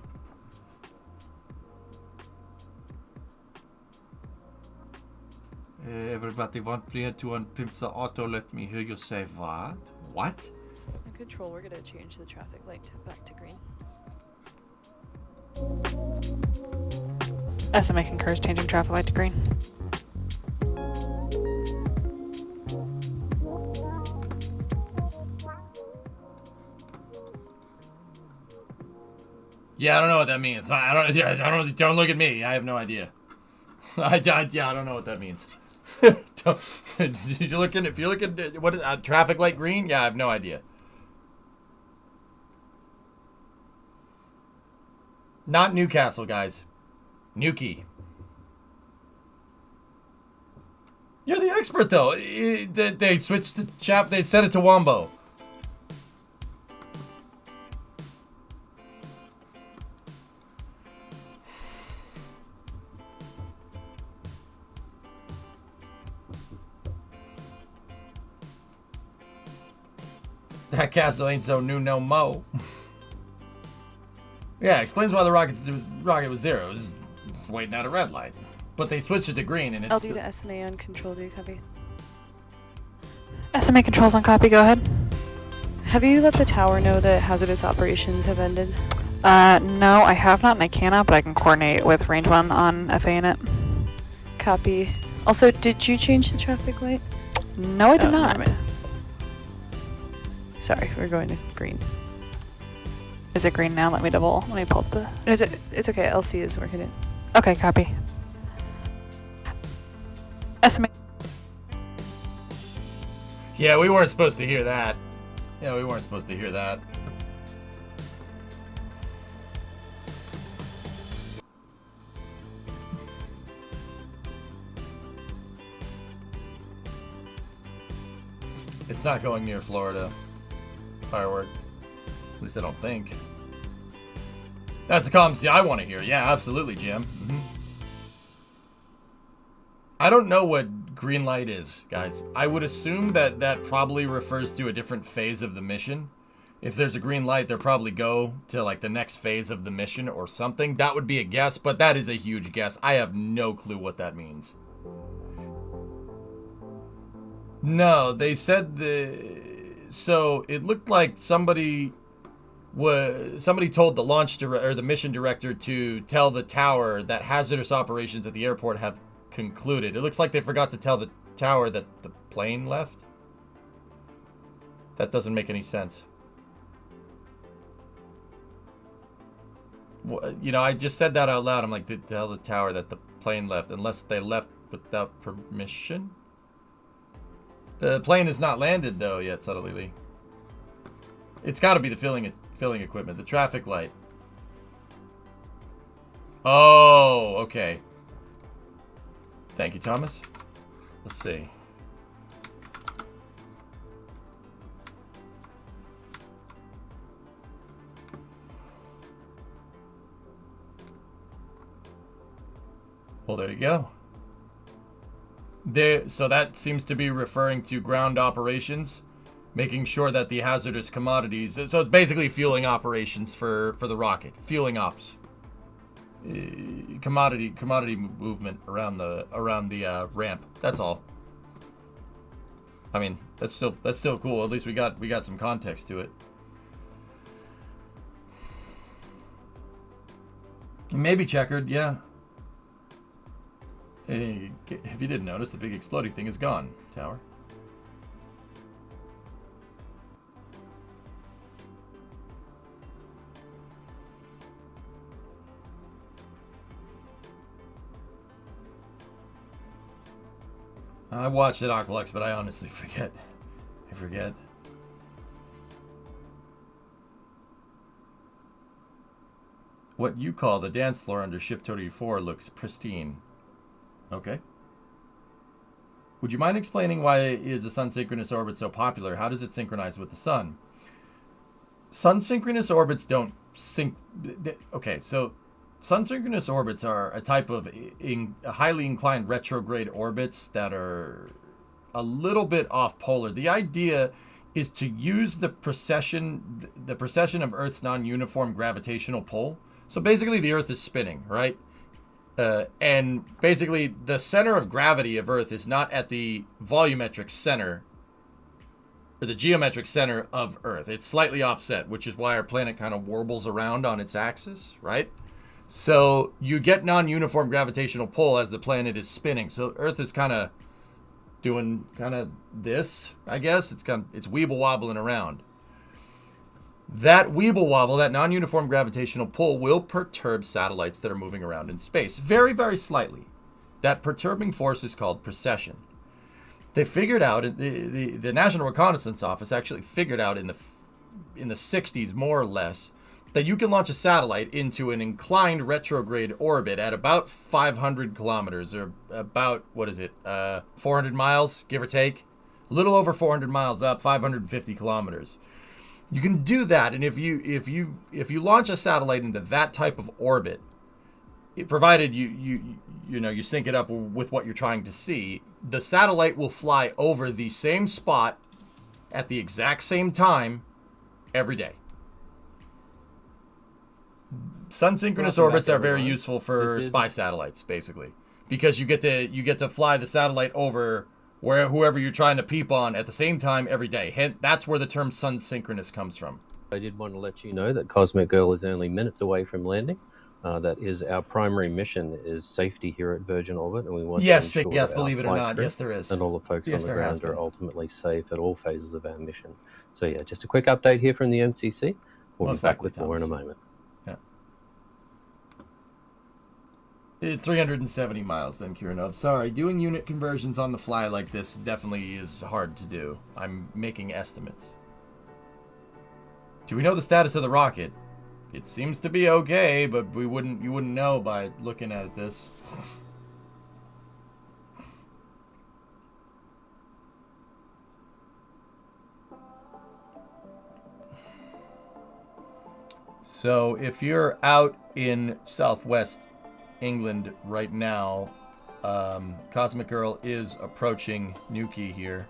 Everybody want me to unpimp the auto, let me hear you say what? What? Control, we're gonna change the traffic light back to green. SMA concurs changing traffic light to green. Yeah, I don't know what that means. Don't look at me. I have no idea. I don't know what that means. If you're looking at what traffic light green, yeah, I have no idea. Not Newcastle, guys. Newquay. You're the expert, though. They switched the chap. They set it to Wombo. That castle ain't so new no mo. Yeah, explains why the rocket was 0. It was just waiting at a red light. But they switched it to green and it's... LD to SMA on control, do you copy? SMA controls on copy, go ahead. Have you let the tower know that hazardous operations have ended? No, I have not and I cannot, but I can coordinate with Range 1 on FA in it. Copy. Also, did you change the traffic light? No, I did not. Sorry, we're going to green. Is it green now? Let me pull up the... It's okay, LC is working it. Okay, copy. SMA. Yeah, we weren't supposed to hear that. It's not going near Florida. Firework. At least I don't think. That's the comms I want to hear. Yeah, absolutely, Jim. Mm-hmm. I don't know what green light is, guys. I would assume that probably refers to a different phase of the mission. If there's a green light, they'll probably go to like the next phase of the mission or something. That would be a guess, but that is a huge guess. I have no clue what that means. No, they said so it looked like somebody told the mission director to tell the tower that hazardous operations at the airport have concluded. It looks like they forgot to tell the tower that the plane left. That doesn't make any sense. Well, you know, I just said that out loud. I'm like, tell the tower that the plane left, unless they left without permission. The plane has not landed though yet, subtly. It's got to be the filling equipment, the traffic light. Oh, okay. Thank you, Thomas. Let's see. Well, there you go. So that seems to be referring to ground operations, making sure that the hazardous commodities. So it's basically fueling operations for the rocket, fueling ops, commodity movement around the ramp. That's all. I mean, that's still cool. At least we got some context to it. Maybe checkered, yeah. If you didn't notice, the big exploding thing is gone, tower. I watched it Aqualex, but I honestly forget. I forget. What you call the dance floor under Ship 34 looks pristine. Okay. Would you mind explaining why is the sun synchronous orbit so popular? How does it synchronize with the sun? Sun synchronous orbits don't sync. Okay, so sun synchronous orbits are a type of highly inclined retrograde orbits that are a little bit off polar. The idea is to use the precession of Earth's non-uniform gravitational pull. So basically the Earth is spinning, right? And basically the center of gravity of Earth is not at the volumetric center or the geometric center of Earth. It's slightly offset, which is why our planet kind of warbles around on its axis, right? So you get non-uniform gravitational pull as the planet is spinning. So Earth is kind of doing this, I guess. It's weeble wobbling around. That weeble wobble, that non-uniform gravitational pull, will perturb satellites that are moving around in space very, very slightly. That perturbing force is called precession. They figured out, the National Reconnaissance Office actually figured out in the 60s, more or less, that you can launch a satellite into an inclined retrograde orbit at about 500 kilometers, or about, 400 miles, give or take? A little over 400 miles up, 550 kilometers. You can do that, and if you launch a satellite into that type of orbit, provided you sync it up with what you're trying to see, the satellite will fly over the same spot at the exact same time every day. Sun synchronous orbits are very useful for spy satellites, basically, because you get to fly the satellite over whoever you're trying to peep on at the same time every day. Hence, that's where the term sun synchronous comes from. I did want to let you know that Cosmic Girl is only minutes away from landing. That is our primary mission, is safety here at Virgin Orbit, and we want to ensure that believe our it or flight not, crew yes, there is, and all the folks on the there ground are ultimately safe at all phases of our mission. So yeah, just a quick update here from the MCC. We'll be back with more in a moment. 370 miles then, Kirinov. Sorry, doing unit conversions on the fly like this definitely is hard to do. I'm making estimates. Do we know the status of the rocket? It seems to be okay, but you wouldn't know by looking at this. So if you're out in Southwest England right now, Cosmic Girl is approaching Newquay here.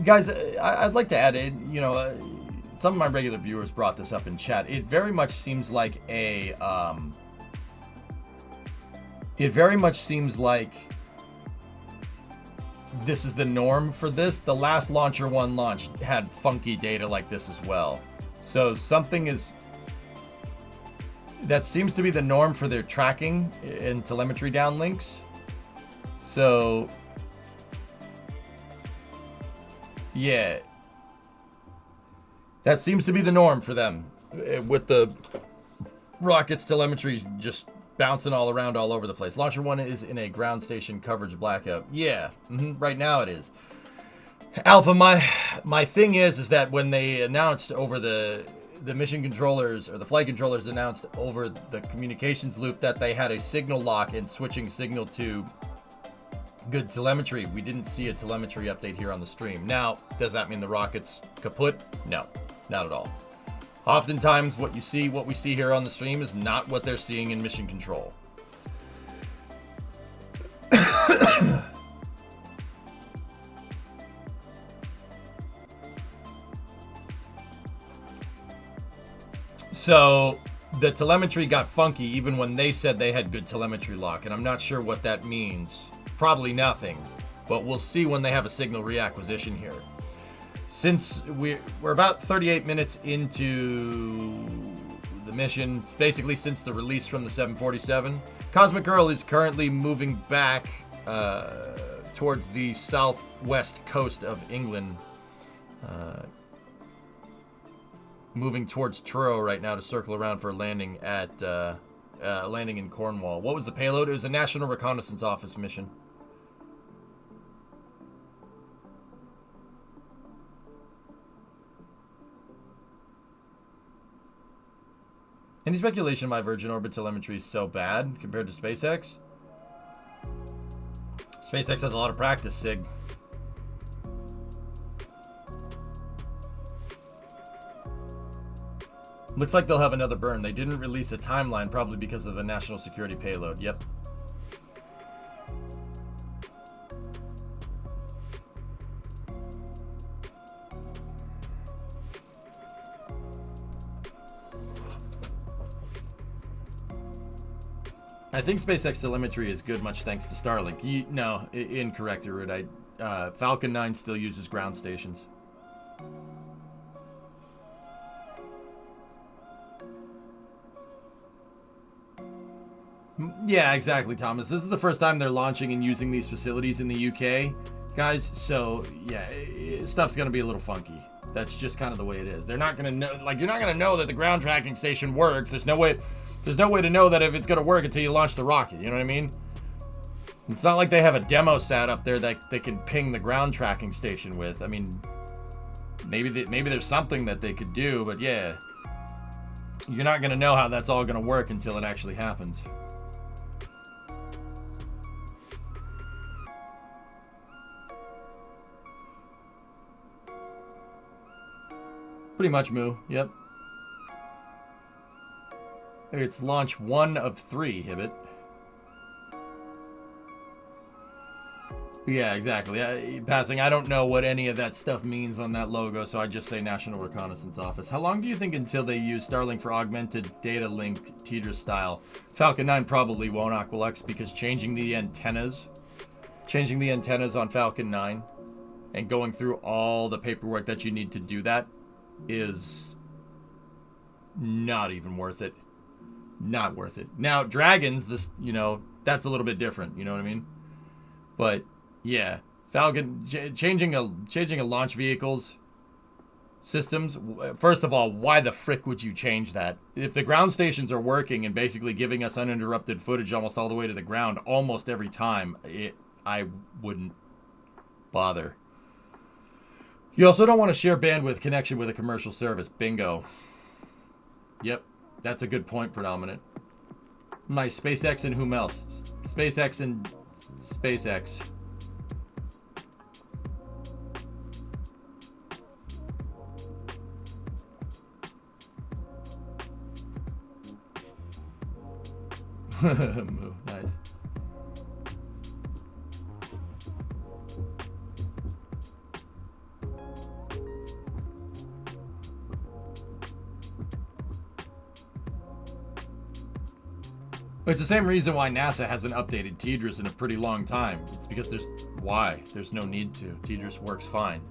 Guys, I'd like to add in, some of my regular viewers brought this up in chat. It very much seems like this is the norm for this. The last Launcher 1 launch had funky data like this as well. So that seems to be the norm for their tracking and telemetry downlinks. So, yeah. That seems to be the norm for them, with the rocket's telemetry just bouncing all around all over the place. Launcher 1 is in a ground station coverage blackout. Yeah, right now it is. Alpha, my thing is that when they announced over the mission controllers, or the flight controllers announced over the communications loop that they had a signal lock and switching signal to good telemetry, we didn't see a telemetry update here on the stream. Now, does that mean the rocket's kaput? No, not at all. Oftentimes, what we see here on the stream is not what they're seeing in mission control. So, the telemetry got funky even when they said they had good telemetry lock, and I'm not sure what that means. Probably nothing, but we'll see when they have a signal reacquisition here. Since we're about 38 minutes into the mission, basically since the release from the 747, Cosmic Girl is currently moving back towards the southwest coast of England, moving towards Truro right now to circle around for a landing landing in Cornwall. What was the payload? It was a National Reconnaissance Office mission. Any speculation why Virgin Orbit telemetry is so bad compared to SpaceX? SpaceX has a lot of practice, Sig. Looks like they'll have another burn. They didn't release a timeline, probably because of the national security payload. Yep. I think SpaceX telemetry is good, much thanks to Starlink. No, incorrect, Irud. Falcon 9 still uses ground stations. Yeah, exactly, Thomas. This is the first time they're launching and using these facilities in the UK, guys. So, yeah, stuff's going to be a little funky. That's just kind of the way it is. They're not going to know, like, you're not going to know that the ground tracking station works. There's no way to know that if it's going to work until you launch the rocket. You know what I mean? It's not like they have a demo sat up there that they can ping the ground tracking station with. I mean, maybe there's something that they could do, but yeah. You're not going to know how that's all going to work until it actually happens. Pretty much, Moo. Yep. It's launch 1 of 3, Hibbit. Yeah, exactly. Passing, I don't know what any of that stuff means on that logo, so I just say National Reconnaissance Office. How long do you think until they use Starlink for augmented data link TDRS style? Falcon 9 probably won't, Aquilux, because changing the antennas on Falcon 9 and going through all the paperwork that you need to do that is not even worth it. Not worth it. Now, Dragons, this, that's a little bit different, you know what I mean? But yeah, Falcon changing a launch vehicle's systems. First of all, why the frick would you change that? If the ground stations are working and basically giving us uninterrupted footage almost all the way to the ground almost every time, I wouldn't bother. You also don't want to share bandwidth connection with a commercial service. Bingo. Yep, that's a good point, Predominant. Nice. SpaceX and whom else? SpaceX and SpaceX. Nice. It's the same reason why NASA hasn't updated TDRS in a pretty long time. It's because there's no need to. TDRS works fine.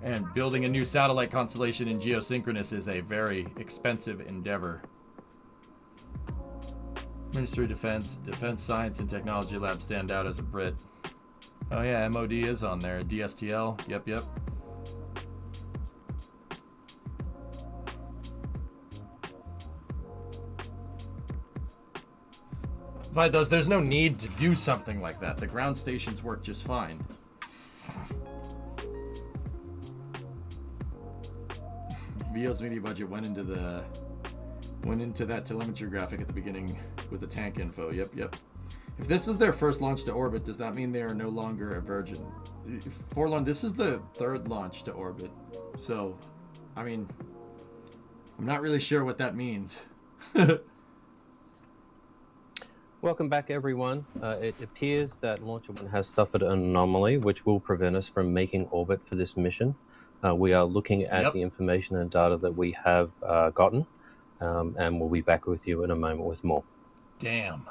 And building a new satellite constellation in geosynchronous is a very expensive endeavor. Ministry of Defense Science and Technology Lab stand out as a Brit. Oh yeah, MOD is on there. DSTL, yep. By those, there's no need to do something like that. The ground stations work just fine. VO's media budget went into that telemetry graphic at the beginning with the tank info. Yep. If this is their first launch to orbit, does that mean they are no longer a Virgin? Forlorn, this is the 3rd launch to orbit. So, I mean, I'm not really sure what that means. Welcome back, everyone. It appears that Launcher 1 has suffered an anomaly, which will prevent us from making orbit for this mission. We are looking at the information and data that we have gotten, and we'll be back with you in a moment with more. Damn.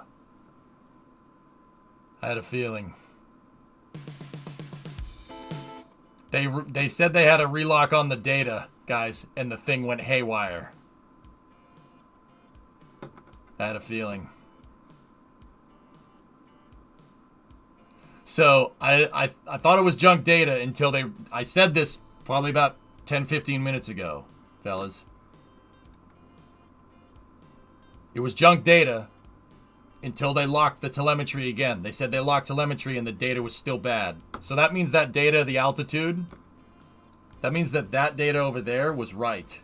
I had a feeling. They said they had a relock on the data, guys, and the thing went haywire. I had a feeling. So I thought it was junk data until I said this probably about 10-15 minutes ago, fellas. It was junk data until they locked the telemetry again. They said they locked telemetry and the data was still bad. So that means that data, the altitude, that means that data over there was right.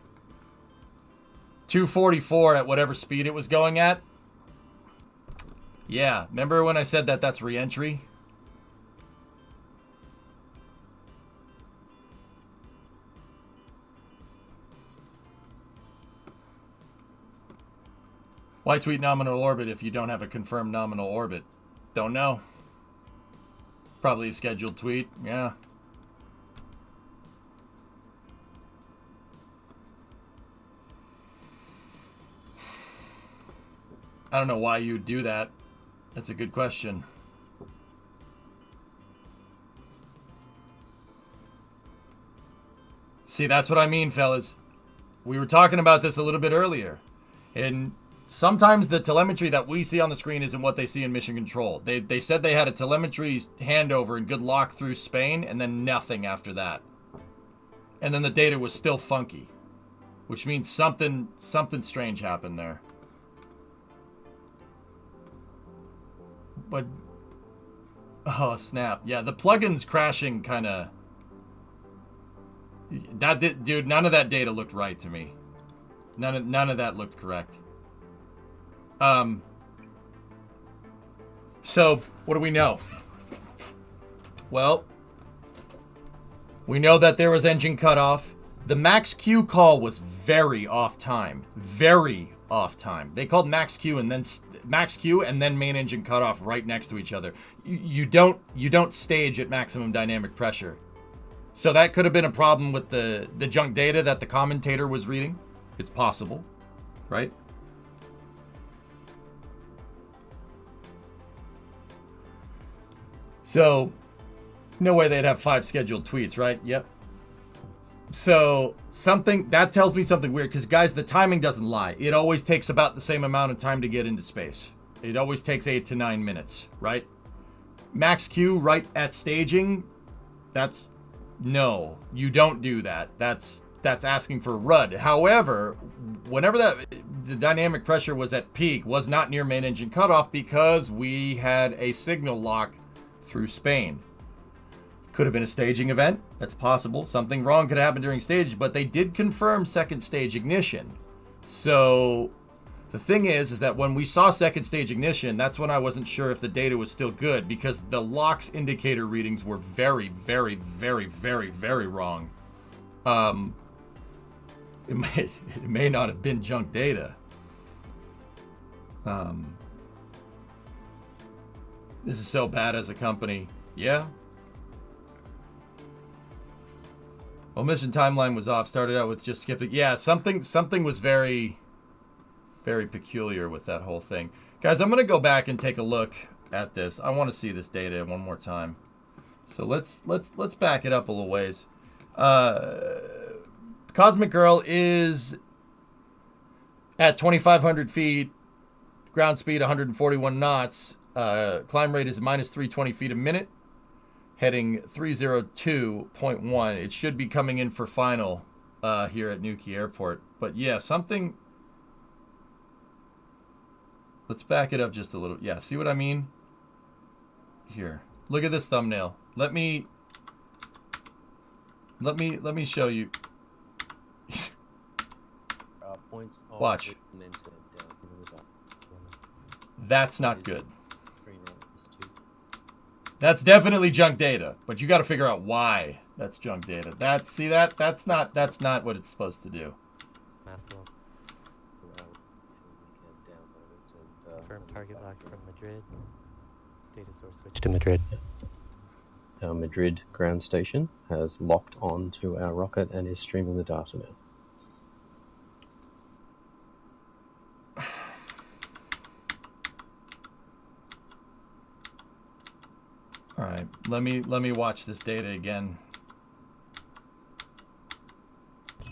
244 at whatever speed it was going at. Yeah, remember when I said that that's re-entry? Why tweet nominal orbit if you don't have a confirmed nominal orbit? Don't know. Probably a scheduled tweet, yeah. I don't know why you'd do that. That's a good question. See, that's what I mean, fellas. We were talking about this a little bit earlier. And sometimes the telemetry that we see on the screen isn't what they see in mission control. They said they had a telemetry handover and good lock through Spain, and then nothing after that. And then the data was still funky, which means something strange happened there. But, oh snap! Yeah, the plugins crashing kind of. Dude, none of that data looked right to me. None of that looked correct. So, what do we know? Well, we know that there was engine cutoff. The max Q call was very off time. Very off time. They called max Q and then main engine cutoff right next to each other. You don't stage at maximum dynamic pressure. So that could have been a problem with the junk data that the commentator was reading. It's possible, right? So, no way they'd have 5 scheduled tweets, right? Yep. So, that tells me something weird, because guys, the timing doesn't lie. It always takes about the same amount of time to get into space. It always takes 8 to 9 minutes, right? Max Q right at staging, no, you don't do that. That's asking for RUD. However, whenever the dynamic pressure was at peak, was not near main engine cutoff because we had a signal lock through Spain. Could have been a staging event. That's possible. Something wrong could happen during stage, but they did confirm second stage ignition. So the thing is that when we saw second stage ignition, that's when I wasn't sure if the data was still good, because the LOX indicator readings were very, very, very, very, very wrong. It may not have been junk data. This is so bad as a company. Yeah. Well, mission timeline was off. Started out with just skipping. Yeah, something was very, very peculiar with that whole thing. Guys, I'm gonna go back and take a look at this. I want to see this data one more time. So let's back it up a little ways. Cosmic Girl is at 2,500 feet, ground speed 141 knots. Climb rate is minus 320 feet a minute, heading 302.1. It should be coming in for final here at Nuki Airport. But yeah, something. Let's back it up just a little. Yeah, see what I mean? Here, look at this thumbnail. Let me show you. Watch. That's not good. That's definitely junk data, but you got to figure out why that's junk data. That's not what it's supposed to do. Confirm target lock from Madrid. Data source switch to Madrid. Our Madrid ground station has locked on to our rocket and is streaming the data now. All right, let me watch this data again.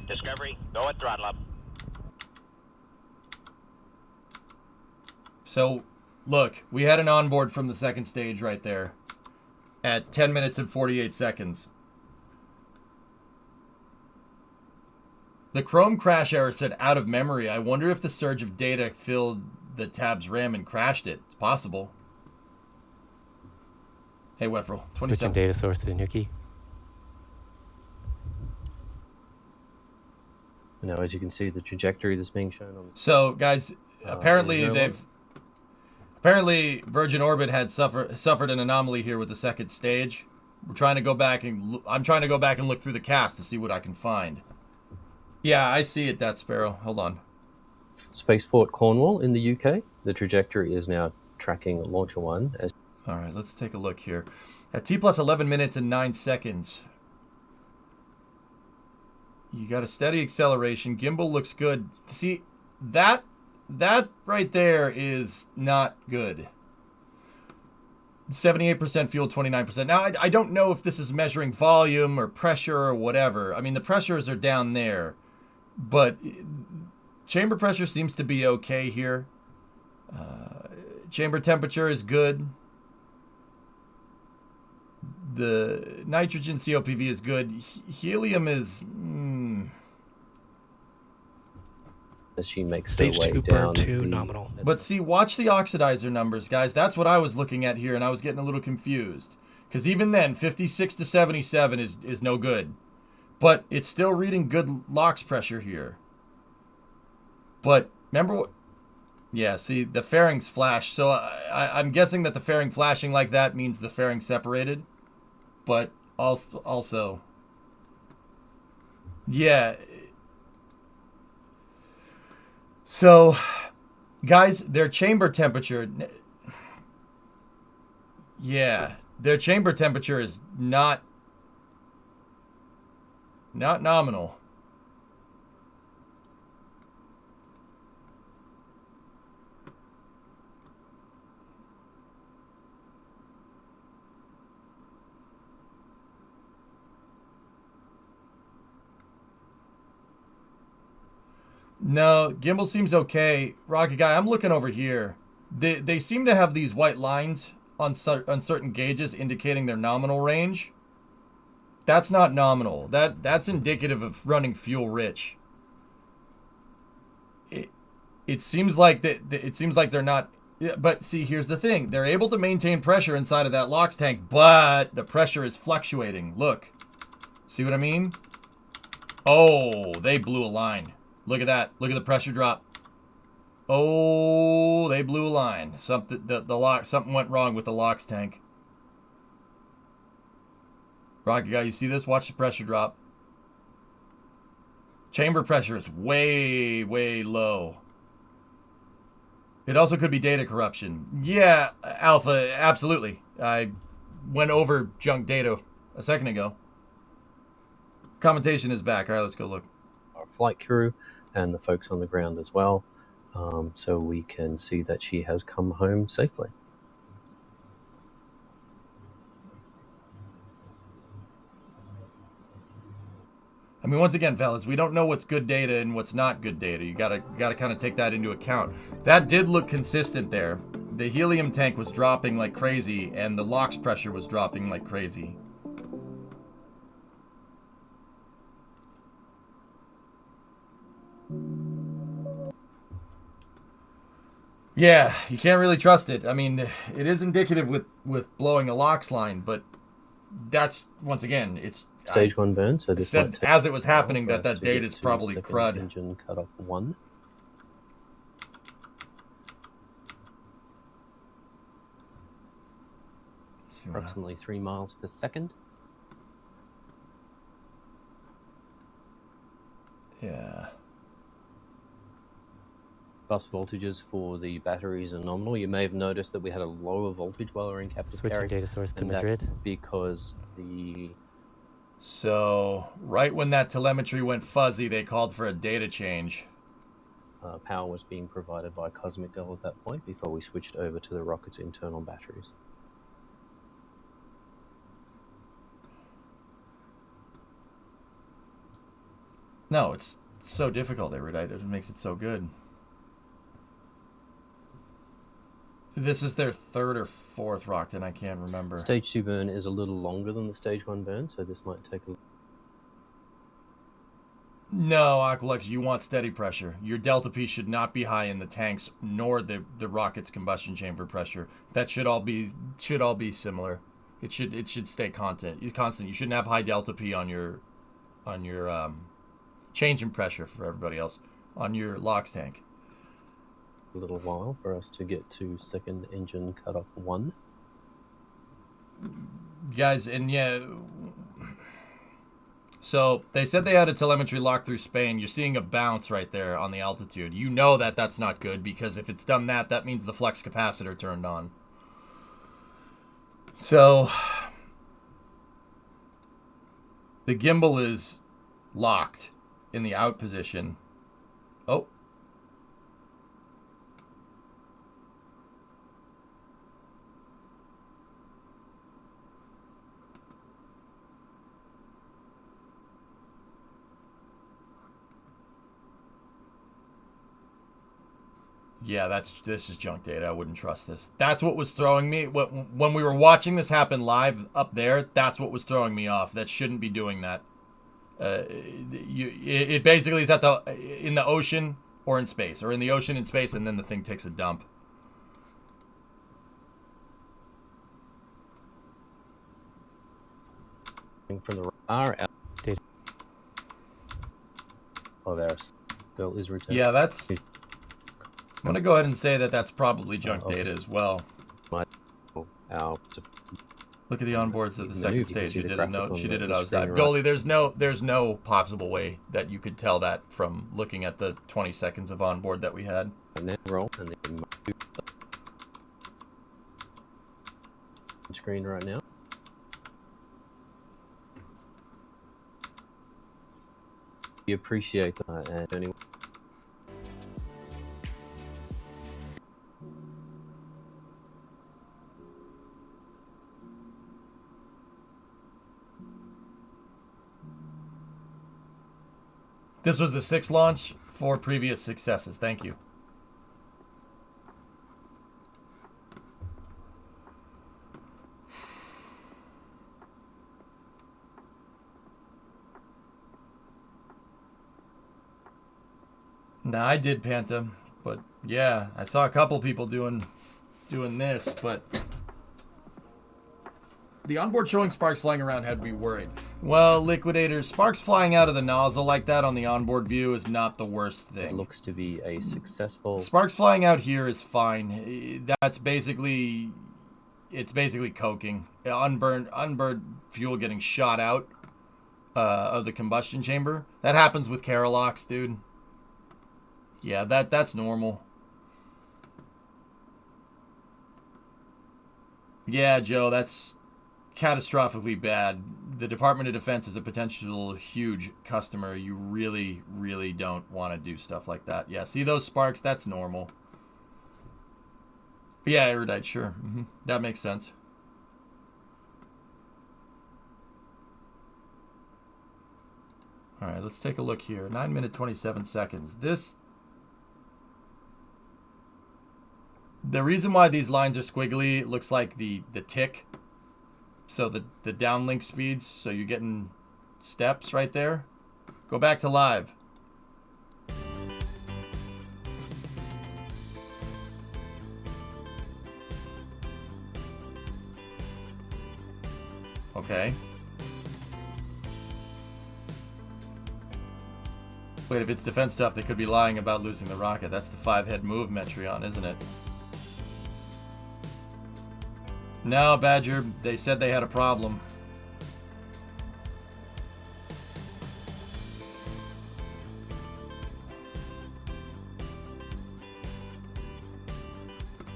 Discovery, go at throttle up. So, look, we had an onboard from the second stage right there at 10 minutes and 48 seconds. The Chrome crash error said out of memory. I wonder if the surge of data filled the tab's RAM and crashed it. It's possible. Hey, Wefrel, 27. Switching data source to Nuki. Now, as you can see, the trajectory that's being shown on. So, guys, apparently apparently Virgin Orbit had suffered an anomaly here with the second stage. We're trying to go back and I'm trying to go back and look through the cast to see what I can find. Yeah, I see it, that Sparrow. Hold on. Spaceport Cornwall in the UK. The trajectory is now tracking Launcher 1. All right, let's take a look here. At T plus 11 minutes and 9 seconds. You got a steady acceleration. Gimbal looks good. See, that right there is not good. 78% fuel, 29%. Now, I don't know if this is measuring volume or pressure or whatever. I mean, the pressures are down there. But chamber pressure seems to be okay here. Chamber temperature is good. The nitrogen COPV is good. Helium is... As she makes her way down. Nominal. But see, watch the oxidizer numbers, guys. That's what I was looking at here, and I was getting a little confused. Because even then, 56 to 77 is no good. But it's still reading good LOX pressure here. But remember what... Yeah, see, the fairings flash. So I'm guessing that the fairing flashing like that means the fairing separated. But also... Yeah. So, guys, their chamber temperature... Yeah, their chamber temperature is not nominal. No, gimbal seems okay. Rocket Guy, I'm looking over here. They seem to have these white lines on certain gauges indicating their nominal range. That's not nominal. That's indicative of running fuel rich. It seems like they're not. But see, here's the thing: they're able to maintain pressure inside of that LOX tank, but the pressure is fluctuating. Look, see what I mean? Oh, they blew a line. Look at that. Look at the pressure drop. Oh, they blew a line. Something went wrong with the LOX tank. Rocket Guy, you see this? Watch the pressure drop. Chamber pressure is way, way low. It also could be data corruption. Yeah, Alpha, absolutely. I went over junk data a second ago. Commentation is back. All right, let's go look. Our flight crew and the folks on the ground as well, so we can see that she has come home safely. I mean, once again, fellas, we don't know what's good data and what's not good data. You gotta kind of take that into account. That did look consistent there. The helium tank was dropping like crazy, and the LOX pressure was dropping like crazy. Yeah, you can't really trust it. I mean, it is indicative with blowing a LOX line, but that's, once again, it's... Stage 1 burn, so this said as it was happening that date is probably crud. Engine cut off 1. Approximately 3 miles per second. Yeah. Bus voltages for the batteries are nominal. You may have noticed that we had a lower voltage while we were in captive Switching carry. data source to That's Madrid. because the... So, right when that telemetry went fuzzy, they called for a data change. Power was being provided by Cosmic Girl at that point before we switched over to the rocket's internal batteries. No, it's so difficult, Erudite. It makes it so good. This is their third or fourth Rockton, I can't remember. Stage 2 burn is a little longer than the Stage 1 burn, so this might take a... No, Aqualux, you want steady pressure. Your delta P should not be high in the tanks, nor the rocket's combustion chamber pressure. That should all be similar. It should stay constant. You shouldn't have high delta P on your change in pressure for everybody else on your LOX tank. A little while for us to get to second engine cutoff 1. Guys, and yeah, so they said they had a telemetry lock through Spain. You're seeing a bounce right there on the altitude. You know that that's not good, because if it's done that, that means the flex capacitor turned on. So the gimbal is locked in the out position. Oh. Yeah, this is junk data. I wouldn't trust this. That's what was throwing me. When we were watching this happen live up there, that's what was throwing me off. That shouldn't be doing that. It basically is in the ocean or in space, or in the ocean in space, and then the thing takes a dump. From the our data of our goal is returned. Yeah, that's. I'm going to go ahead and say that that's probably junk data as well. Look at the onboards of the second stage. She did it. She did it. I was diving. Goalie, there's no possible way that you could tell that from looking at the 20 seconds of onboard that we had. And then roll and then screen right now. We appreciate that, and anyway. This was the 6th launch, 4 previous successes. Thank you. Nah, I did Panta, but yeah, I saw a couple people doing this, but the onboard showing sparks flying around had me worried. Well, Liquidators, sparks flying out of the nozzle like that on the onboard view is not the worst thing. It looks to be a successful... Sparks flying out here is fine. It's basically coking. Unburned fuel getting shot out of the combustion chamber. That happens with Carolox, dude. Yeah, that's normal. Yeah, Joe, that's catastrophically bad. The Department of Defense is a potential huge customer. You really, really don't want to do stuff like that. Yeah, see those sparks? That's normal. But yeah, erudite, sure. That makes sense. All right, let's take a look here. 9 minutes, 27 seconds. The reason why these lines are squiggly looks like the tick. So the downlink speeds, so you're getting steps right there. Go back to live. Okay. Wait, if it's defense stuff, they could be lying about losing the rocket. That's the 5-head move, Metreon, isn't it? No, Badger, they said they had a problem.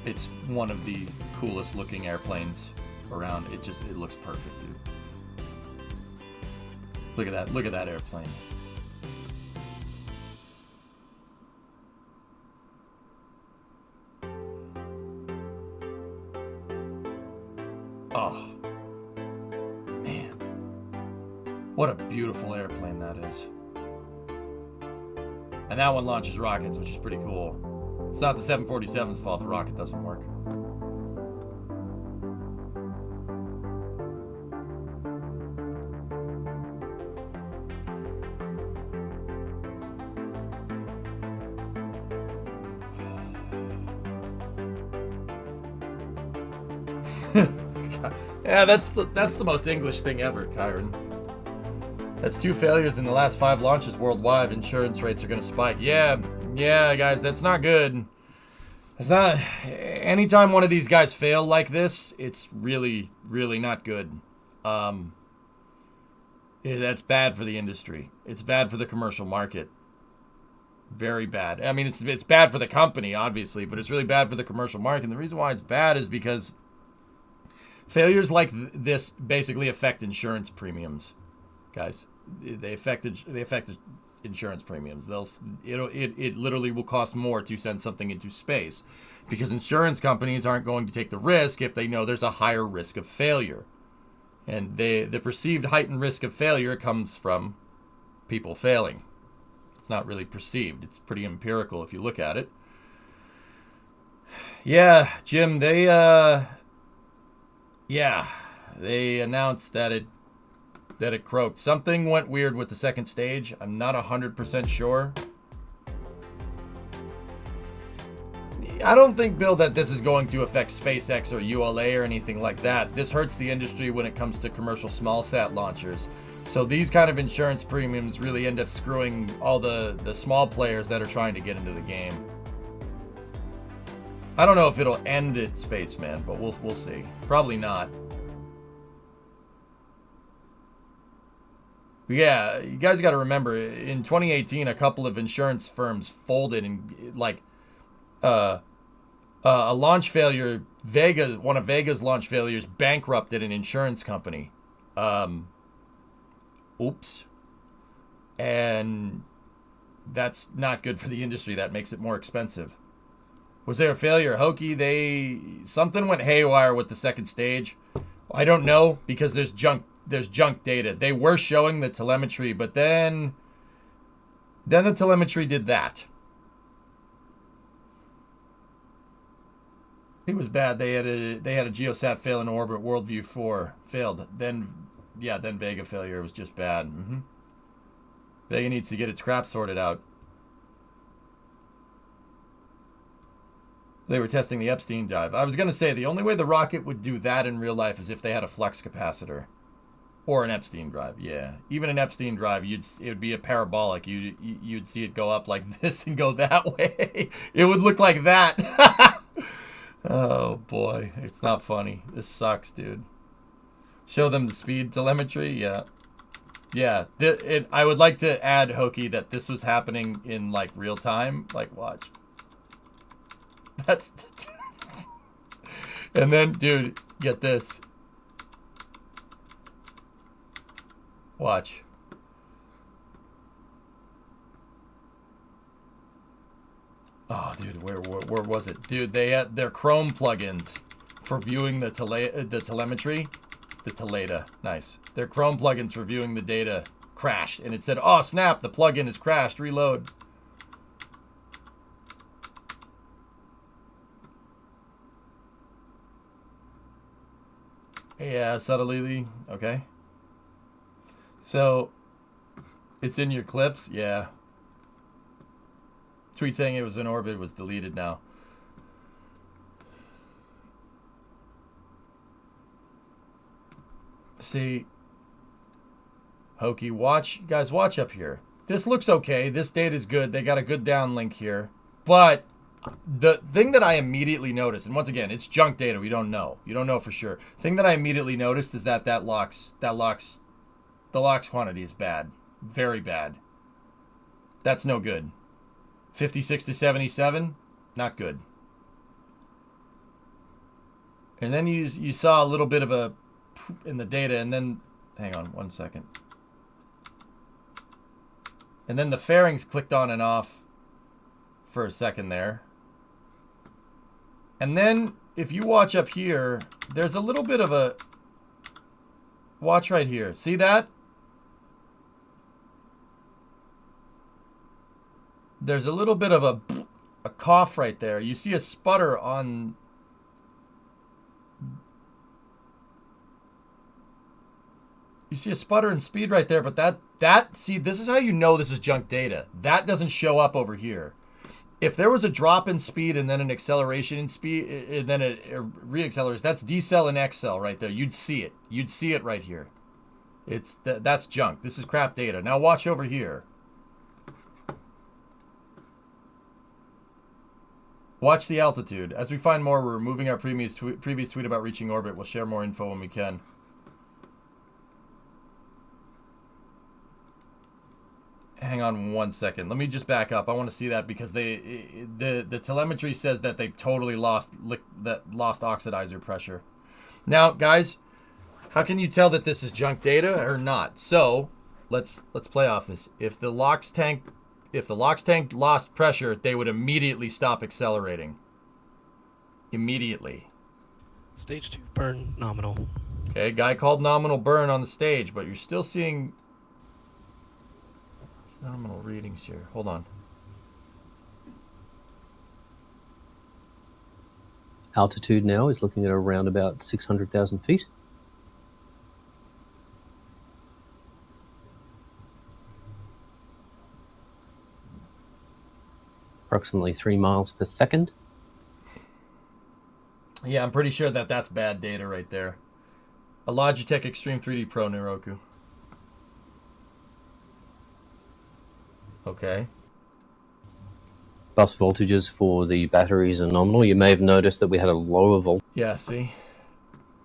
It's one of the coolest looking airplanes around. It looks perfect, dude. Look at that airplane. Oh, man. What a beautiful airplane that is. And that one launches rockets, which is pretty cool. It's not the 747's fault the rocket doesn't work. Yeah, that's the most English thing ever, Kyron. That's 2 failures in the last 5 launches worldwide. Insurance rates are going to spike. Yeah, guys, that's not good. It's not. Anytime one of these guys fail like this, it's really, really not good. That's bad for the industry. It's bad for the commercial market. Very bad. I mean, it's bad for the company, obviously, but it's really bad for the commercial market. And the reason why it's bad is because failures like this basically affect insurance premiums, guys. They affect insurance premiums. It literally will cost more to send something into space because insurance companies aren't going to take the risk if they know there's a higher risk of failure. And the perceived heightened risk of failure comes from people failing. It's not really perceived. It's pretty empirical if you look at it. Yeah, Jim, they announced that it croaked. Something went weird with the second stage. I'm not 100% sure. I don't think, Bill, that this is going to affect SpaceX or ULA or anything like that. This hurts the industry when it comes to commercial small sat launchers. So these kind of insurance premiums really end up screwing all the small players that are trying to get into the game. I don't know if it'll end at Spaceman, but we'll see. Probably not. But yeah, you guys got to remember, in 2018, a couple of insurance firms folded and a launch failure. One of Vega's launch failures bankrupted an insurance company. Oops. And that's not good for the industry. That makes it more expensive. Was there a failure? Hokey, something went haywire with the second stage. I don't know because there's junk data. They were showing the telemetry, but then the telemetry did that. It was bad. They had a Geosat fail in orbit. Worldview 4 failed. Then Vega failure was just bad. Vega needs to get its crap sorted out. They were testing the Epstein drive. I was going to say the only way the rocket would do that in real life is if they had a flux capacitor or an Epstein drive. Yeah, even an Epstein drive, it would be a parabolic. You'd see it go up like this and go that way. It would look like that. Oh boy, it's not funny. This sucks, dude. Show them the speed telemetry. Yeah. I would like to add, Hokey, that this was happening in like real time. Like, watch. That's and then, dude, get this. Watch. Oh, dude, where was it? Dude, they had their Chrome plugins for viewing the telemetry. The Teleda, nice. Their Chrome plugins for viewing the data crashed, and it said, "Oh snap, the plugin is crashed. Reload." Yeah, subtly. Okay. So, it's in your clips? Yeah. Tweet saying it was in orbit was deleted now. See, Hokey, guys, watch up here. This looks okay. This data's good. They got a good downlink here. But the thing that I immediately noticed, and once again, it's junk data. We don't know. You don't know for sure. The thing that I immediately noticed is the LOX quantity is bad. Very bad. That's no good. 56 to 77, not good. And then you saw a little bit of a in the data, and then hang on 1 second. And then the fairings clicked on and off for a second there. And then if you watch up here, there's a little bit of a watch right here. See that? There's a little bit of a cough right there. You see a sputter on. You see a sputter in speed right there, but see, this is how you know this is junk data. That doesn't show up over here. If there was a drop in speed and then an acceleration in speed, and then it re-accelerates, that's decel and excel right there. You'd see it. You'd see it right here. That's junk. This is crap data. Now watch over here. Watch the altitude. As we find more, we're removing our previous tweet about reaching orbit. We'll share more info when we can. Hang on 1 second. Let me just back up. I want to see that because the telemetry says that they've totally lost oxidizer pressure. Now, guys, how can you tell that this is junk data or not? So, let's play off this. If the LOX tank lost pressure, they would immediately stop accelerating. Immediately. Stage 2 burn nominal. Okay, guy called nominal burn on the stage, but you're still seeing nominal readings here. Hold on. Altitude now is looking at around about 600,000 feet. Approximately 3 miles per second. Yeah, I'm pretty sure that that's bad data right there. A Logitech Extreme 3D Pro, Niroku. Okay. Bus voltages for the batteries are nominal. You may have noticed that we had a lower voltage. Yeah, see?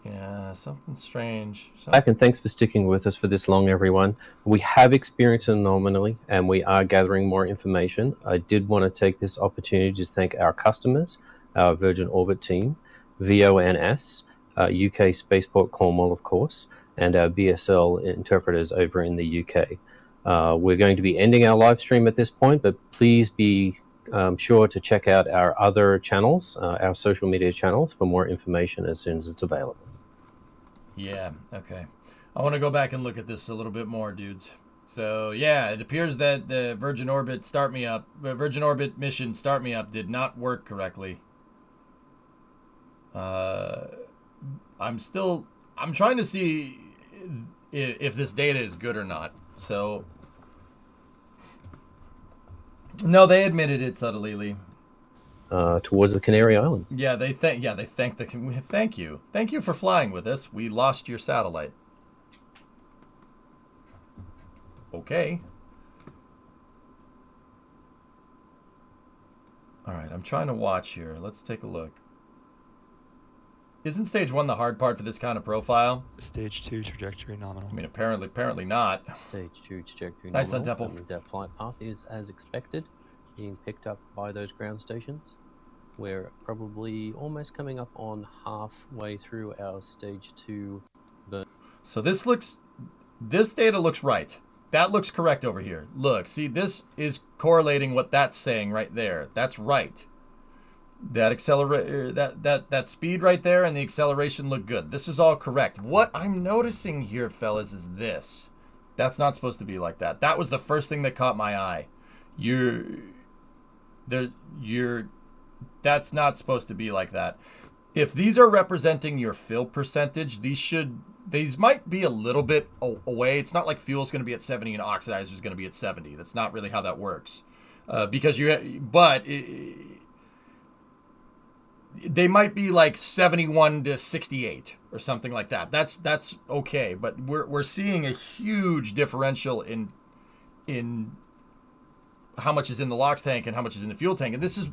Yeah, something strange. Back, and thanks for sticking with us for this long, everyone. We have experienced an anomaly, and we are gathering more information. I did want to take this opportunity to thank our customers, our Virgin Orbit team, VONS, UK Spaceport Cornwall, of course, and our BSL interpreters over in the UK. We're going to be ending our live stream at this point, but please be sure to check out our other channels, our social media channels, for more information as soon as it's available. Yeah, okay. I want to go back and look at this a little bit more, dudes. So, yeah, it appears that the Virgin Orbit mission Start Me Up did not work correctly. I'm trying to see if this data is good or not. So, no, they admitted it subtly. Towards the Canary Islands. Yeah, they thank you. Thank you for flying with us. We lost your satellite. Okay. All right, I'm trying to watch here. Let's take a look. Isn't stage 1 the hard part for this kind of profile? Stage 2 trajectory nominal. I mean, apparently not. Stage 2 trajectory Night Sun nominal. Temple. That means our flight path is as expected, being picked up by those ground stations. We're probably almost coming up on halfway through our stage 2 burn. So this data looks right. That looks correct over here. Look, see, this is correlating what that's saying right there. That's right. That that speed right there and the acceleration look good. This is all correct. What I'm noticing here, fellas, is this. That's not supposed to be like that. That was the first thing that caught my eye. That's not supposed to be like that. If these are representing your fill percentage, these might be a little bit away. It's not like fuel's going to be at 70 and oxidizer is going to be at 70. That's not really how that works. They might be like 71 to 68 or something like that. That's okay, but we're seeing a huge differential in how much is in the LOX tank and how much is in the fuel tank, and this is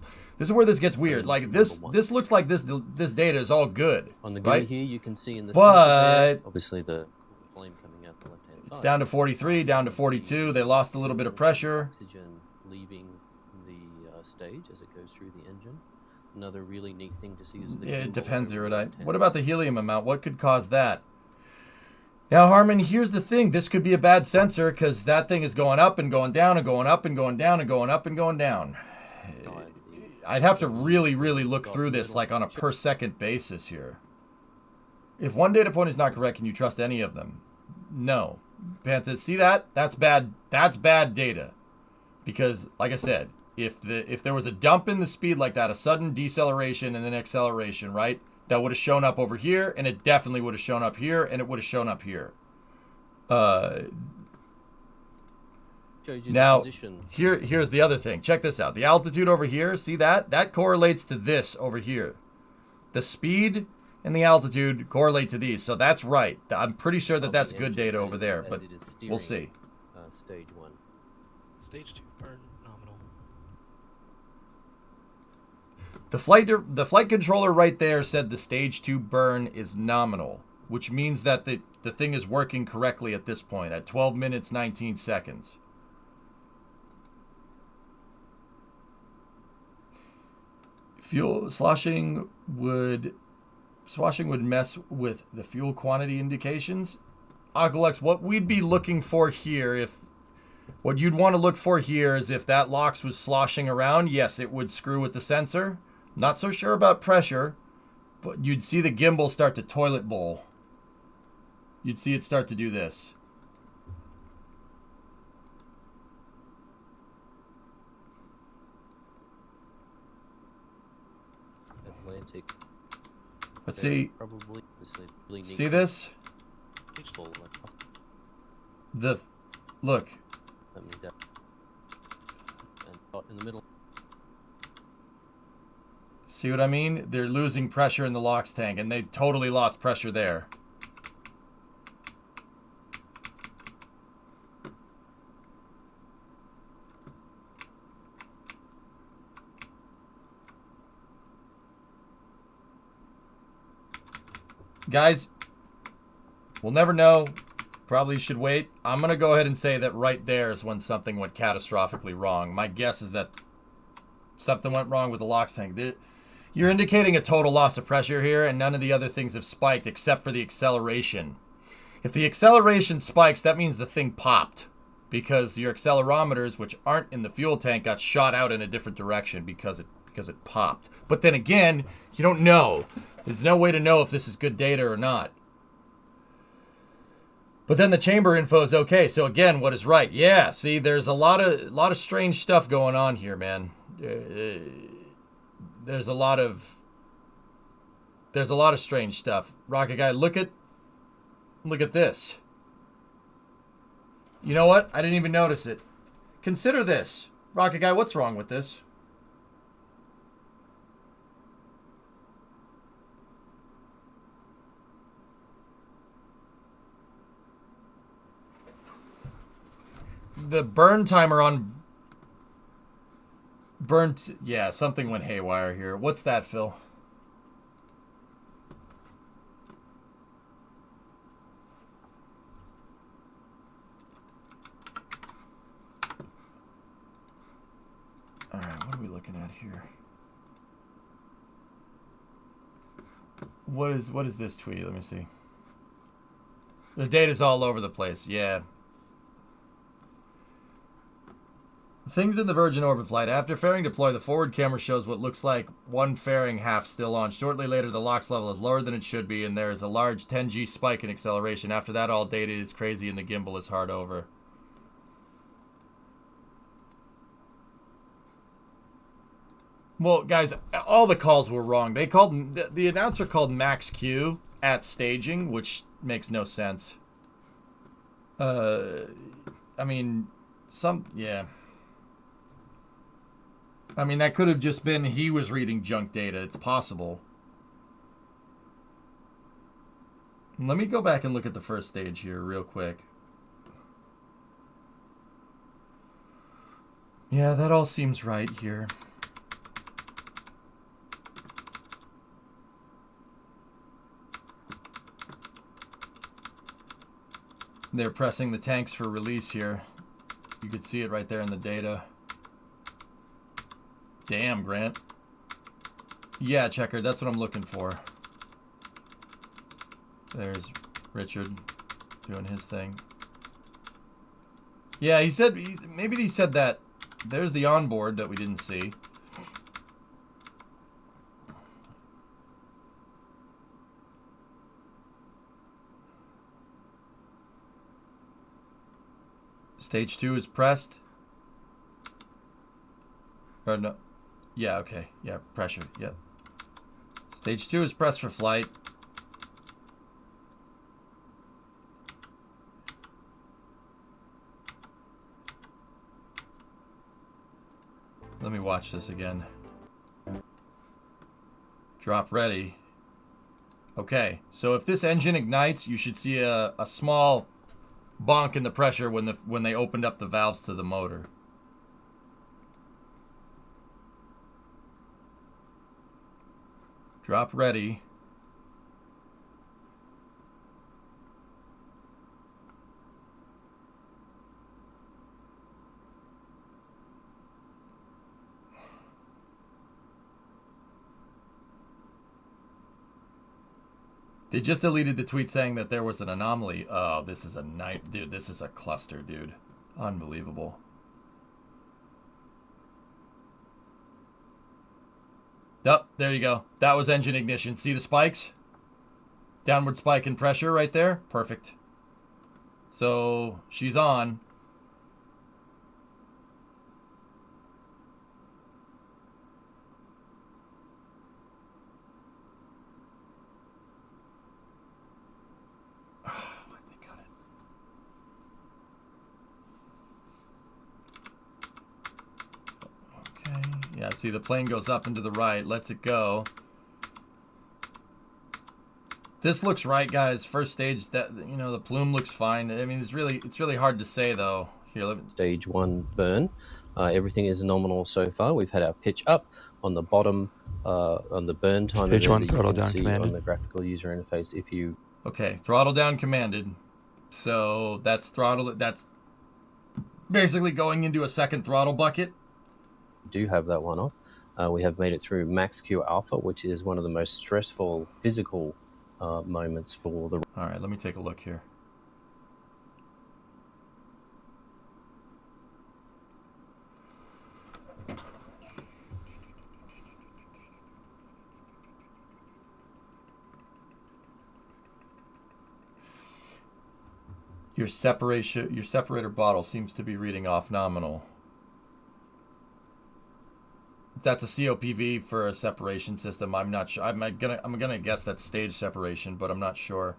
where this gets weird. Like this looks like this data is all good. On the right? GUI here, you can see in the center there, obviously the flame coming out the left-hand side. It's down to 43, down to 42. They lost a little bit of pressure. Oxygen leaving the stage as it goes through the engine. Another really neat thing to see is the it depends, Erudite. What about the helium amount? What could cause that? Now, Harmon, here's the thing. This could be a bad sensor because that thing is going up and going down and going up and going down and going up and going down. I'd have to really, really look through this like on a per second basis here. If one data point is not correct, can you trust any of them? No. Panther, see that? That's bad. That's bad data. Because, like I said, if there was a dump in the speed like that, a sudden deceleration and then acceleration, right? That would have shown up over here, and it definitely would have shown up here, and it would have shown up here. Now, here's the other thing. Check this out. The altitude over here, see that? That correlates to this over here. The speed and the altitude correlate to these. So that's right. I'm pretty sure that that's good data over there, but we'll see. Stage 1. Stage 2 burn nominal. The flight controller right there said the stage 2 burn is nominal, which means that the thing is working correctly at this point at 12 minutes 19 seconds. Fuel sloshing would mess with the fuel quantity indications. Aqualex, what we'd be looking for here, what you'd want to look for here is if that LOX was sloshing around, yes, it would screw with the sensor. Not so sure about pressure, but you'd see the gimbal start to toilet bowl. You'd see it start to do this. Atlantic. Let's see. Probably see this? Look. That means that. And in the middle. See what I mean? They're losing pressure in the LOX tank, and they totally lost pressure there. Guys, we'll never know. Probably should wait. I'm going to go ahead and say that right there is when something went catastrophically wrong. My guess is that something went wrong with the LOX tank. You're indicating a total loss of pressure here, and none of the other things have spiked except for the acceleration. If the acceleration spikes, that means the thing popped, because your accelerometers, which aren't in the fuel tank, got shot out in a different direction because it popped. But then again, you don't know. There's no way to know if this is good data or not. But then the chamber info is okay. So again, what is right? Yeah, see, there's a lot of strange stuff going on here, man. There's a lot of strange stuff. Rocket Guy, look at this. You know what? I didn't even notice it. Consider this. Rocket Guy, what's wrong with this? The burn timer on yeah, something went haywire here. What's that, Phil? All right, what are we looking at here? What is this tweet? Let me see. The data's all over the place. Yeah. Things in the Virgin Orbit flight. After fairing deploy, the forward camera shows what looks like one fairing half still on. Shortly later, the LOX level is lower than it should be, and there is a large 10G spike in acceleration. After that, all data is crazy and the gimbal is hard over. Well, guys, all the calls were wrong. They called the announcer called max Q at staging, which makes no sense. I mean, yeah. I mean, that could have just been he was reading junk data. It's possible. Let me go back and look at the first stage here real quick. Yeah, that all seems right here. They're pressing the tanks for release here. You can see it right there in the data. Damn, Grant. Yeah, Checker, that's what I'm looking for. There's Richard doing his thing. Yeah, he said, maybe he said that. There's the onboard that we didn't see. Stage 2 is pressed. Or no. Yeah, okay. Yeah, pressure. Yep. Stage 2 is pressed for flight. Let me watch this again. Drop ready. Okay, so if this engine ignites, you should see a small bonk in the pressure when they opened up the valves to the motor. Drop ready. They just deleted the tweet saying that there was an anomaly. Oh, this is a dude. This is a cluster, dude. Unbelievable. Yep, there you go. That was engine ignition. See the spikes? Downward spike in pressure right there. Perfect. So she's on. Yeah, see the plane goes up and to the right, lets it go. This looks right, guys. First stage, that the plume looks fine. I mean, it's really hard to say though. Here, Stage 1 burn. Everything is nominal so far. We've had our pitch up on the bottom on the burn time Stage 1 that you throttle can down see commanded. on the graphical user interface. If you throttle down commanded. So that's throttle. That's basically going into a second throttle bucket. do have that one off, we have made it through max Q alpha, which is one of the most stressful physical moments for the. All right, let me take a look here. Your separator bottle seems to be reading off nominal. That's a COPV for a separation system. I'm not sure. I'm gonna guess that's stage separation, but I'm not sure.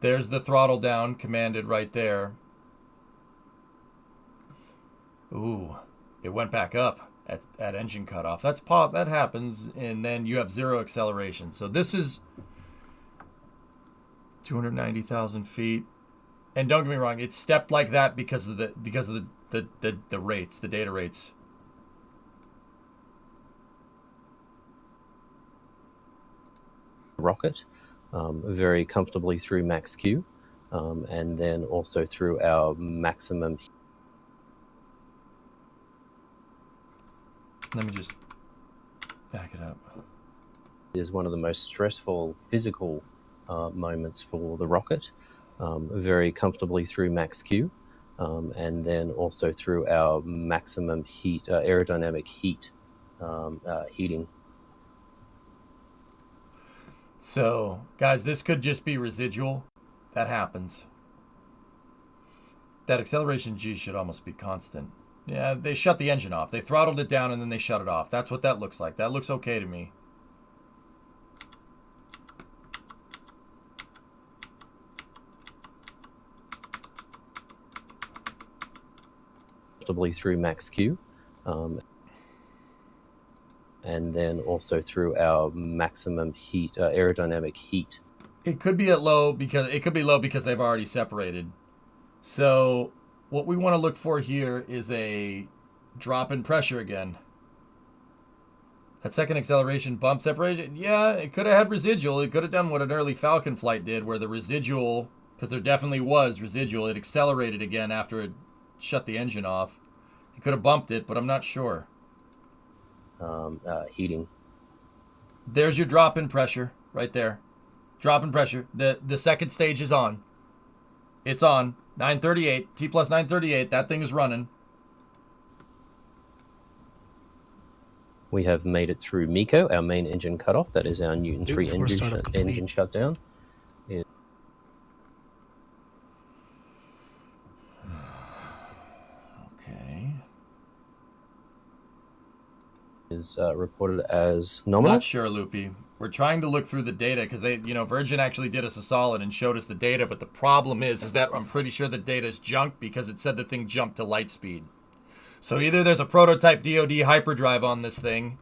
There's the throttle down commanded right there. Ooh, it went back up at engine cutoff. That happens, and then you have zero acceleration. So this is 290,000 feet. And don't get me wrong, it's stepped like that because of the rates, the data rates. Rocket very comfortably through max Q, and then also through our maximum. Let me just back it up. Is one of the most stressful physical moments for the rocket, very comfortably through max Q, and then also through our maximum heat, aerodynamic heat, heating. So, guys, this could just be residual. That happens. That acceleration G should almost be constant. Yeah, they shut the engine off. They throttled it down and then they shut it off. That's what that looks like. That looks okay to me. Through max Q, and then also through our maximum heat, aerodynamic heat. It could be at low because they've already separated. So what we want to look for here is a drop in pressure again. That second acceleration bump separation, yeah, it could have had residual. It could have done what an early Falcon flight did, where the residual, because there definitely was residual, it accelerated again after it shut the engine off. It could have bumped it, but I'm not sure. Heating. There's your drop in pressure right there. Drop in pressure. The second stage is on. It's on. 938. T plus 938. That thing is running. We have made it through MECO, our main engine cutoff. That is our Newton 3 engine shutdown. Is reported as nominal. Not sure, Loopy. We're trying to look through the data because Virgin actually did us a solid and showed us the data, but the problem is that I'm pretty sure the data is junk because it said the thing jumped to light speed. So either there's a prototype DoD hyperdrive on this thing,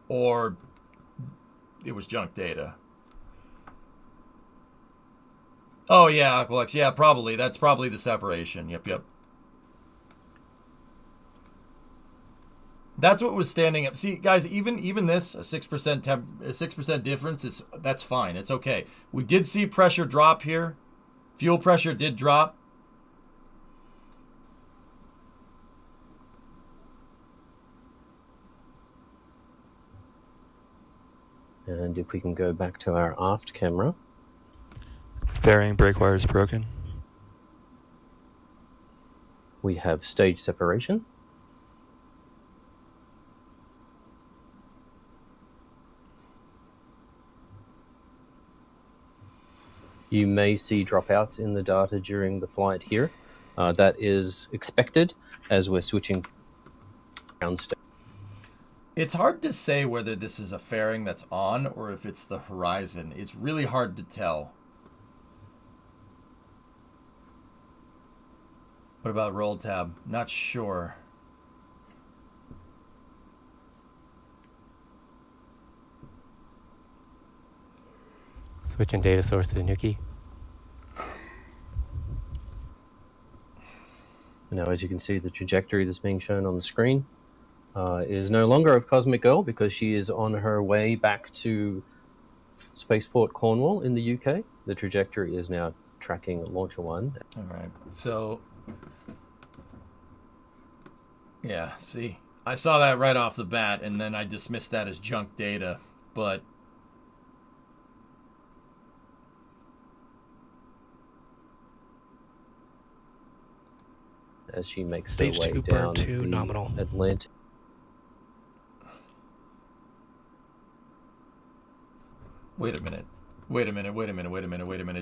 or it was junk data. Oh, yeah, Aqualex. Yeah, probably. That's probably the separation. Yep. That's what was standing up. See, guys, even this, a 6% difference, that's fine. It's okay. We did see pressure drop here. Fuel pressure did drop. And if we can go back to our aft camera. Fairing brake wire is broken. We have stage separation. You may see dropouts in the data during the flight here. That is expected as we're switching ground stage. It's hard to say whether this is a fairing that's on or if it's the horizon. It's really hard to tell. What about roll tab? Not sure. Switching data source to the Nuki. Now, as you can see, the trajectory that's being shown on the screen is no longer of Cosmic Girl because she is on her way back to Spaceport Cornwall in the UK. The trajectory is now tracking Launcher 1. All right. So, yeah, see, I saw that right off the bat, and then I dismissed that as junk data, but as she makes her Stage way 2, down burn 2, the nominal. Atlantic. Wait a minute.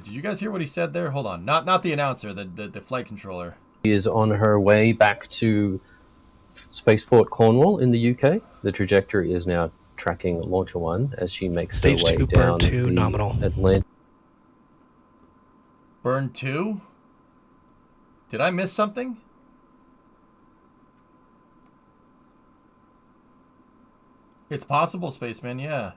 Did you guys hear what he said there? Hold on. Not the announcer, the flight controller. She is on her way back to Spaceport Cornwall in the UK. The trajectory is now tracking Launcher 1 as she makes Stage her way 2, burn down 2, the nominal. Atlantic. Burn 2? Did I miss something? It's possible, Spaceman, yeah.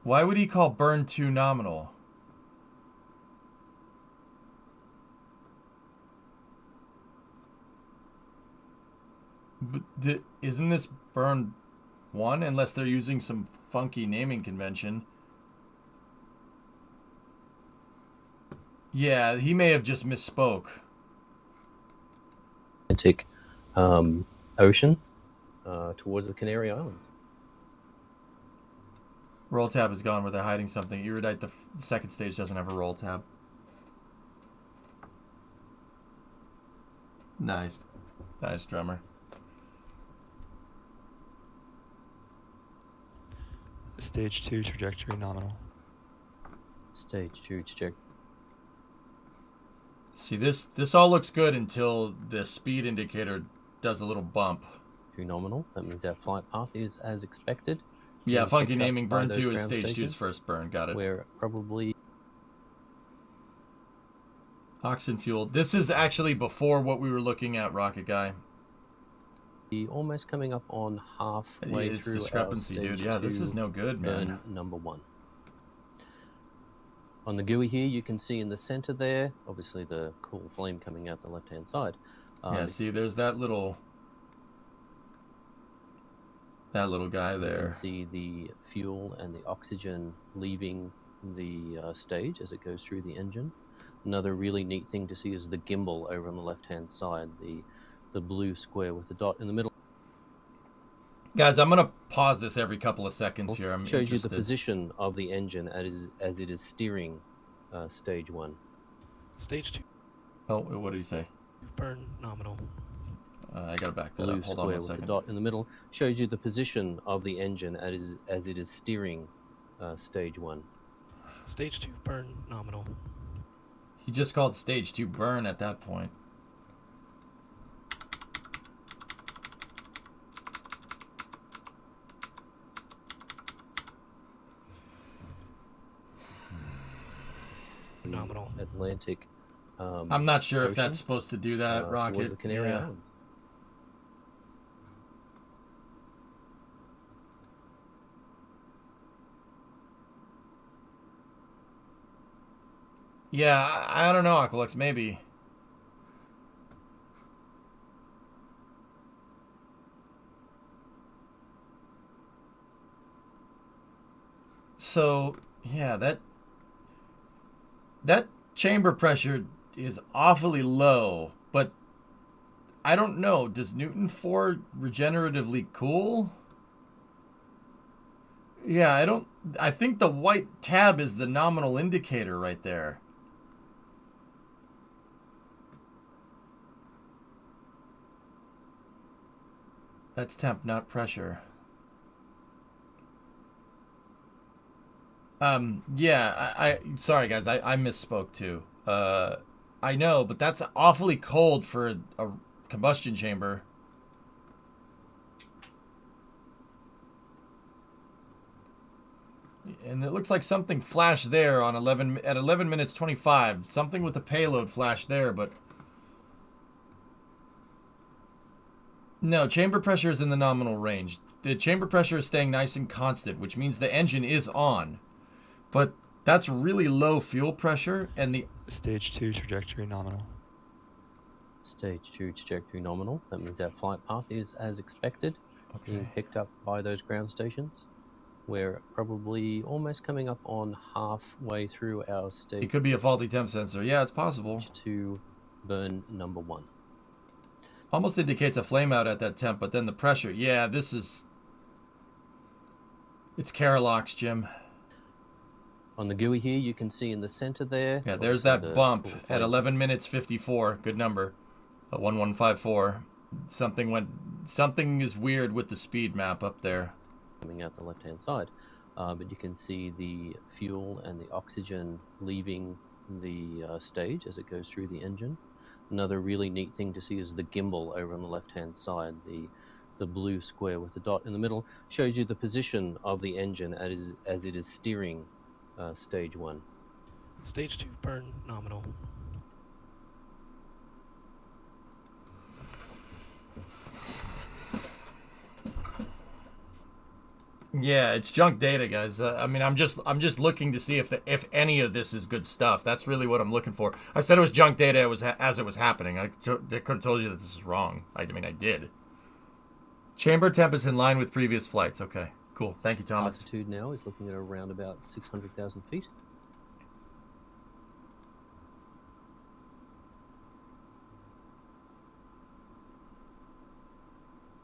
Why would he call burn 2 nominal? But isn't this burn 1 unless they're using some funky naming convention? Yeah, he may have just misspoke. Atlantic Ocean towards the Canary Islands. Roll tab is gone where they're hiding something. Erudite, the second stage doesn't have a roll tab. Nice. Nice, drummer. Stage 2 trajectory nominal. Stage 2 trajectory. See, this all looks good until the speed indicator does a little bump. Nominal. That means our flight path is as expected. Yeah, funky naming. Burn 2 is stage 2's first burn. Got it. We're probably oxygen fuel. This is actually before what we were looking at, Rocket Guy. Almost coming up on halfway through discrepancy, our dude. Yeah, this is no good, man. Number 1. On the GUI here, you can see in the center there, obviously the cool flame coming out the left-hand side. Yeah, see, there's that little guy there. You can see the fuel and the oxygen leaving the stage as it goes through the engine. Another really neat thing to see is the gimbal over on the left-hand side, the blue square with the dot in the middle. Guys, I'm going to pause this every couple of seconds here. I'm shows interested. You the position of the engine as it is steering stage 1. Stage 2. Oh, what did he say? Burn nominal. I gotta back that blue up. Hold square on with second. the dot in the middle shows you the position of the engine as it is steering stage 1. Stage 2 burn nominal. He just called stage 2 burn at that point. Nominal. Atlantic I'm not sure if that's supposed to do that, rocket. Towards the Canary Islands. Yeah, I don't know, Aqualux, maybe. So, yeah, that chamber pressure is awfully low, but I don't know. Does Newton 4 regeneratively cool? Yeah, I think the white tab is the nominal indicator right there. That's temp, not pressure. Yeah, I sorry guys, I misspoke too. I know, but that's awfully cold for a combustion chamber. And it looks like something flashed there on 11 minutes 25. Something with the payload flashed there, but no, chamber pressure is in the nominal range. The chamber pressure is staying nice and constant, which means the engine is on. But that's really low fuel pressure, and the Stage 2 trajectory nominal. Stage 2 trajectory nominal. That means our flight path is as expected, being picked up by those ground stations. We're probably almost coming up on halfway through our stage. It could be a faulty temp sensor. Yeah, it's possible. To burn number 1. Almost indicates a flame out at that temp, but then the pressure. Yeah, this is... It's Carolox, Jim. On the GUI here, you can see in the center there. Yeah, there's that bump at 11 minutes 54. Good number. 1154. Something is weird with the speed map up there. Coming out the left-hand side. But you can see the fuel and the oxygen leaving the stage as it goes through the engine. Another really neat thing to see is the gimbal over on the left-hand side. The blue square with the dot in the middle shows you the position of the engine as it is steering stage 1. Stage 2 burn nominal. Yeah, it's junk data, guys. I mean, I'm just looking to see if any of this is good stuff. That's really what I'm looking for. I said it was junk data. As it was happening. I could have told you that this is wrong. I mean, I did. Chamber temp is in line with previous flights. Okay, cool. Thank you, Thomas. Altitude now is looking at around about 600,000 feet.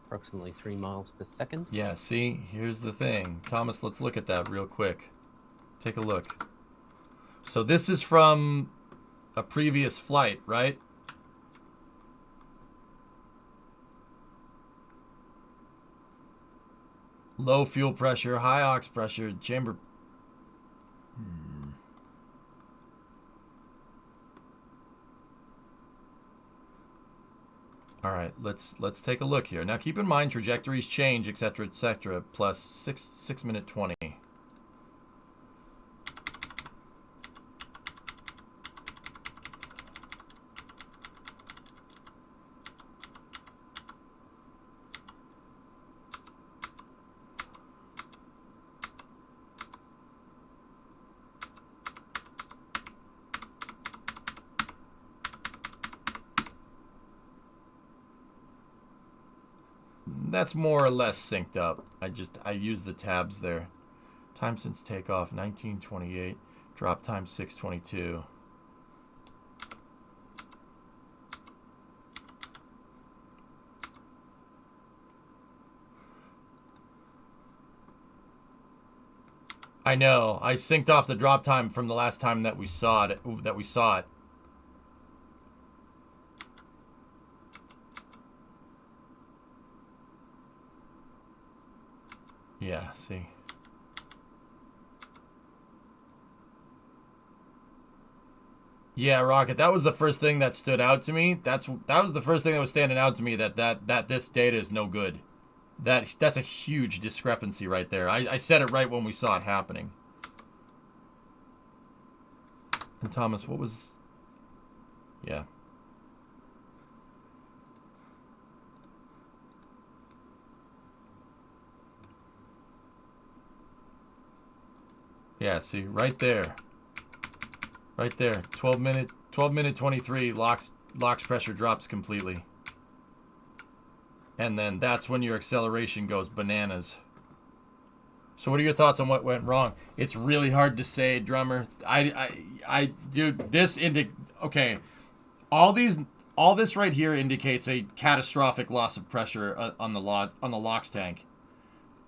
Approximately 3 miles per second. Yeah, see, here's the thing. Thomas, let's look at that real quick. Take a look. So this is from a previous flight, right? Low fuel pressure, high ox pressure, chamber... All right, let's take a look here. Now, keep in mind trajectories change, etc., plus 6 minute 20. That's more or less synced up. I use the tabs there. Time since takeoff 1928. Drop time 622. I know. I synced off the drop time from the last time that we saw it. Yeah, see. Yeah, Rocket, that was the first thing that stood out to me. That was the first thing that was standing out to me, that this data is no good. That's a huge discrepancy right there. I said it right when we saw it happening. And Thomas, what was... Yeah. Yeah, see, right there. Right there. 12 minute 23, locks pressure drops completely. And then that's when your acceleration goes bananas. So what are your thoughts on what went wrong? It's really hard to say, drummer. Dude, okay. All this right here indicates a catastrophic loss of pressure on the LOX tank.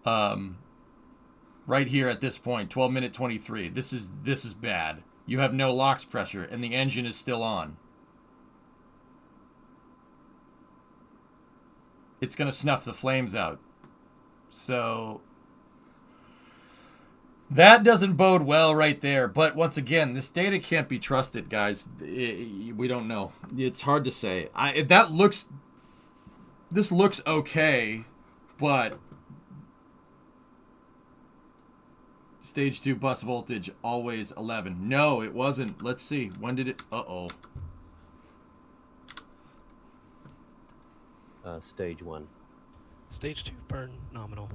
Right here at this point, 12 minute 23. This is bad. You have no LOX pressure and the engine is still on. It's going to snuff the flames out. So that doesn't bode well right there. But once again, this data can't be trusted, guys. We don't know. It's hard to say. This looks okay, but stage 2 bus voltage always 11. No, it wasn't. Let's see. When did it? Uh-oh. Stage 1. Stage 2 burn nominal.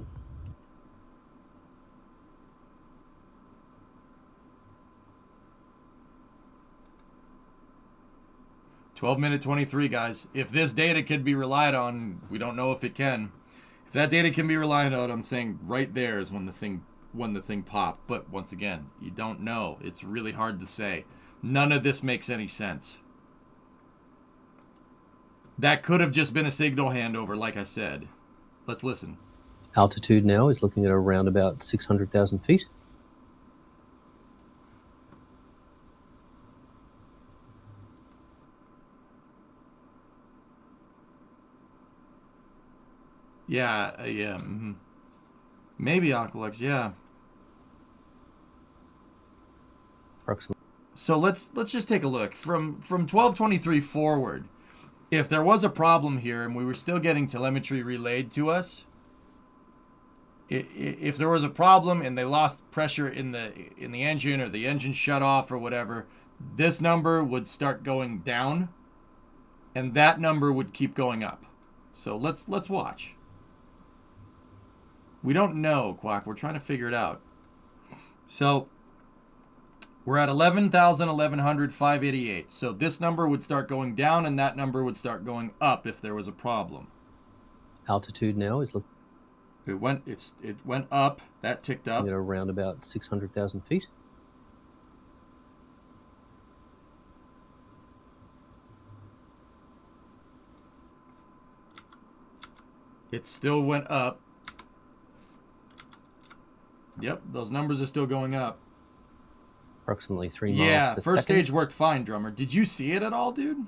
(12 minute 23), guys. If this data can be relied on, we don't know if it can. If that data can be relied on, I'm saying right there is when the thing popped. But once again, you don't know. It's really hard to say. None of this makes any sense. That could have just been a signal handover, like I said. Let's listen. Altitude now is looking at around about 600,000 feet. Yeah. Maybe Aqualux, yeah. Approximately. So let's just take a look. From 1223 forward, if there was a problem here and we were still getting telemetry relayed to us, if there was a problem and they lost pressure in the engine or the engine shut off or whatever, this number would start going down and that number would keep going up. So let's watch. We don't know, Quack. We're trying to figure it out. So we're at 11,000, 1100, 588. So this number would start going down and that number would start going up if there was a problem. Altitude now is looking. It went up. That ticked up. At around about 600,000 feet. It still went up. Yep, those numbers are still going up. Approximately 3 miles per second. Yeah, first stage worked fine, drummer. Did you see it at all, dude?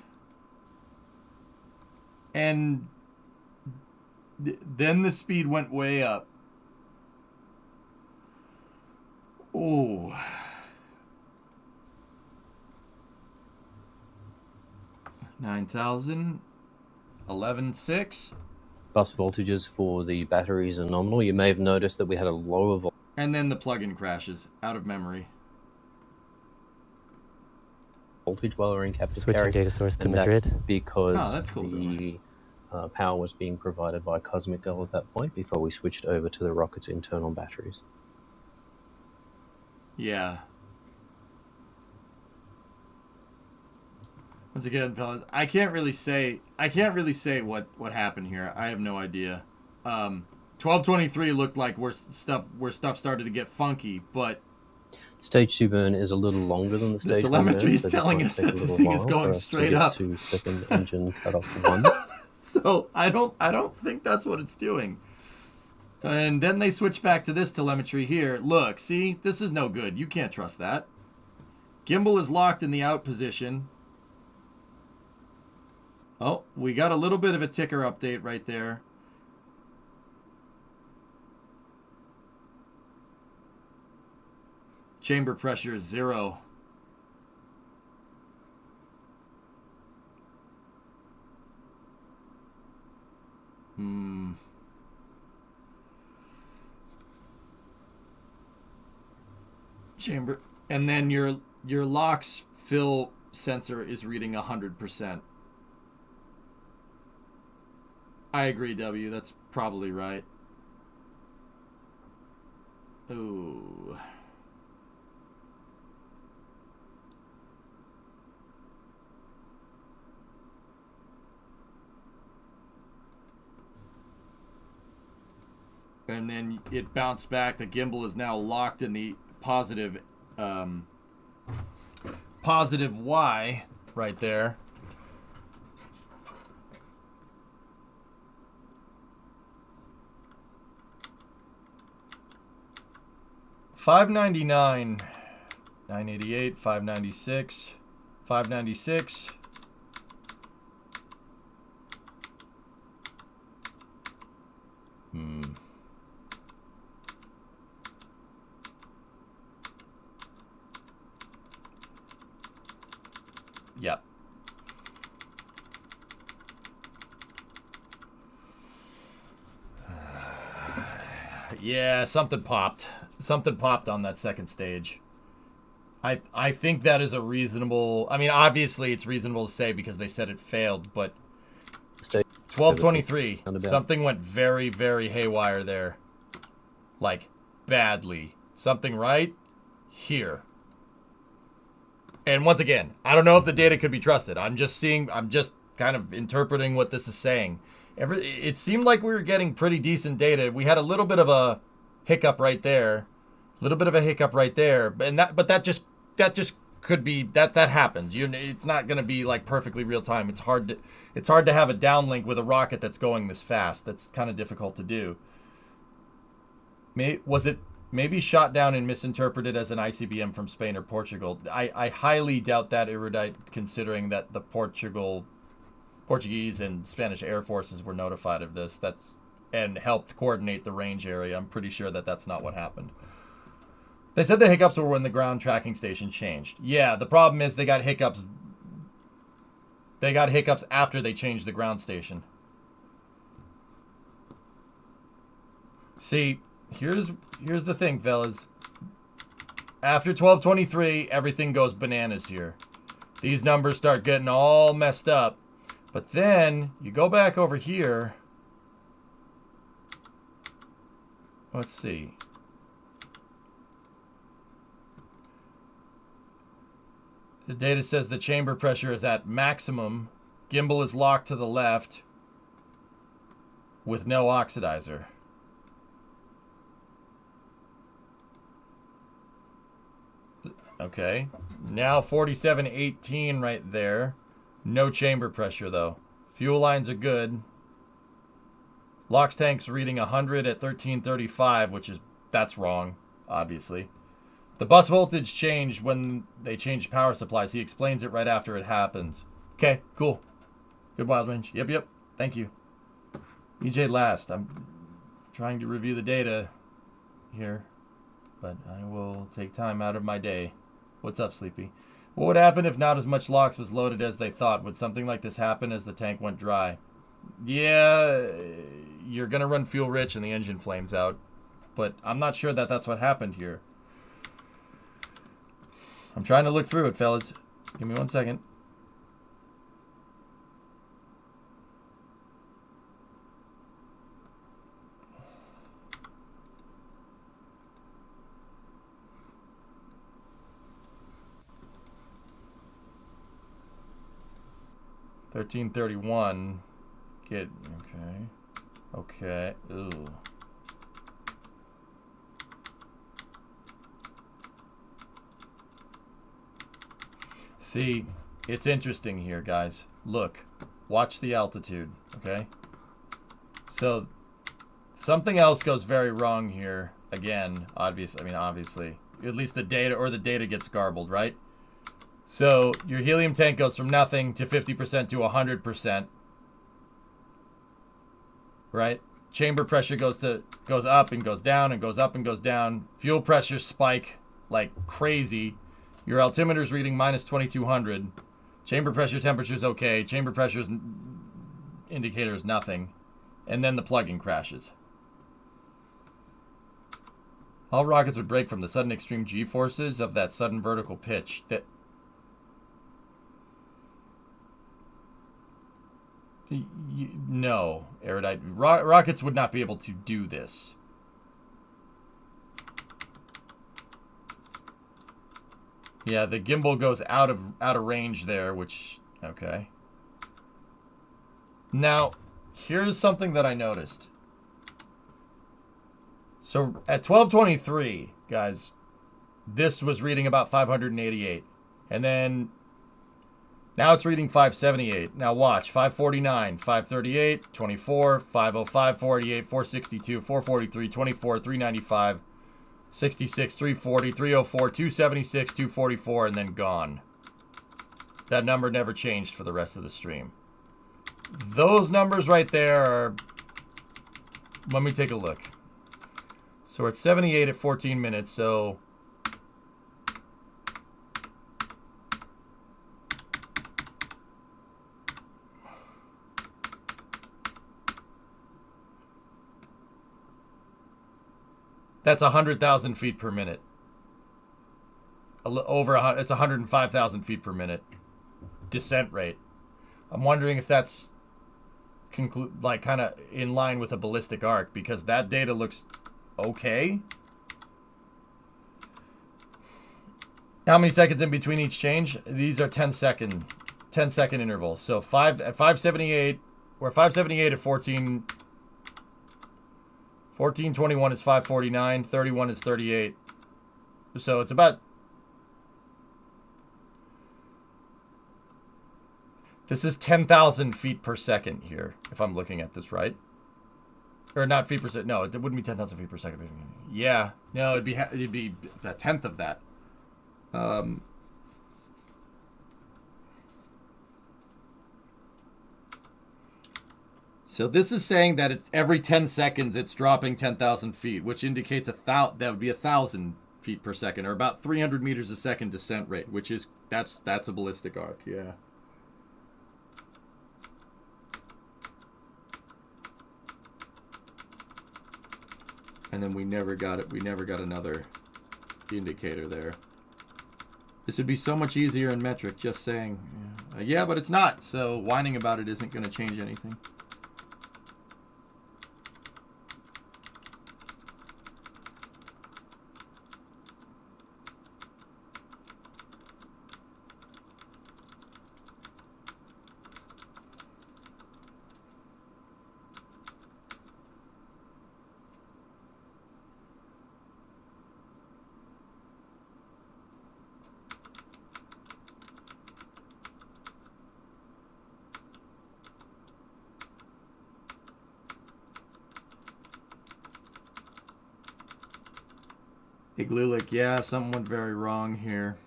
And then the speed went way up. Oh. $9,000. 11.6. Bus voltages for the batteries are nominal. You may have noticed that we had a lower voltage. And then the plug-in crashes out of memory. Voltage while we're in captive Switching carry. data source to and Madrid. That's because that's cool, the power was being provided by Cosmic Girl at that point before we switched over to the rocket's internal batteries. Yeah. Once again, fellas, I can't really say what happened here. I have no idea. 1223 looked like where stuff started to get funky, but Stage 2 burn is a little longer than the stage 1 burn. The telemetry is telling us that the thing is going straight up. To second engine cutoff 1. So I don't think that's what it's doing. And then they switch back to this telemetry here. Look, see, this is no good. You can't trust that. Gimbal is locked in the out position. Oh, we got a little bit of a ticker update right there. Chamber pressure is 0. Chamber, and then your LOX fill sensor is reading 100%. I agree, W. That's probably right. Ooh. And then it bounced back. The gimbal is now locked in the positive Y right there. $599, 988, 596, 596. Yep. Yeah, something popped. Something popped on that second stage. I think that is a reasonable... I mean, obviously it's reasonable to say because they said it failed, but... 1223. Something went very, very haywire there. Like, badly. Something right here. And once again, I don't know if the data could be trusted. I'm just kind of interpreting what this is saying. It seemed like we were getting pretty decent data. We had a little bit of a hiccup right there. But that just could be that happens. It's not going to be like perfectly real time. It's hard to have a downlink with a rocket that's going this fast. That's kind of difficult to do. Was it maybe shot down and misinterpreted as an ICBM from Spain or Portugal? I highly doubt that, Erudite, considering that the Portuguese and Spanish air forces were notified of this. And helped coordinate the range area. I'm pretty sure that that's not what happened. They said the hiccups were when the ground tracking station changed. Yeah, the problem is they got hiccups. They got hiccups after they changed the ground station. See, here's the thing, fellas. After 1223, everything goes bananas here. These numbers start getting all messed up. But then you go back over here. Let's see. The data says the chamber pressure is at maximum. Gimbal is locked to the left with no oxidizer. Okay. Now 4718 right there. No chamber pressure though. Fuel lines are good. LOX tank's reading 100 at 1335, that's wrong, obviously. The bus voltage changed when they changed power supplies. He explains it right after it happens. Okay, cool. Good wild range. Yep. Thank you. EJ last. I'm trying to review the data here, but I will take time out of my day. What's up, Sleepy? What would happen if not as much LOX was loaded as they thought? Would something like this happen as the tank went dry? Yeah, you're going to run fuel rich and the engine flames out. But I'm not sure that that's what happened here. I'm trying to look through it, fellas. Give me 1 second. $13.31. Okay. Ooh. See, it's interesting here, guys. Look, watch the altitude, okay? So, something else goes very wrong here. Again, obviously. At least the data gets garbled, right? So, your helium tank goes from nothing to 50% to 100%. Right? Chamber pressure goes up and goes down and goes up and goes down. Fuel pressure spike like crazy. Your altimeter's reading minus 2200. Chamber pressure temperature's okay. Chamber pressure's indicator is nothing. And then the plug-in crashes. All rockets would break from the sudden extreme G-forces of that sudden vertical pitch. No, Erudite. Rockets would not be able to do this. Yeah, the gimbal goes out of range there, which okay. Now, here's something that I noticed. So at 12:23, guys, this was reading about 588, and then now it's reading 578. Now watch, 549, 538, 24, 505, 488, 462, 443, 24, 395, 66, 340, 304, 276, 244, and then gone. That number never changed for the rest of the stream. Those numbers right there are... Let me take a look. So we're at 78 at 14 minutes, so... That's 100,000 feet per minute. It's 105,000 feet per minute descent rate. I'm wondering if that's like kind of in line with a ballistic arc, because that data looks okay. How many seconds in between each change? These are 10 second intervals. So at 578, we're 578 at 14. 14:21 is 549. 31 is 38. So it's about... This is 10,000 feet per second here, if I'm looking at this right. Or not feet per second. No, it wouldn't be 10,000 feet per second. Yeah. No, it'd be a tenth of that. So this is saying that it's every 10 seconds it's dropping 10,000 feet, which indicates that would be 1,000 feet per second, or about 300 meters a second descent rate, which is that's a ballistic arc, yeah. And then we never got it. We never got another indicator there. This would be so much easier in metric, just saying. Yeah, but it's not. So whining about it isn't going to change anything. Iglulik, yeah, something went very wrong here.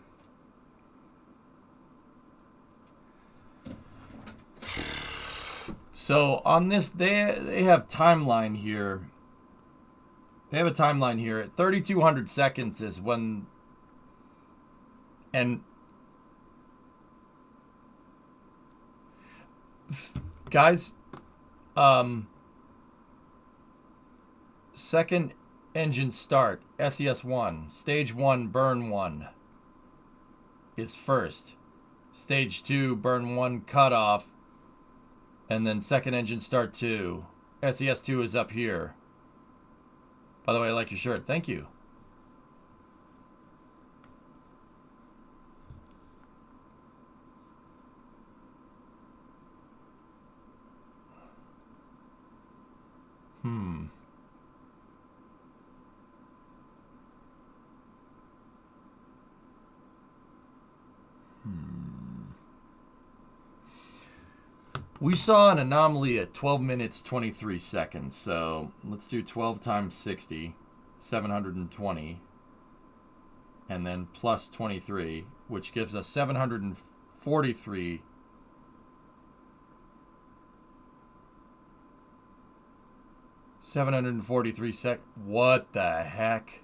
So on this, they have timeline here. They have a timeline here. At 3,200 seconds is when, and guys, second engine start, SES1, stage 1, burn 1 is first. Stage 2, burn 1 cutoff, and then second engine start 2. SES2 is up here. By the way, I like your shirt. Thank you. We saw an anomaly at 12 minutes 23 seconds, so let's do 12 times 60, 720, and then plus 23, which gives us 743. What the heck?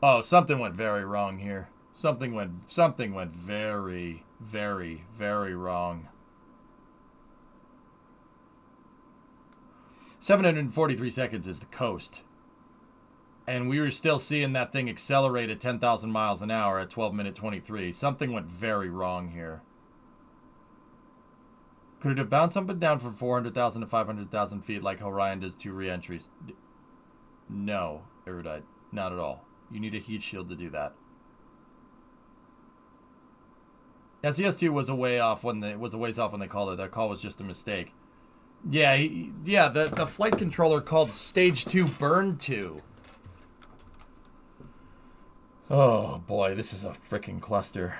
Oh, something went very wrong here. Something went very, very, very wrong. 743 seconds is the coast. And we were still seeing that thing accelerate at 10,000 miles an hour at 12 minute 23. Something went very wrong here. Could it have bounced up and down from 400,000 to 500,000 feet like Orion does 2 re-entries? No, Erudite. Not at all. You need a heat shield to do that. SES2 was a way off when they called it. That call was just a mistake. Yeah, the flight controller called Stage 2 Burn 2. Oh boy, this is a freaking cluster.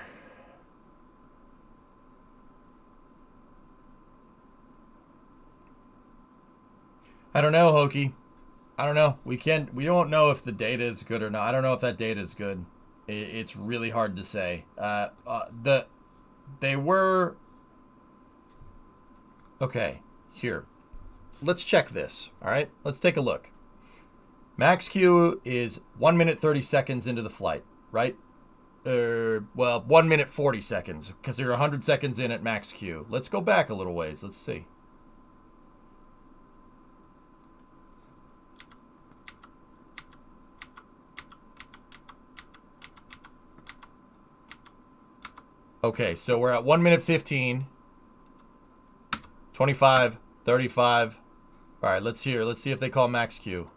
I don't know, Hokie. I don't know. We don't know if the data is good or not. I don't know if that data is good. It's really hard to say. They were... Okay, here. Let's check this, all right? Let's take a look. Max Q is 1 minute 30 seconds into the flight, right? Well, 1 minute 40 seconds, because they're 100 seconds in at max Q. Let's go back a little ways. Let's see. Okay, so we're at 1 minute 15, 25, 35. All right, let's see if they call max Q.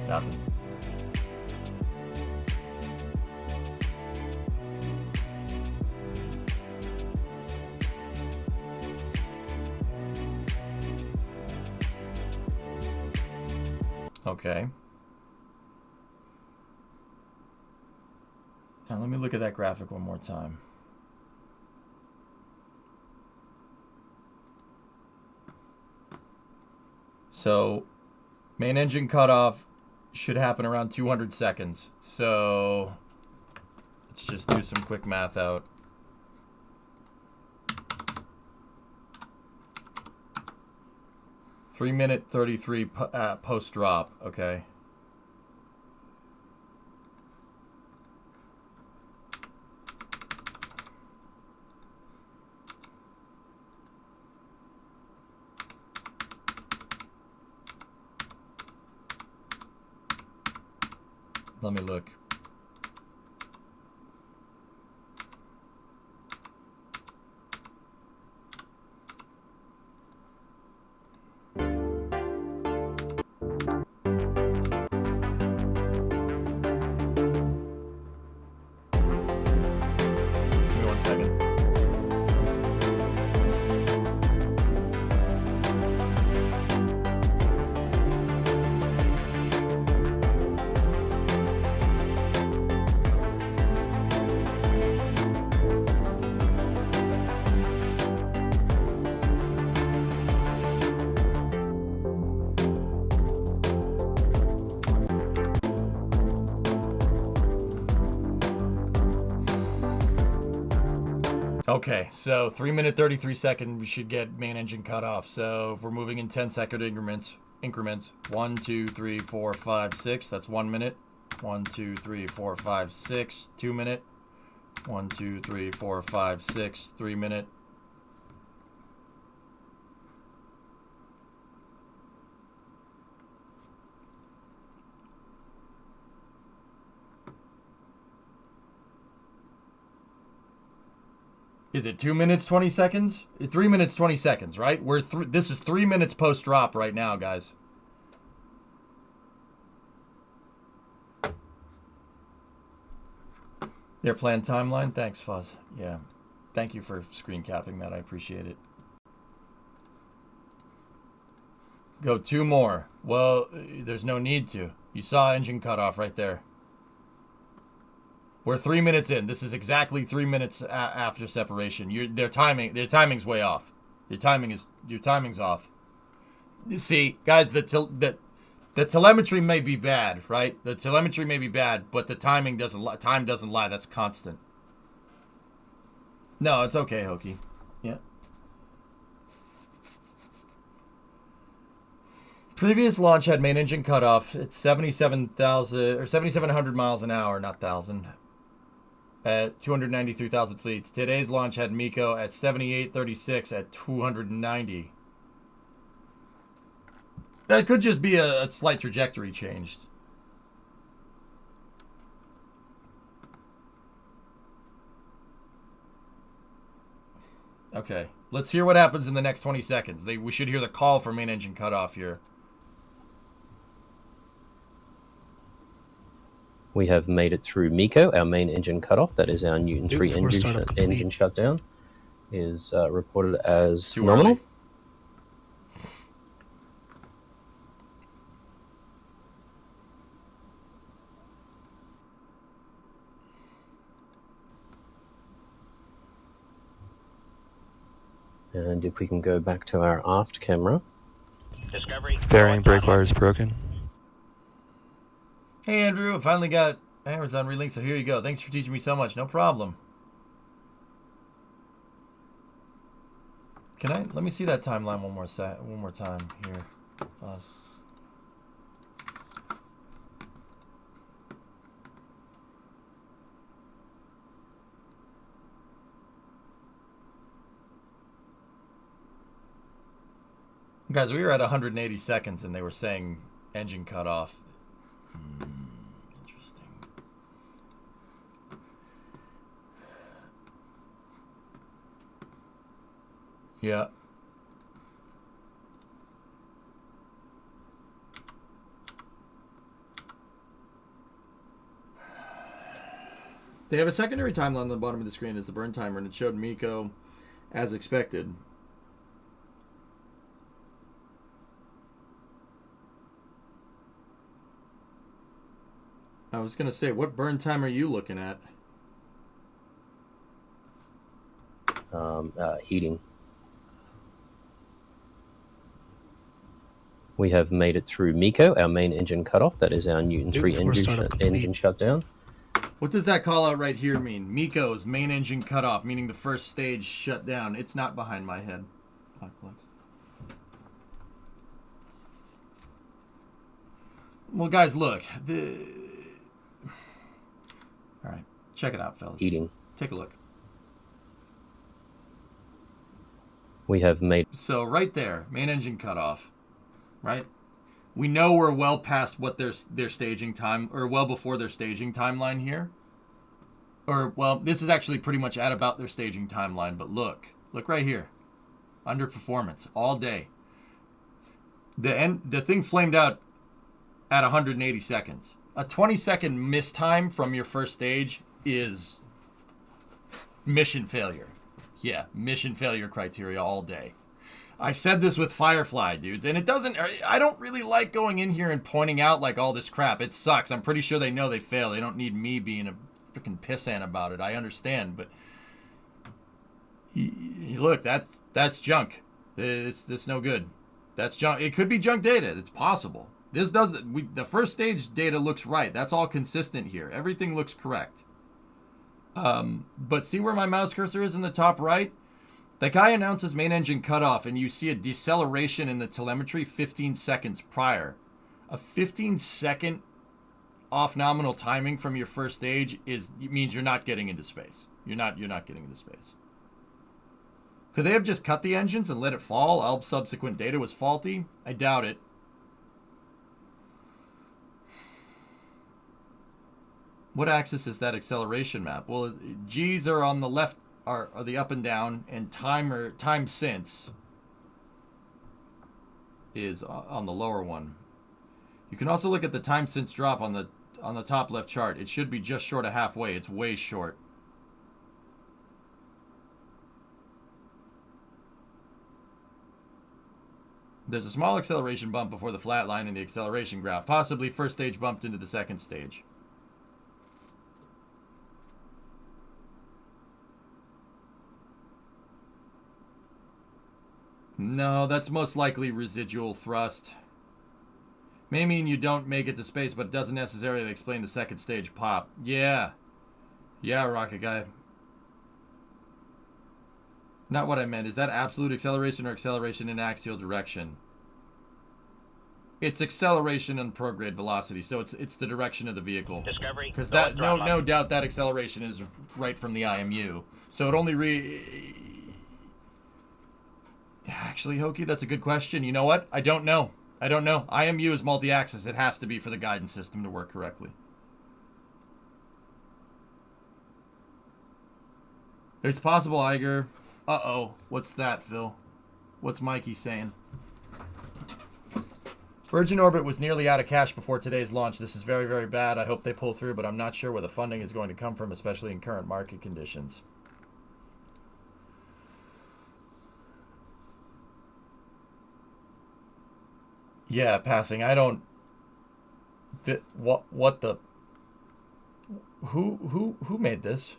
Nothing. Okay. Now let me look at that graphic one more time. So, main engine cutoff should happen around 200 seconds. So, let's just do some quick math out. Three minute 33 post drop. Okay. Let me look. Give me 1 second. Okay, so 3 minute 33 second, we should get main engine cut off. So if we're moving in 10-second increments. 1, 2, 3, 4, 5, 6. That's 1 minute. 1, 2, 3, 4, 5, 6. 2 minute. 1, 2, 3, 4, 5, 6. 3 minute. Is it 2 minutes 20 seconds? 3 minutes 20 seconds, right? This is 3 minutes post drop right now, guys. Their planned timeline? Thanks, Fuzz. Yeah. Thank you for screen capping that. I appreciate it. Go 2 more. Well, there's no need to. You saw engine cutoff right there. We're 3 minutes in. This is exactly 3 minutes after separation. Their timing's way off. Your timing's off. You see, guys, the telemetry may be bad, right? The telemetry may be bad, but the time doesn't lie. That's constant. No, it's okay, Hokie. Yeah. Previous launch had main engine cutoff at 77,000 or 7,700 miles an hour, not thousand. At 293,000 fleets. Today's launch had MECO at 7836 at 290. That could just be a slight trajectory change. Okay, let's hear what happens in the next 20 seconds. We should hear the call for main engine cutoff here. We have made it through MECO, our main engine cutoff. That is our Newton 3 engine shutdown. Is reported as Too nominal. early. And if we can go back to our aft camera. Discovery. Bearing brake wire is broken. Hey Andrew, I finally got Amazon relink, so here you go. Thanks for teaching me so much. No problem. Let me see that timeline one more time here. Pause. Guys, we were at 180 seconds and they were saying engine cut off. Interesting. Yeah. They have a secondary timeline on the bottom of the screen as the burn timer, and it showed MECO as expected. I was going to say, what burn time are you looking at? Heating. We have made it through MECO, our main engine cutoff. That is our Newton 3 engine shutdown. What does that call out right here mean? MECO's main engine cutoff, meaning the first stage shut down. It's not behind my head. Well, guys, look. All right, check it out, fellas. Heating. Take a look. We have made... So right there, main engine cutoff, right? We know we're well past what their staging time, or well before their staging timeline here. Or, well, this is actually pretty much at about their staging timeline, but look right here. Underperformance all day. The thing flamed out at 180 seconds. A 20-second mistime from your first stage is mission failure. Yeah, mission failure criteria all day. I said this with Firefly, dudes, and I don't really like going in here and pointing out like all this crap. It sucks. I'm pretty sure they know they fail. They don't need me being a freaking pissant about it. I understand, but look, that's junk. It's no good. That's junk. It could be junk data. It's possible. The first stage data looks right. That's all consistent here. Everything looks correct. But see where my mouse cursor is in the top right? That guy announces main engine cutoff, and you see a deceleration in the telemetry 15 seconds prior. A 15-second off nominal timing from your first stage means you're not getting into space. You're not getting into space. Could they have just cut the engines and let it fall? All subsequent data was faulty? I doubt it. What axis is that acceleration map? Well, G's are on the left, are the up and down, and time since is on the lower one. You can also look at the time since drop on the top left chart. It should be just short of halfway. It's way short. There's a small acceleration bump before the flat line in the acceleration graph. Possibly first stage bumped into the second stage. No, that's most likely residual thrust. May mean you don't make it to space, but it doesn't necessarily explain the second stage pop. Yeah. Yeah, Rocket Guy. Not what I meant. Is that absolute acceleration or acceleration in axial direction? It's acceleration in prograde velocity, so it's the direction of the vehicle. Discovery. Because that no doubt that acceleration is right from the IMU. So it only Actually, Hokie, that's a good question. You know what? I don't know. I don't know. IMU is multi-axis. It has to be for the guidance system to work correctly. There's possible Eiger. Uh-oh. What's that, Phil? What's Mikey saying? Virgin Orbit was nearly out of cash before today's launch. This is very, very bad. I hope they pull through, but I'm not sure where the funding is going to come from, especially in current market conditions. Yeah, passing. I don't... What the... Who made this?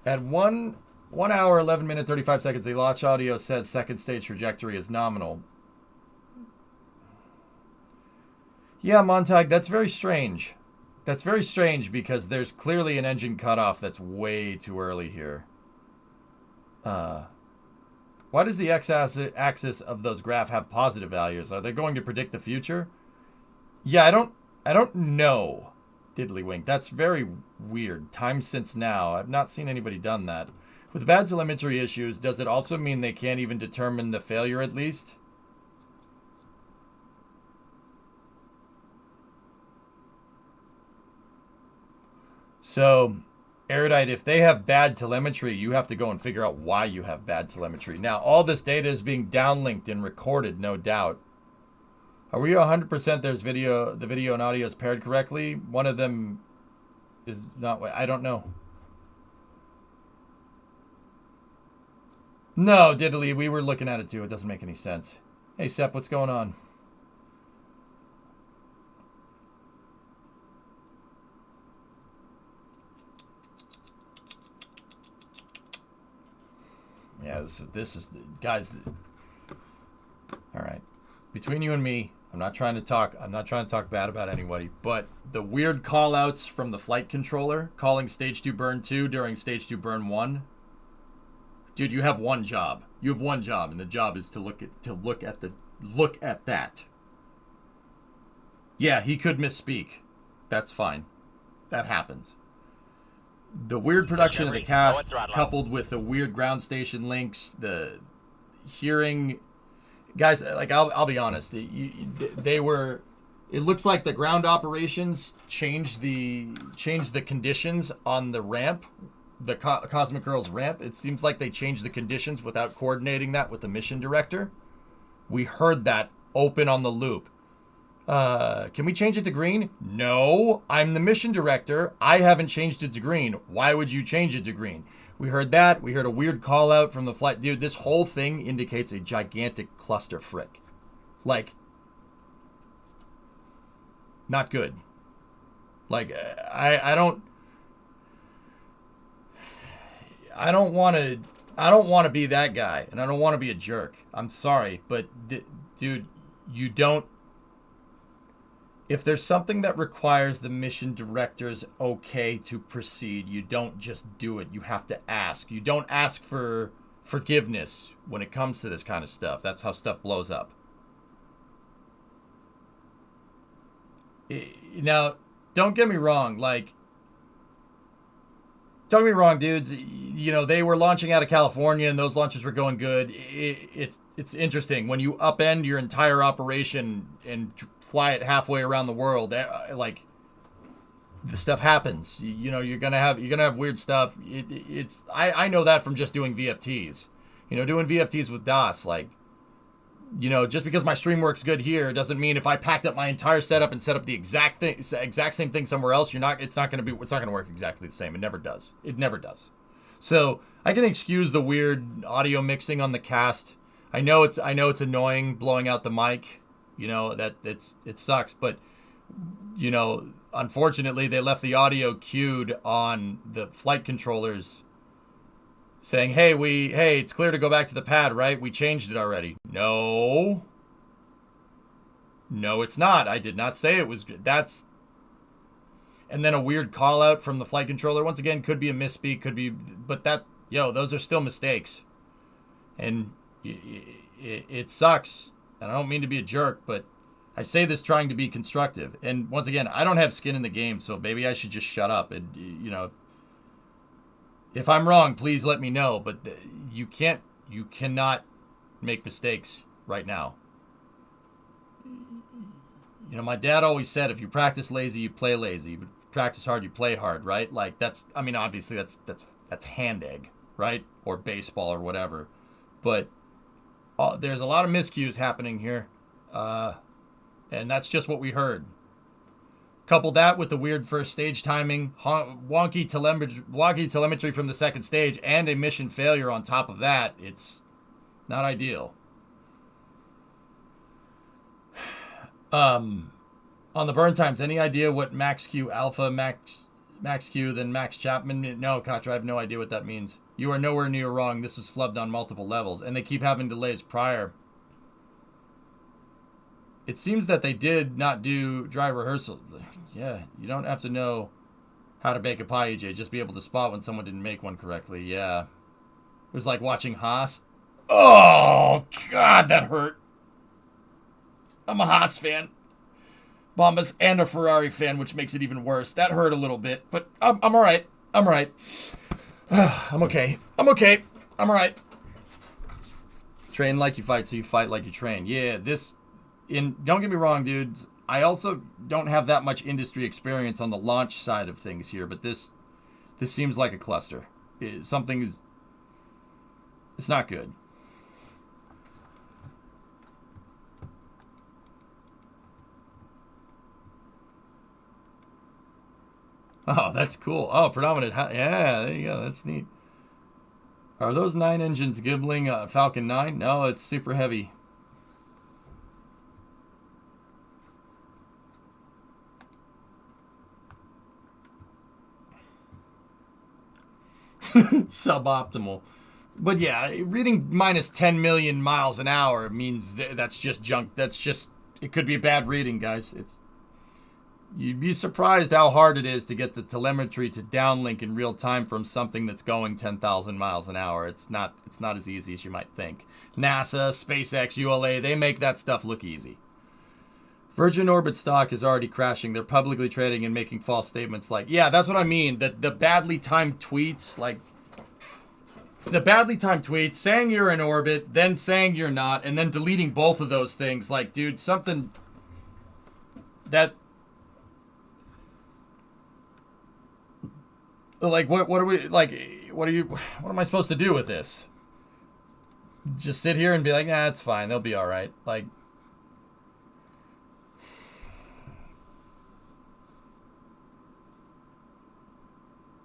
At 1 hour, 11 minute, 35 seconds, the launch audio says second stage trajectory is nominal. Yeah, Montag, that's very strange. That's very strange because there's clearly an engine cutoff that's way too early here. Why does the x-axis of those graph have positive values? Are they going to predict the future? Yeah, I don't know. Diddlywink. That's very weird. Time since now. I've not seen anybody done that. With bad telemetry issues, does it also mean they can't even determine the failure at least? So, Erudite, if they have bad telemetry, you have to go and figure out why you have bad telemetry. Now, all this data is being downlinked and recorded, no doubt. Are we 100% the video and audio is paired correctly? One of them is not, I don't know. No, Diddly, we were looking at it too. It doesn't make any sense. Hey, Sep, what's going on? Yeah, this is guys. All right. Between you and me, I'm not trying to talk bad about anybody, but the weird call outs from the flight controller calling stage 2 burn 2 during stage 2 burn 1. Dude, you have one job. You have one job, and the job is to look at that. Yeah, he could misspeak. That's fine. That happens. The weird production of the cast, coupled with the weird ground station links, the hearing... Guys, like, I'll be honest. They were... It looks like the ground operations changed the conditions on the ramp, the Cosmic Girls ramp. It seems like they changed the conditions without coordinating that with the mission director. We heard that open on the loop. Can we change it to green? No, I'm the mission director. I haven't changed it to green. Why would you change it to green? We heard that. We heard a weird call out from the flight. Dude, this whole thing indicates a gigantic cluster frick. Like, not good. Like, I don't want to be that guy, and I don't want to be a jerk. I'm sorry, but dude, you don't. If there's something that requires the mission director's okay to proceed, you don't just do it. You have to ask. You don't ask for forgiveness when it comes to this kind of stuff. That's how stuff blows up. Now, don't get me wrong. Like, don't get me wrong, dudes. You know, they were launching out of California, and those launches were going good. It's interesting when you upend your entire operation and fly it halfway around the world. Like, this stuff happens. You know, you're gonna have weird stuff. I know that from just doing VFTs. You know, doing VFTs with DOS. Like, you know, just because my stream works good here doesn't mean if I packed up my entire setup and set up the exact same thing somewhere else, it's not gonna work exactly the same. It never does. It never does. So I can excuse the weird audio mixing on the cast. I know it's annoying blowing out the mic. You know, it sucks, but you know, unfortunately they left the audio queued on the flight controllers saying, hey, it's clear to go back to the pad, right? We changed it already. No, it's not. I did not say it was good. And then a weird call out from the flight controller. Once again, could be a misspeak, but those are still mistakes. And it sucks. And I don't mean to be a jerk, but I say this trying to be constructive. And once again, I don't have skin in the game, so maybe I should just shut up. And, you know, if I'm wrong, please let me know. But you cannot make mistakes right now. You know, my dad always said, if you practice lazy, you play lazy. If you practice hard, you play hard, right? Like, that's, I mean, obviously that's hand egg, right? Or baseball or whatever. But there's a lot of miscues happening here. And that's just what we heard. Couple that with the weird first stage timing, wonky telemetry from the second stage, and a mission failure on top of that. It's not ideal. On the burn times, any idea what max Q alpha, max Q, then max Chapman? No, Katra, I have no idea what that means. You are nowhere near wrong. This was flubbed on multiple levels, and they keep having delays prior. It seems that they did not do dry rehearsal. Yeah, you don't have to know how to bake a pie, EJ. Just be able to spot when someone didn't make one correctly. Yeah. It was like watching Haas. Oh, God, that hurt. I'm a Haas fan. Bombas and a Ferrari fan, which makes it even worse. That hurt a little bit, but I'm all right. I'm all right. I'm okay. I'm okay. I'm all right. Train like you fight, so you fight like you train. Yeah, don't get me wrong, dudes. I also don't have that much industry experience on the launch side of things here, but this seems like a cluster. It's not good. Oh, that's cool. Oh, predominant. Yeah, there you go. That's neat. Are those 9 engines gibbling Falcon 9? No, it's super heavy. Suboptimal. But yeah, reading minus 10 million miles an hour means that's just junk. It could be a bad reading, guys. You'd be surprised how hard it is to get the telemetry to downlink in real time from something that's going 10,000 miles an hour. It's not as easy as you might think. NASA, SpaceX, ULA, they make that stuff look easy. Virgin Orbit stock is already crashing. They're publicly trading and making false statements like, yeah, that's what I mean. The badly timed tweets, like the badly timed tweets saying you're in orbit, then saying you're not, and then deleting both of those things. Like, dude, something that, like, what are we, like, what am I supposed to do with this? Just sit here and be like, nah, it's fine. They'll be all right. Like,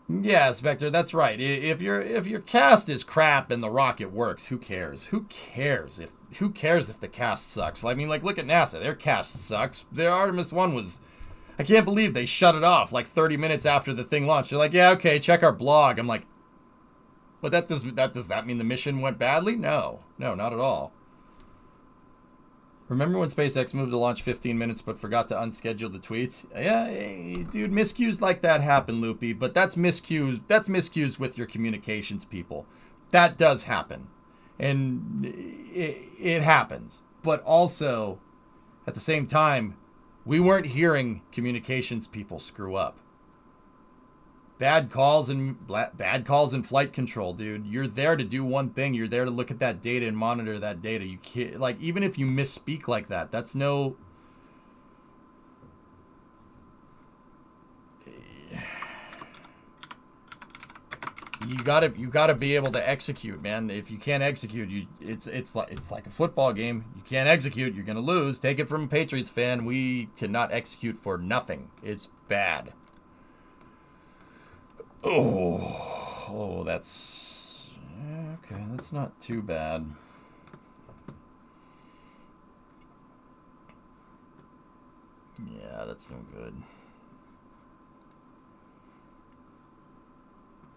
yeah, Spectre, that's right. If your cast is crap and the rocket works, who cares? Who cares if the cast sucks? I mean, like, look at NASA. Their cast sucks. Their Artemis 1 was, I can't believe they shut it off like 30 minutes after the thing launched. They're like, yeah, okay, check our blog. I'm like, but does that mean the mission went badly? No, not at all. Remember when SpaceX moved to launch 15 minutes but forgot to unschedule the tweets? Yeah, dude, miscues like that happen, Loopy, but that's miscues with your communications people. That does happen. And it happens. But also, at the same time, we weren't hearing communications people screw up. Bad calls and flight control, dude. You're there to do one thing. You're there to look at that data and monitor that data. You can't, like, even if you misspeak like that, that's no. You gotta be able to execute, man. If you can't execute, it's like a football game. You can't execute, you're gonna lose. Take it from a Patriots fan. We cannot execute for nothing. It's bad. Oh, that's okay. That's not too bad. Yeah, that's no good.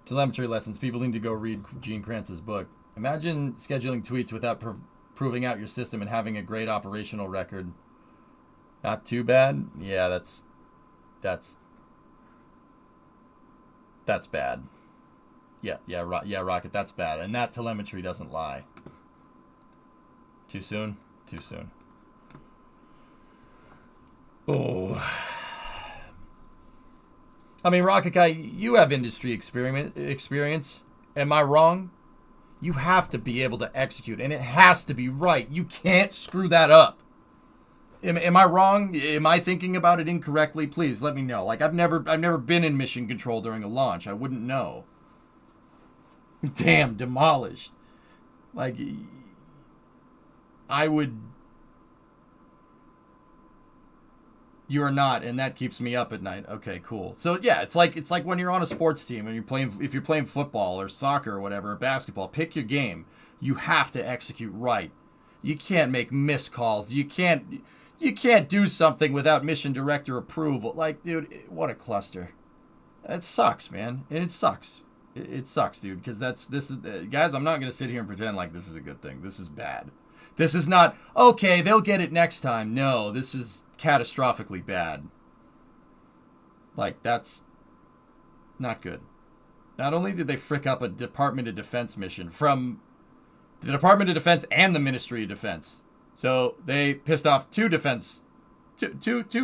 Telemetry lessons. People need to go read Gene Kranz's book. Imagine scheduling tweets without proving out your system and having a great operational record. Not too bad. Yeah, that's bad. Yeah, Rocket, that's bad. And that telemetry doesn't lie. Too soon? Too soon. Oh. I mean, Rocket Guy, you have industry experience. Am I wrong? You have to be able to execute, and it has to be right. You can't screw that up. Am I wrong? Am I thinking about it incorrectly? Please let me know. Like, I've never been in mission control during a launch. I wouldn't know. Damn, demolished. Like, I would. You're not, and that keeps me up at night. Okay, cool. So yeah, it's like when you're on a sports team and if you're playing football or soccer or whatever, or basketball, pick your game. You have to execute right. You can't make missed calls. You can't do something without mission director approval. Like, dude, what a cluster. It sucks, man. And it sucks. It sucks, dude, because guys, I'm not going to sit here and pretend like this is a good thing. This is bad. This is not, okay, they'll get it next time. No, this is catastrophically bad. Like, that's not good. Not only did they frick up a Department of Defense mission from the Department of Defense and the Ministry of Defense. So they pissed off two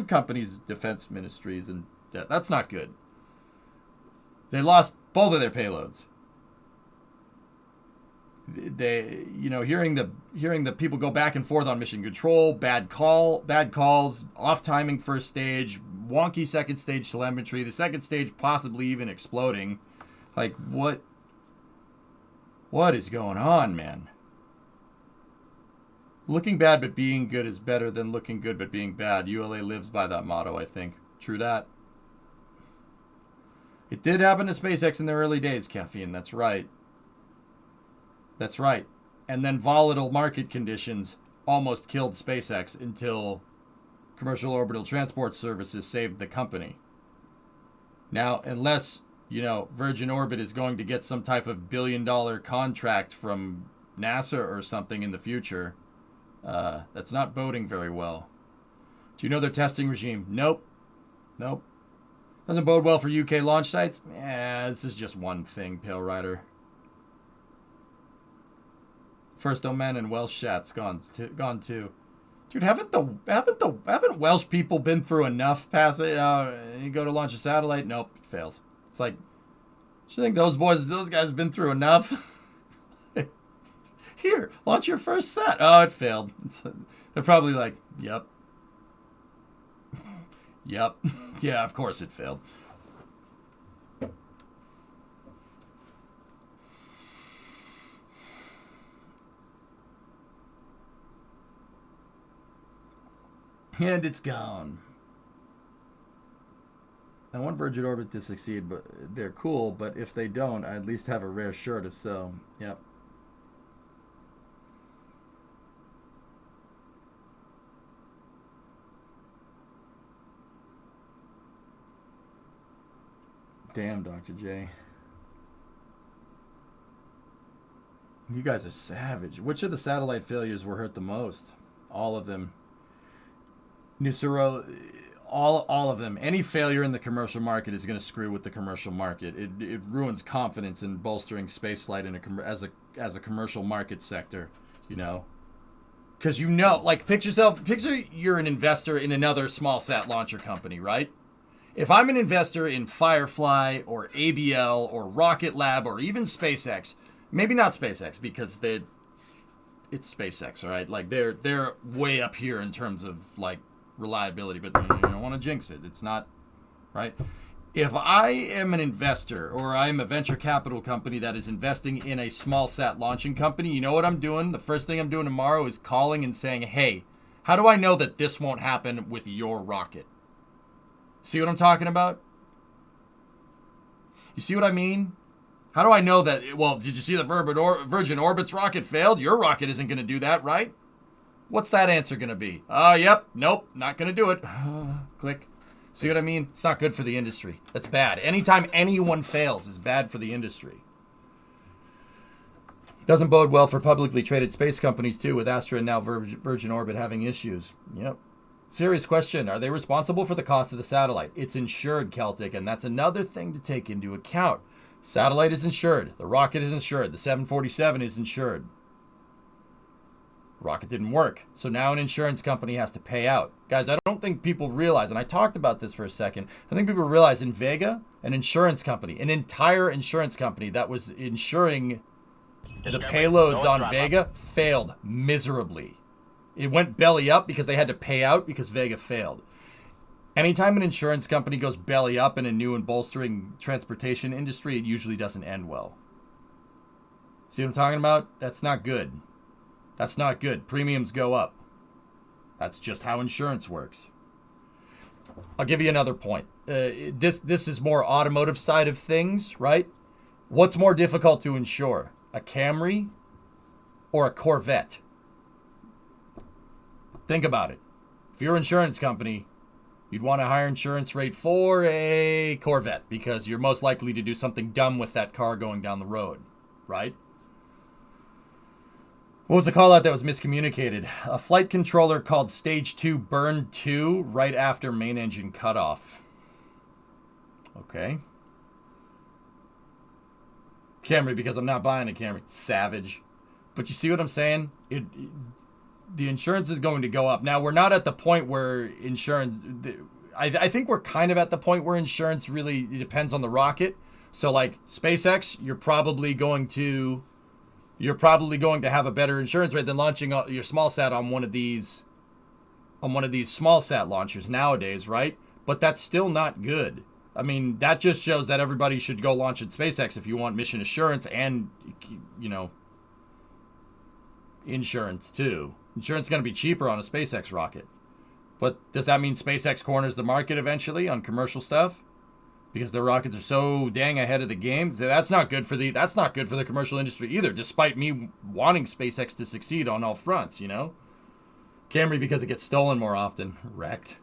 companies' defense ministries, and that's not good. They lost both of their payloads. They, hearing the people go back and forth on mission control, bad calls, off timing first stage, wonky second stage telemetry, the second stage possibly even exploding. Like, what is going on, man? Looking bad but being good is better than looking good but being bad. ULA lives by that motto, I think. True that. It did happen to SpaceX in the early days, Caffeine. That's right. That's right. And then volatile market conditions almost killed SpaceX until Commercial Orbital Transport Services saved the company. Now, unless, Virgin Orbit is going to get some type of billion-dollar contract from NASA or something in the future, that's not boding very well. Do you know their testing regime? Nope. Doesn't bode well for UK launch sites? This is just one thing, Pale Rider. First Omen and Welsh Shat's gone too. Dude, haven't Welsh people been through enough past it? You go to launch a satellite? Nope, it fails. It's like, do you think those guys have been through enough? Here, launch your first set. Oh, it failed. They're probably like, yep. Yep. Yeah, of course it failed. And it's gone. I want Virgin Orbit to succeed, but they're cool. But if they don't, I at least have a rare shirt if so. Yep. Damn, Dr. J. You guys are savage. Which of the satellite failures were hurt the most? All of them. Nusuro, all of them. Any failure in the commercial market is going to screw with the commercial market. It ruins confidence in bolstering spaceflight as a commercial market sector, Because like picture you're an investor in another small sat launcher company, right? If I'm an investor in Firefly or ABL or Rocket Lab or even SpaceX, maybe not SpaceX because it's SpaceX, all right? Like they're way up here in terms of like reliability, but you don't want to jinx it. It's not, right? If I am an investor or I'm a venture capital company that is investing in a small sat launching company, you know what I'm doing? The first thing I'm doing tomorrow is calling and saying, hey, how do I know that this won't happen with your rocket? See what I'm talking about? You see what I mean? How do I know that, well, did you see the Virgin Orbit's rocket failed? Your rocket isn't going to do that, right? What's that answer going to be? Yep, nope, not going to do it. Click. See what I mean? It's not good for the industry. That's bad. Anytime anyone fails is bad for the industry. Doesn't bode well for publicly traded space companies, too, with Astra and now Virgin Orbit having issues. Yep. Serious question. Are they responsible for the cost of the satellite? It's insured, Celtic, and that's another thing to take into account. Satellite is insured. The rocket is insured. The 747 is insured. Rocket didn't work. So now an insurance company has to pay out. Guys, I don't think people realize, and I talked about this for a second, I think people realize in Vega, an insurance company, an entire insurance company that was insuring The payloads on Vega failed miserably. It went belly up because they had to pay out because Vega failed. Anytime an insurance company goes belly up in a new and bolstering transportation industry, it usually doesn't end well. See what I'm talking about? That's not good. That's not good. Premiums go up. That's just how insurance works. I'll give you another point. This is more automotive side of things, right? What's more difficult to insure? A Camry or a Corvette? Think about it. If you're an insurance company, you'd want a higher insurance rate for a Corvette because you're most likely to do something dumb with that car going down the road, right? What was the call out that was miscommunicated? A flight controller called Stage 2 burned 2 right after main engine cutoff. Okay. Camry, because I'm not buying a Camry. Savage. But you see what I'm saying? The insurance is going to go up. Now, we're not at the point where insurance... I think we're kind of at the point where insurance really depends on the rocket. So, like, SpaceX, you're probably going to have a better insurance rate than launching your small sat on one of these small sat launchers nowadays, right? But that's still not good. I mean, that just shows that everybody should go launch at SpaceX if you want mission assurance and, insurance too. Insurance is going to be cheaper on a SpaceX rocket. But does that mean SpaceX corners the market eventually on commercial stuff? Because their rockets are so dang ahead of the game. That's not good for the commercial industry either, despite me wanting SpaceX to succeed on all fronts, Camry, because it gets stolen more often. Wrecked.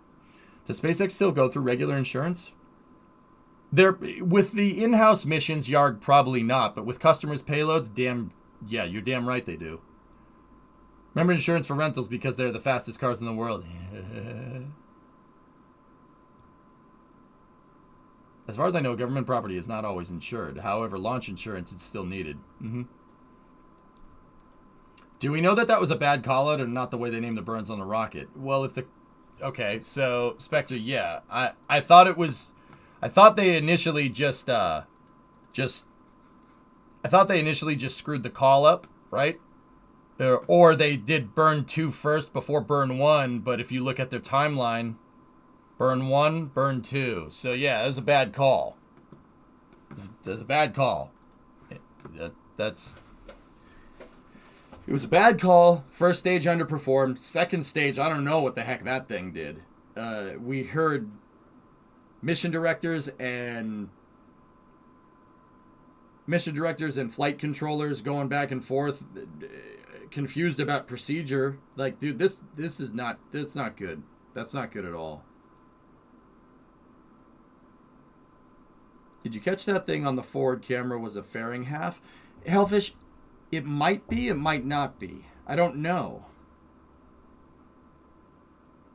Does SpaceX still go through regular insurance? With the in-house missions, Yarg, probably not. But with customers' payloads, you're damn right they do. Remember insurance for rentals because they're the fastest cars in the world. As far as I know, government property is not always insured. However, launch insurance is still needed. Mm-hmm. Do we know that was a bad call-out or not the way they named the burns on the rocket? Well, okay, so, Spectre, yeah. I thought they initially just screwed the call up, right? Or they did burn 2 first before burn 1, but if you look at their timeline, burn 1, burn 2. So yeah, it was a bad call. It was a bad call. It was a bad call. First stage underperformed. Second stage, I don't know what the heck that thing did. We heard mission directors and flight controllers going back and forth, confused about procedure. Like, dude, that's not good. That's not good at all. Did you catch that thing on the forward camera was a fairing half? Hellfish, it might be, it might not be. I don't know.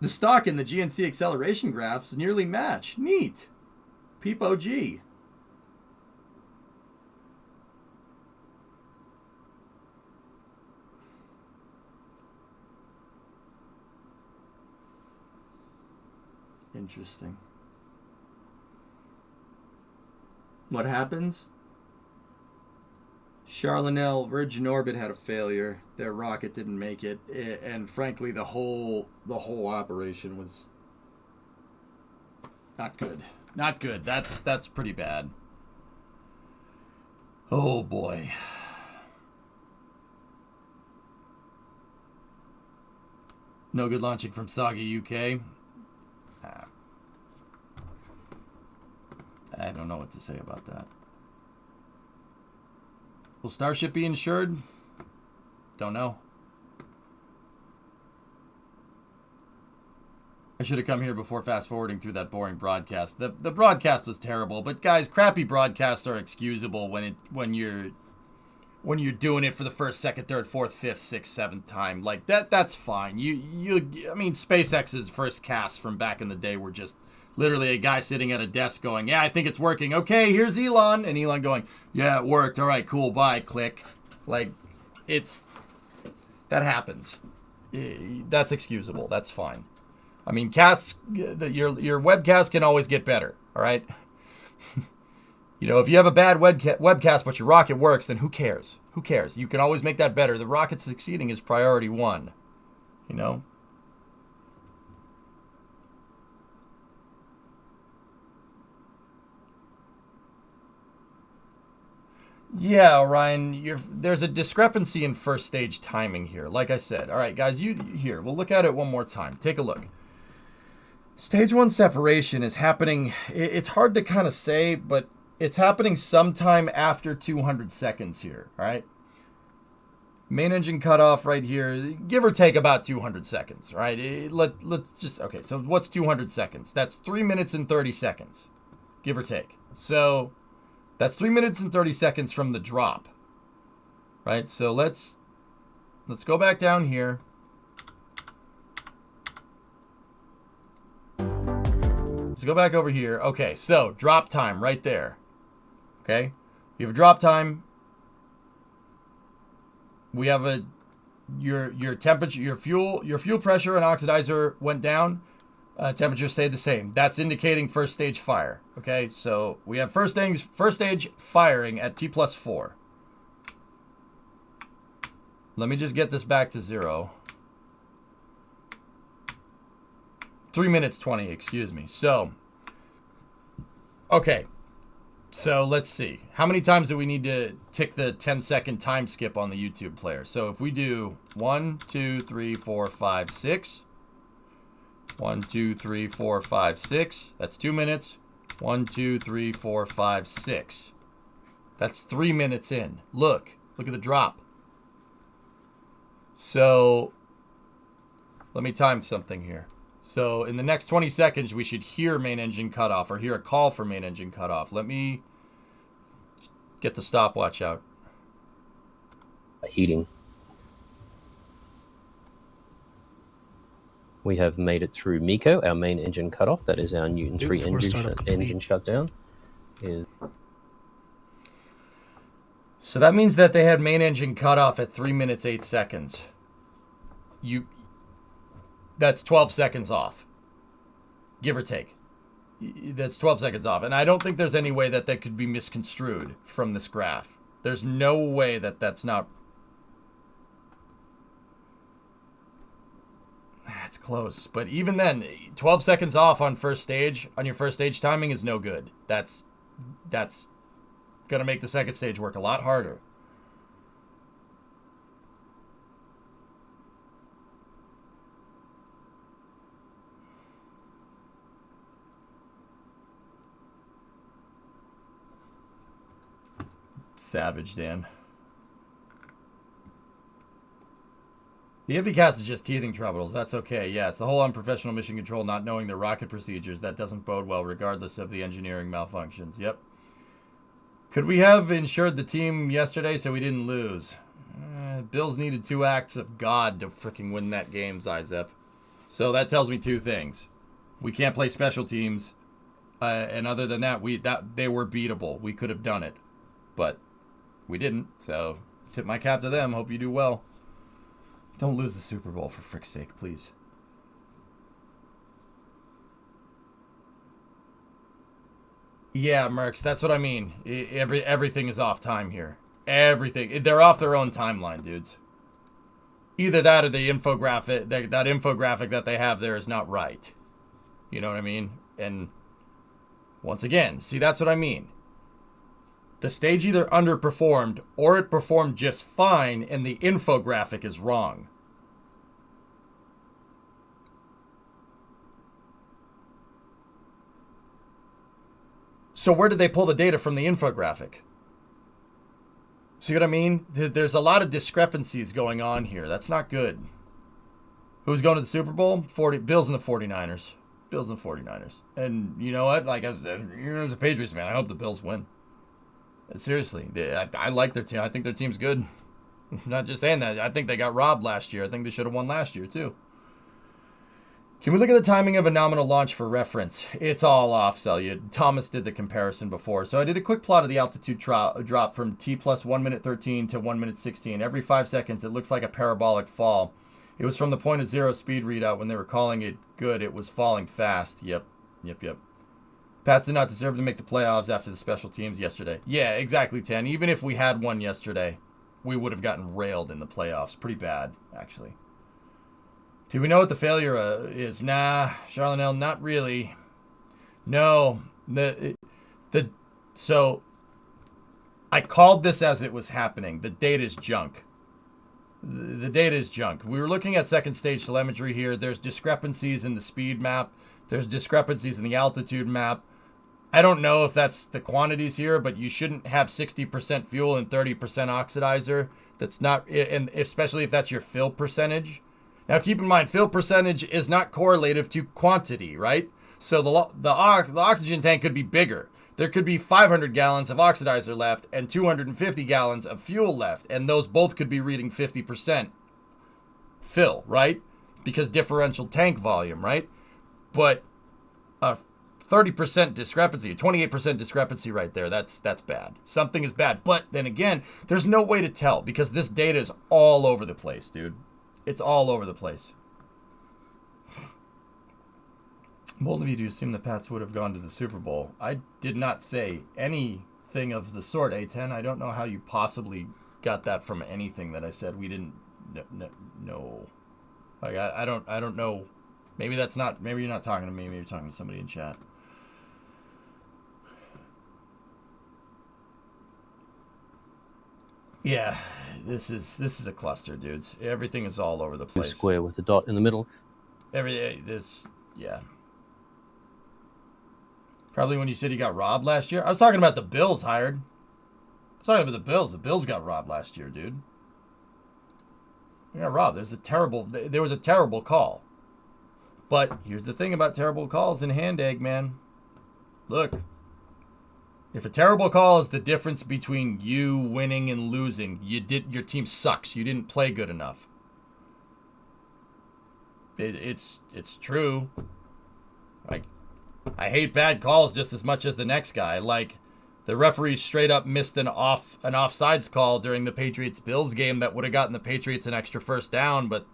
The stock and the GNC acceleration graphs nearly match. Neat. Peep OG. Interesting. What happens? Charlinel, Virgin Orbit had a failure. Their rocket didn't make it, and frankly, the whole operation was not good. Not good. That's pretty bad. Oh boy. No good launching from Saga UK. I don't know what to say about that. Will Starship be insured? Don't know. I should have come here before fast forwarding through that boring broadcast. The broadcast was terrible, but guys, crappy broadcasts are excusable when you're doing it for the first, second, third, fourth, fifth, sixth, seventh time. Like that's fine. I mean, SpaceX's first casts from back in the day were just literally a guy sitting at a desk going, yeah, I think it's working. Okay, here's Elon. And Elon going, yeah, it worked. All right, cool, bye, click. Like, that happens. That's excusable. That's fine. I mean, your webcast can always get better, all right? You know, if you have a bad webcast but your rocket works, then who cares? Who cares? You can always make that better. The rocket succeeding is priority one, you know? Yeah, Orion, there's a discrepancy in first stage timing here. Like I said, all right, guys, here, we'll look at it one more time. Take a look. Stage 1 separation is happening, it's hard to kind of say, but it's happening sometime after 200 seconds here, all right? Main engine cutoff right here, give or take about 200 seconds, right? Let's just, okay, so what's 200 seconds? That's 3 minutes and 30 seconds, give or take. So that's 3 minutes and 30 seconds from the drop, right? So let's go back down here. Let's go back over here. Okay, so drop time right there. Okay, you have a drop time. We have your temperature, your fuel pressure and oxidizer went down. Temperature stayed the same. That's indicating first stage fire. Okay, so we have first stage firing at T+4. Let me just get this back to 0. 3 minutes 20, excuse me. So, okay. So let's see. How many times do we need to tick the 10-second time skip on the YouTube player? So if we do 1, 2, 3, 4, 5, 6. 1, 2, 3, 4, 5, 6. That's 2 minutes. 1, 2, 3, 4, 5, 6. That's 3 minutes in. Look at the drop. So let me time something here. So in the next 20 seconds, we should hear main engine cutoff or hear a call for main engine cutoff. Let me get the stopwatch out. Heating. We have made it through MECO, our main engine cutoff. That is our Newton 3 engine shutdown. So that means that they had main engine cutoff at 3 minutes 8 seconds. That's 12 seconds off, give or take. That's 12 seconds off. And I don't think there's any way that that could be misconstrued from this graph. There's no way that that's not. That's close. But even then, 12 seconds off on your first stage timing is no good. That's going to make the second stage work a lot harder. Savage, Dan. The InvyCast is just teething troubles. That's okay. Yeah, it's the whole unprofessional mission control not knowing their rocket procedures. That doesn't bode well regardless of the engineering malfunctions. Yep. Could we have insured the team yesterday so we didn't lose? Bills needed 2 acts of God to freaking win that game, Zizep. So that tells me 2 things. We can't play special teams. And other than that, they were beatable. We could have done it. But we didn't, so tip my cap to them. Hope you do well. Don't lose the Super Bowl, for frick's sake, please. Yeah, Mercs, that's what I mean. Everything is off time here. Everything. They're off their own timeline, dudes. Either that or the infographic, that infographic that they have there is not right. You know what I mean? And once again, see, that's what I mean. The stage either underperformed or it performed just fine and the infographic is wrong. So where did they pull the data from the infographic? See what I mean? There's a lot of discrepancies going on here. That's not good. Who's going to the Super Bowl? Bills and the 49ers. Bills and the 49ers. And you know what? Like, as a Patriots fan, I hope the Bills win. Seriously, I like their team. I think their team's good. I'm not just saying that. I think they got robbed last year. I think they should have won last year, too. Can we look at the timing of a nominal launch for reference? It's all off, Celia. Thomas did the comparison before. So I did a quick plot of the altitude drop from T plus 1 minute 13 to 1 minute 16. Every 5 seconds, it looks like a parabolic fall. It was from the point of 0 speed readout when they were calling it good. It was falling fast. Yep. Pats did not deserve to make the playoffs after the special teams yesterday. Yeah, exactly, Tan. Even if we had won yesterday, we would have gotten railed in the playoffs. Pretty bad, actually. Do we know what the failure is? Nah, Charlinelle, not really. No. So, I called this as it was happening. The data's junk. The data is junk. We were looking at second stage telemetry here. There's discrepancies in the speed map. There's discrepancies in the altitude map. I don't know if that's the quantities here, but you shouldn't have 60% fuel and 30% oxidizer. That's not, and especially if that's your fill percentage. Now keep in mind, fill percentage is not correlative to quantity, right? So the oxygen tank could be bigger. There could be 500 gallons of oxidizer left and 250 gallons of fuel left, and those both could be reading 50% fill, right? Because differential tank volume, right? But 30% discrepancy, 28% discrepancy right there. That's bad. Something is bad. But then again, there's no way to tell because this data is all over the place, dude. It's all over the place. Bold of you to assume the Pats would have gone to the Super Bowl. I did not say anything of the sort, A10. I don't know how you possibly got that from anything that I said. We didn't know. Like I don't know. Maybe that's not. Maybe you're not talking to me. Maybe you're talking to somebody in chat. Yeah, this is a cluster, dudes. Everything is all over the place. Square with a dot in the middle. Yeah. Probably when you said you got robbed last year. I was talking about the Bills hired. I was talking about the Bills. The Bills got robbed last year, dude. We got robbed. There was a terrible call. But here's the thing about terrible calls in hand egg, man. Look. If a terrible call is the difference between you winning and losing, your team sucks. You didn't play good enough. It's true. Like, I hate bad calls just as much as the next guy. Like, the referee straight up missed an offsides call during the Patriots-Bills game that would have gotten the Patriots an extra first down, but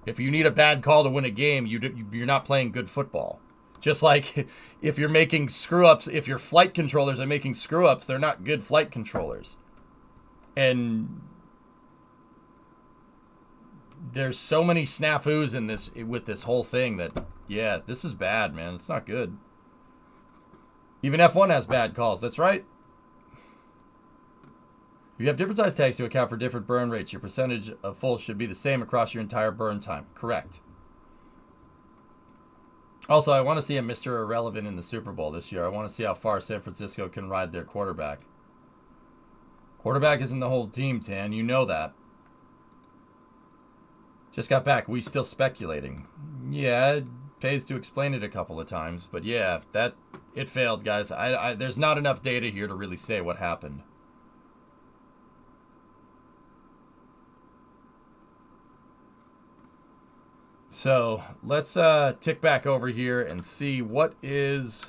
if you need a bad call to win a game, you're not playing good football. Just like if you're making screw-ups, if your flight controllers are making screw-ups, they're not good flight controllers. And there's so many snafus in this with this whole thing that, yeah, this is bad, man. It's not good. Even F1 has bad calls. That's right. You have different size tags to account for different burn rates. Your percentage of full should be the same across your entire burn time. Correct. Also, I want to see a Mr. Irrelevant in the Super Bowl this year. I want to see how far San Francisco can ride their quarterback. Quarterback isn't the whole team, Tan. You know that. Just got back. We still speculating. Yeah, it pays to explain it a couple of times. But yeah, it failed, guys. There's not enough data here to really say what happened. So let's tick back over here and see what is.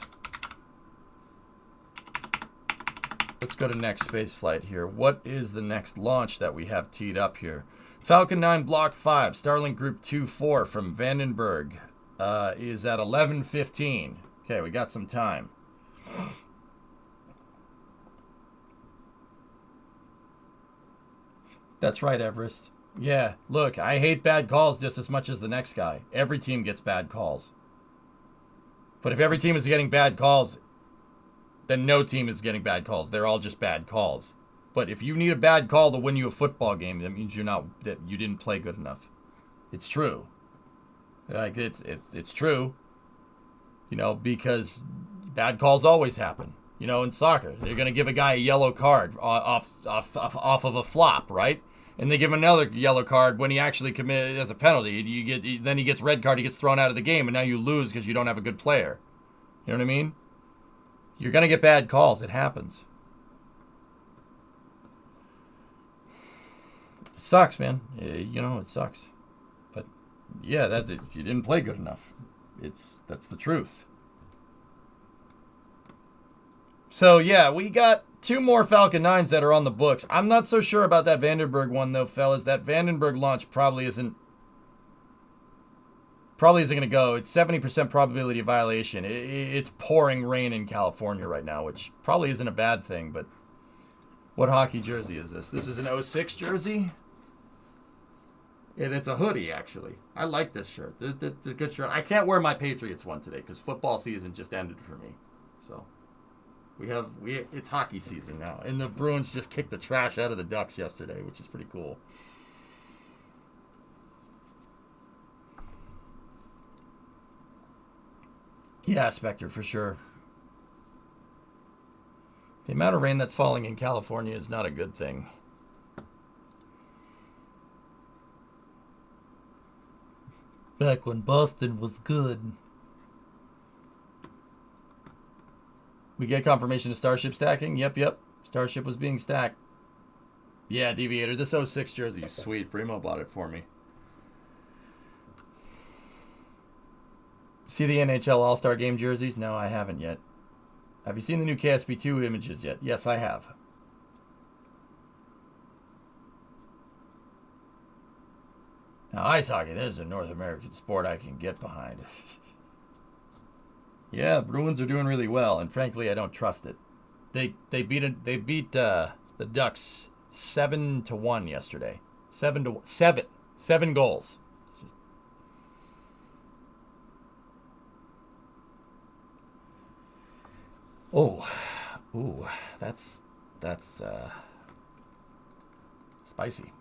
Let's go to next space flight here. What is the next launch that we have teed up here? Falcon 9 Block 5, Starlink Group 2-4 from Vandenberg is at 11:15. Okay, we got some time. That's right, Everest. Yeah, look, I hate bad calls just as much as the next guy. Every team gets bad calls. But if every team is getting bad calls, then no team is getting bad calls. They're all just bad calls. But if you need a bad call to win you a football game, that means that you didn't play good enough. It's true. Like it's true. You know, because bad calls always happen. You know, in soccer, they're gonna give a guy a yellow card off of a flop, right? And they give him another yellow card when he actually committed as a penalty. Then he gets red card, he gets thrown out of the game, and now you lose because you don't have a good player. You know what I mean? You're going to get bad calls. It happens. It sucks, man. You know, it sucks. But, yeah, that's it. You didn't play good enough. That's the truth. So, yeah, we got 2 more Falcon 9s that are on the books. I'm not so sure about that Vandenberg one, though, fellas. That Vandenberg launch probably isn't Probably isn't going to go. It's 70% probability of violation. It's pouring rain in California right now, which probably isn't a bad thing, but what hockey jersey is this? This is an 06 jersey? And it's a hoodie, actually. I like this shirt. It's a good shirt. I can't wear my Patriots one today because football season just ended for me. So it's hockey season now. And the Bruins just kicked the trash out of the Ducks yesterday, which is pretty cool. Yeah, Spectre, for sure. The amount of rain that's falling in California is not a good thing. Back when Boston was good. We get confirmation of Starship stacking? Yep. Starship was being stacked. Yeah, Deviator. This 06 jersey is sweet. Primo bought it for me. See the NHL All-Star Game jerseys? No, I haven't yet. Have you seen the new KSP2 images yet? Yes, I have. Now, ice hockey, there's a North American sport I can get behind. Yeah, Bruins are doing really well, and frankly, I don't trust it. They beat the Ducks 7-1 yesterday. 7 goals. Ooh, that's spicy.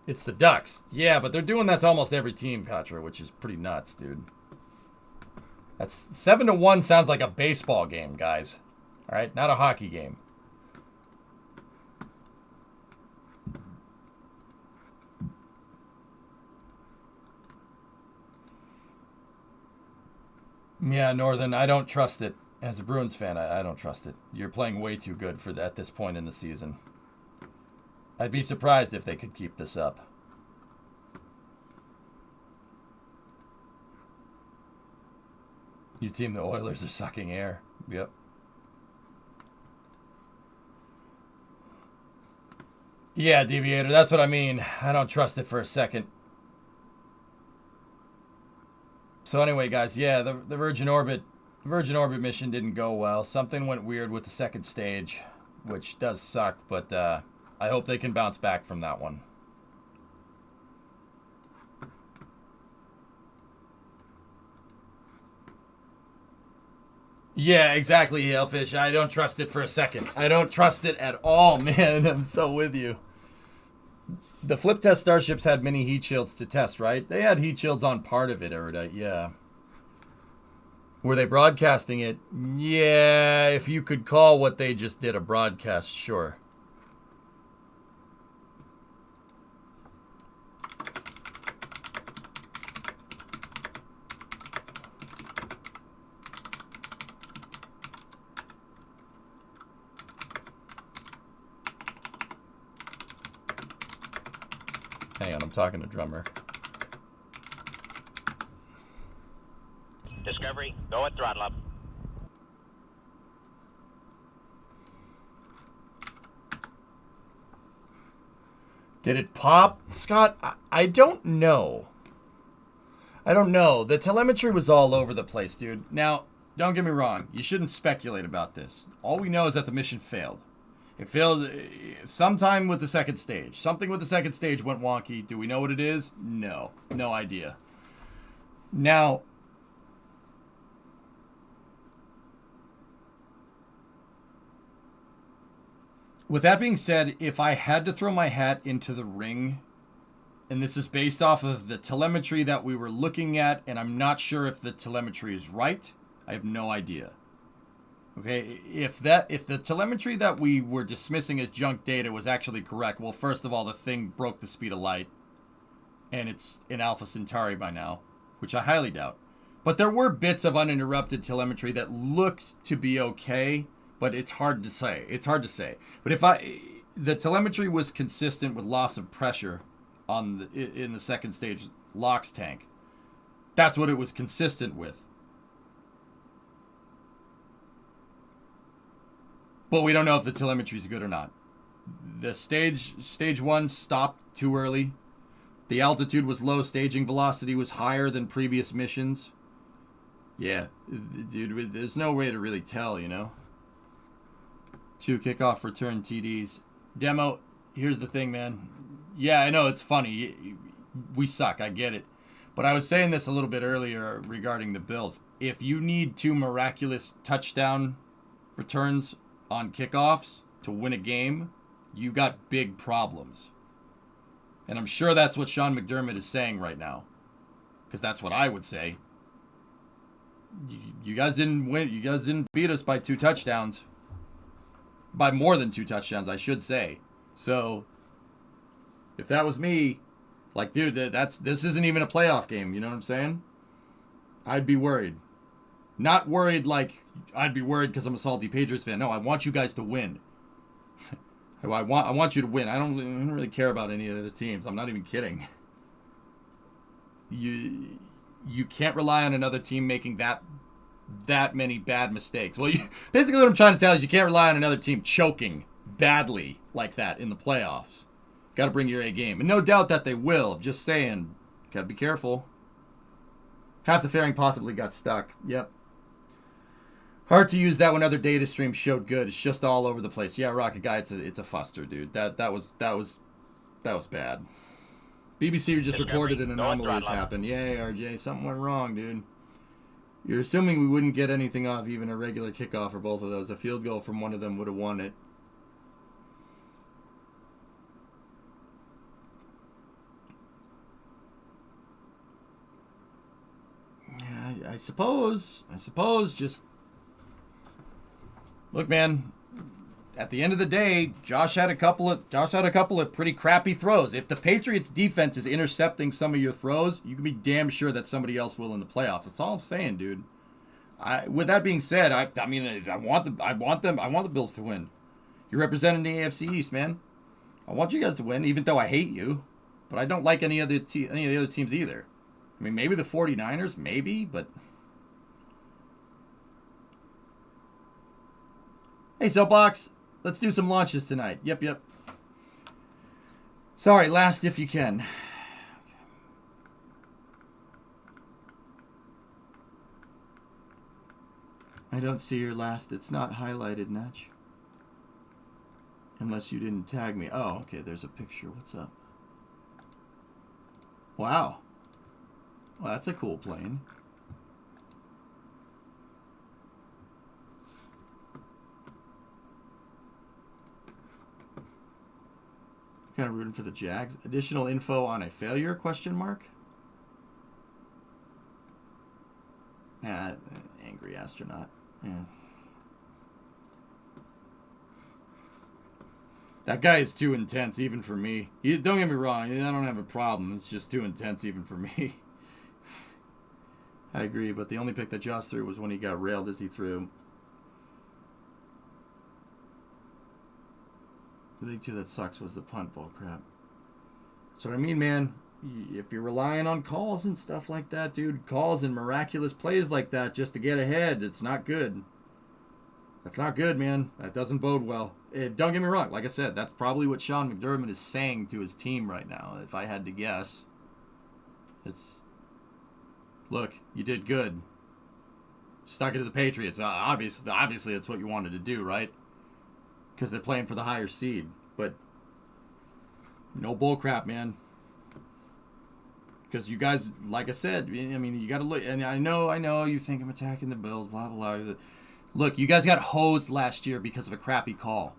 It's the Ducks. Yeah, but they're doing that to almost every team, Katra, which is pretty nuts, dude. That's 7-1 sounds like a baseball game, guys. All right, not a hockey game. Yeah, Northern, I don't trust it. As a Bruins fan, I don't trust it. You're playing way too good for at this point in the season. I'd be surprised if they could keep this up. You team the Oilers are sucking air. Yep. Yeah, Deviator, that's what I mean. I don't trust it for a second. So anyway, guys, yeah, the Virgin Orbit mission didn't go well. Something went weird with the second stage, which does suck, but I hope they can bounce back from that one. Yeah, exactly, Hellfish. I don't trust it for a second. I don't trust it at all, man. I'm so with you. The flip test starships had mini heat shields to test, right? They had heat shields on part of it, Erudite, yeah. Were they broadcasting it? Yeah, if you could call what they just did a broadcast, sure. Hang on, I'm talking to Drummer. Discovery, go at throttle up. Did it pop? Scott, I don't know. I don't know. The telemetry was all over the place, dude. Now, don't get me wrong. You shouldn't speculate about this. All we know is that the mission failed. It failed sometime with the second stage. Something with the second stage went wonky. Do we know what it is? No. No idea. Now, with that being said, if I had to throw my hat into the ring, and this is based off of the telemetry that we were looking at, and I'm not sure if the telemetry is right. I have no idea. Okay, if the telemetry that we were dismissing as junk data was actually correct, well, first of all, the thing broke the speed of light, and it's in Alpha Centauri by now, which I highly doubt. But there were bits of uninterrupted telemetry that looked to be okay, but it's hard to say. It's hard to say. But if the telemetry was consistent with loss of pressure in the second stage LOX tank, that's what it was consistent with. But we don't know if the telemetry is good or not. The stage one stopped too early. The altitude was low. Staging velocity was higher than previous missions. Yeah, dude, there's no way to really tell, you know? 2 kickoff return TDs. Demo, here's the thing, man. Yeah, I know, it's funny. We suck, I get it. But I was saying this a little bit earlier regarding the Bills. If you need 2 miraculous touchdown returns on kickoffs to win a game, you got big problems. And I'm sure that's what Sean McDermott is saying right now. Because that's what I would say. You guys didn't win. You guys didn't beat us by 2 touchdowns. By more than 2 touchdowns, I should say. So, if that was me, like, dude, this isn't even a playoff game. You know what I'm saying? I'd be worried. Not worried like I'd be worried because I'm a salty Patriots fan. No, I want you guys to win. I want you to win. I don't really care about any of the teams. I'm not even kidding. You can't rely on another team making that many bad mistakes. Well, basically what I'm trying to tell is you can't rely on another team choking badly like that in the playoffs. Got to bring your A game. And no doubt that they will. Just saying, got to be careful. Half the fairing possibly got stuck. Yep. Hard to use that when other data streams showed good. It's just all over the place. Yeah, Rocket Guy, it's a fuster, dude. That was bad. BBC just reported an anomaly has happened. Yay, RJ, something went wrong, dude. You're assuming we wouldn't get anything off even a regular kickoff or both of those. A field goal from one of them would have won it. Yeah, I suppose just look, man. At the end of the day, Josh had a couple of pretty crappy throws. If the Patriots defense is intercepting some of your throws, you can be damn sure that somebody else will in the playoffs. That's all I'm saying, dude. With that being said, I want the Bills to win. You're representing the AFC East, man. I want you guys to win, even though I hate you. But I don't like any of the other teams either. I mean, maybe the 49ers, maybe, but hey, Soapbox. Let's do some launches tonight. Yep. Sorry, last if you can. I don't see your last. It's not highlighted, Natch. Unless you didn't tag me. Oh, okay, there's a picture. What's up? Wow. Well, that's a cool plane. Kind of rooting for the Jags. Additional info on a failure? Question mark. Angry astronaut. Yeah. That guy is too intense even for me. Don't get me wrong. I don't have a problem. It's just too intense even for me. I agree, but the only pick that Josh threw was when he got railed as he threw. The big 2 that sucks was the punt bull crap. So what I mean, man, if you're relying on calls and stuff like that, dude, calls and miraculous plays like that just to get ahead, it's not good. That's not good, man. That doesn't bode well. Don't get me wrong. Like I said, that's probably what Sean McDermott is saying to his team right now. If I had to guess, look, you did good. Stuck it to the Patriots. Obviously, it's what you wanted to do, right? Because they're playing for the higher seed. But no bull crap, man. Because you guys, like I said, I mean, you got to look. And I know you think I'm attacking the Bills, blah, blah, blah. Look, you guys got hosed last year because of a crappy call.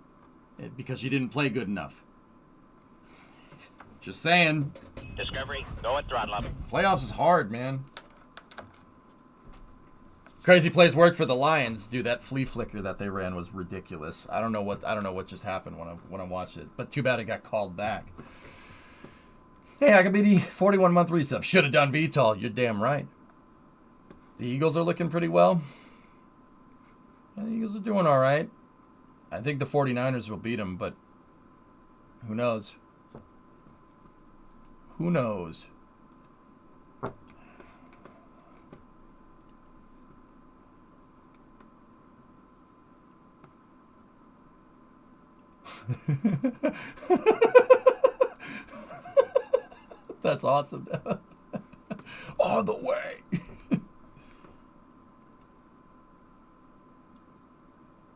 Because you didn't play good enough. Just saying. Discovery, go and throttle up. Playoffs is hard, man. Crazy plays worked for the Lions. Dude, that flea flicker that they ran was ridiculous. I don't know what just happened when I watched it. But too bad it got called back. Hey, I could be the 41-month resub. Should have done VTOL. You're damn right. The Eagles are looking pretty well. Yeah, the Eagles are doing all right. I think the 49ers will beat them, but who knows? Who knows? That's awesome. On the way.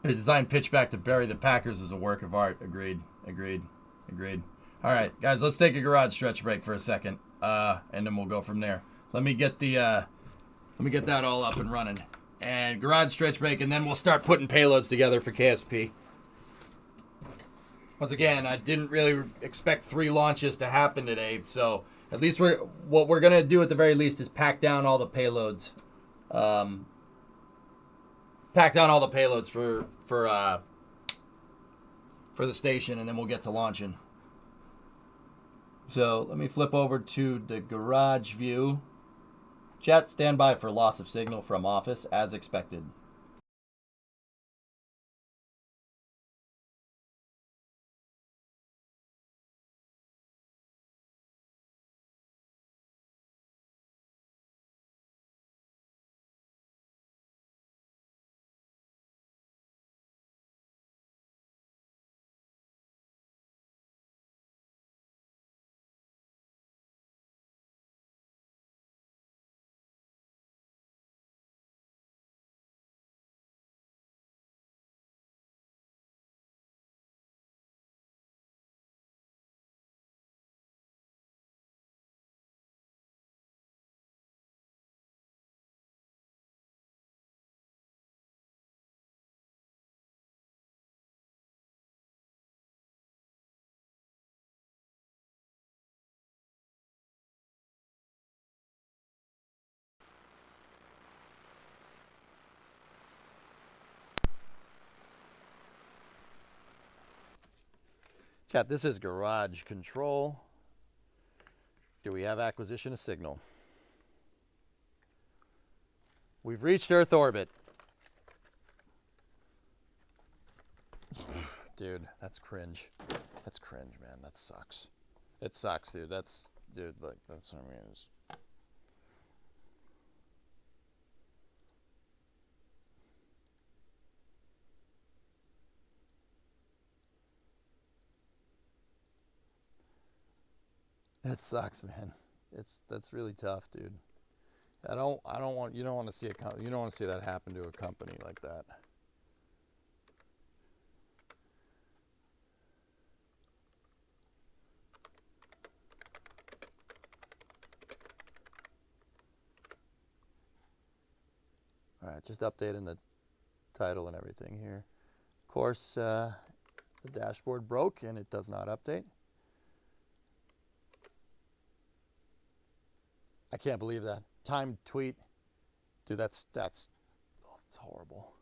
The design pitch back to bury the Packers is a work of art. Agreed. All right, guys, let's take a garage stretch break for a second, and then we'll go from there. Let me get that all up and running, and garage stretch break, and then we'll start putting payloads together for KSP. Once again, I didn't really expect 3 launches to happen today, so at least what we're gonna do at the very least is pack down all the payloads. For the station, and then we'll get to launching. So let me flip over to the garage view. Chat, stand by for loss of signal from office as expected. Chat, this is garage control. Do we have acquisition of signal? We've reached Earth orbit. Dude, that's cringe. That's cringe, man. That sucks. It sucks, dude. That's what I mean. That sucks, man. That's really tough, dude. You don't want to see that happen to a company like that. All right, just updating the title and everything here. Of course, the dashboard broke and it does not update. I can't believe that. Timed tweet. Dude, that's horrible.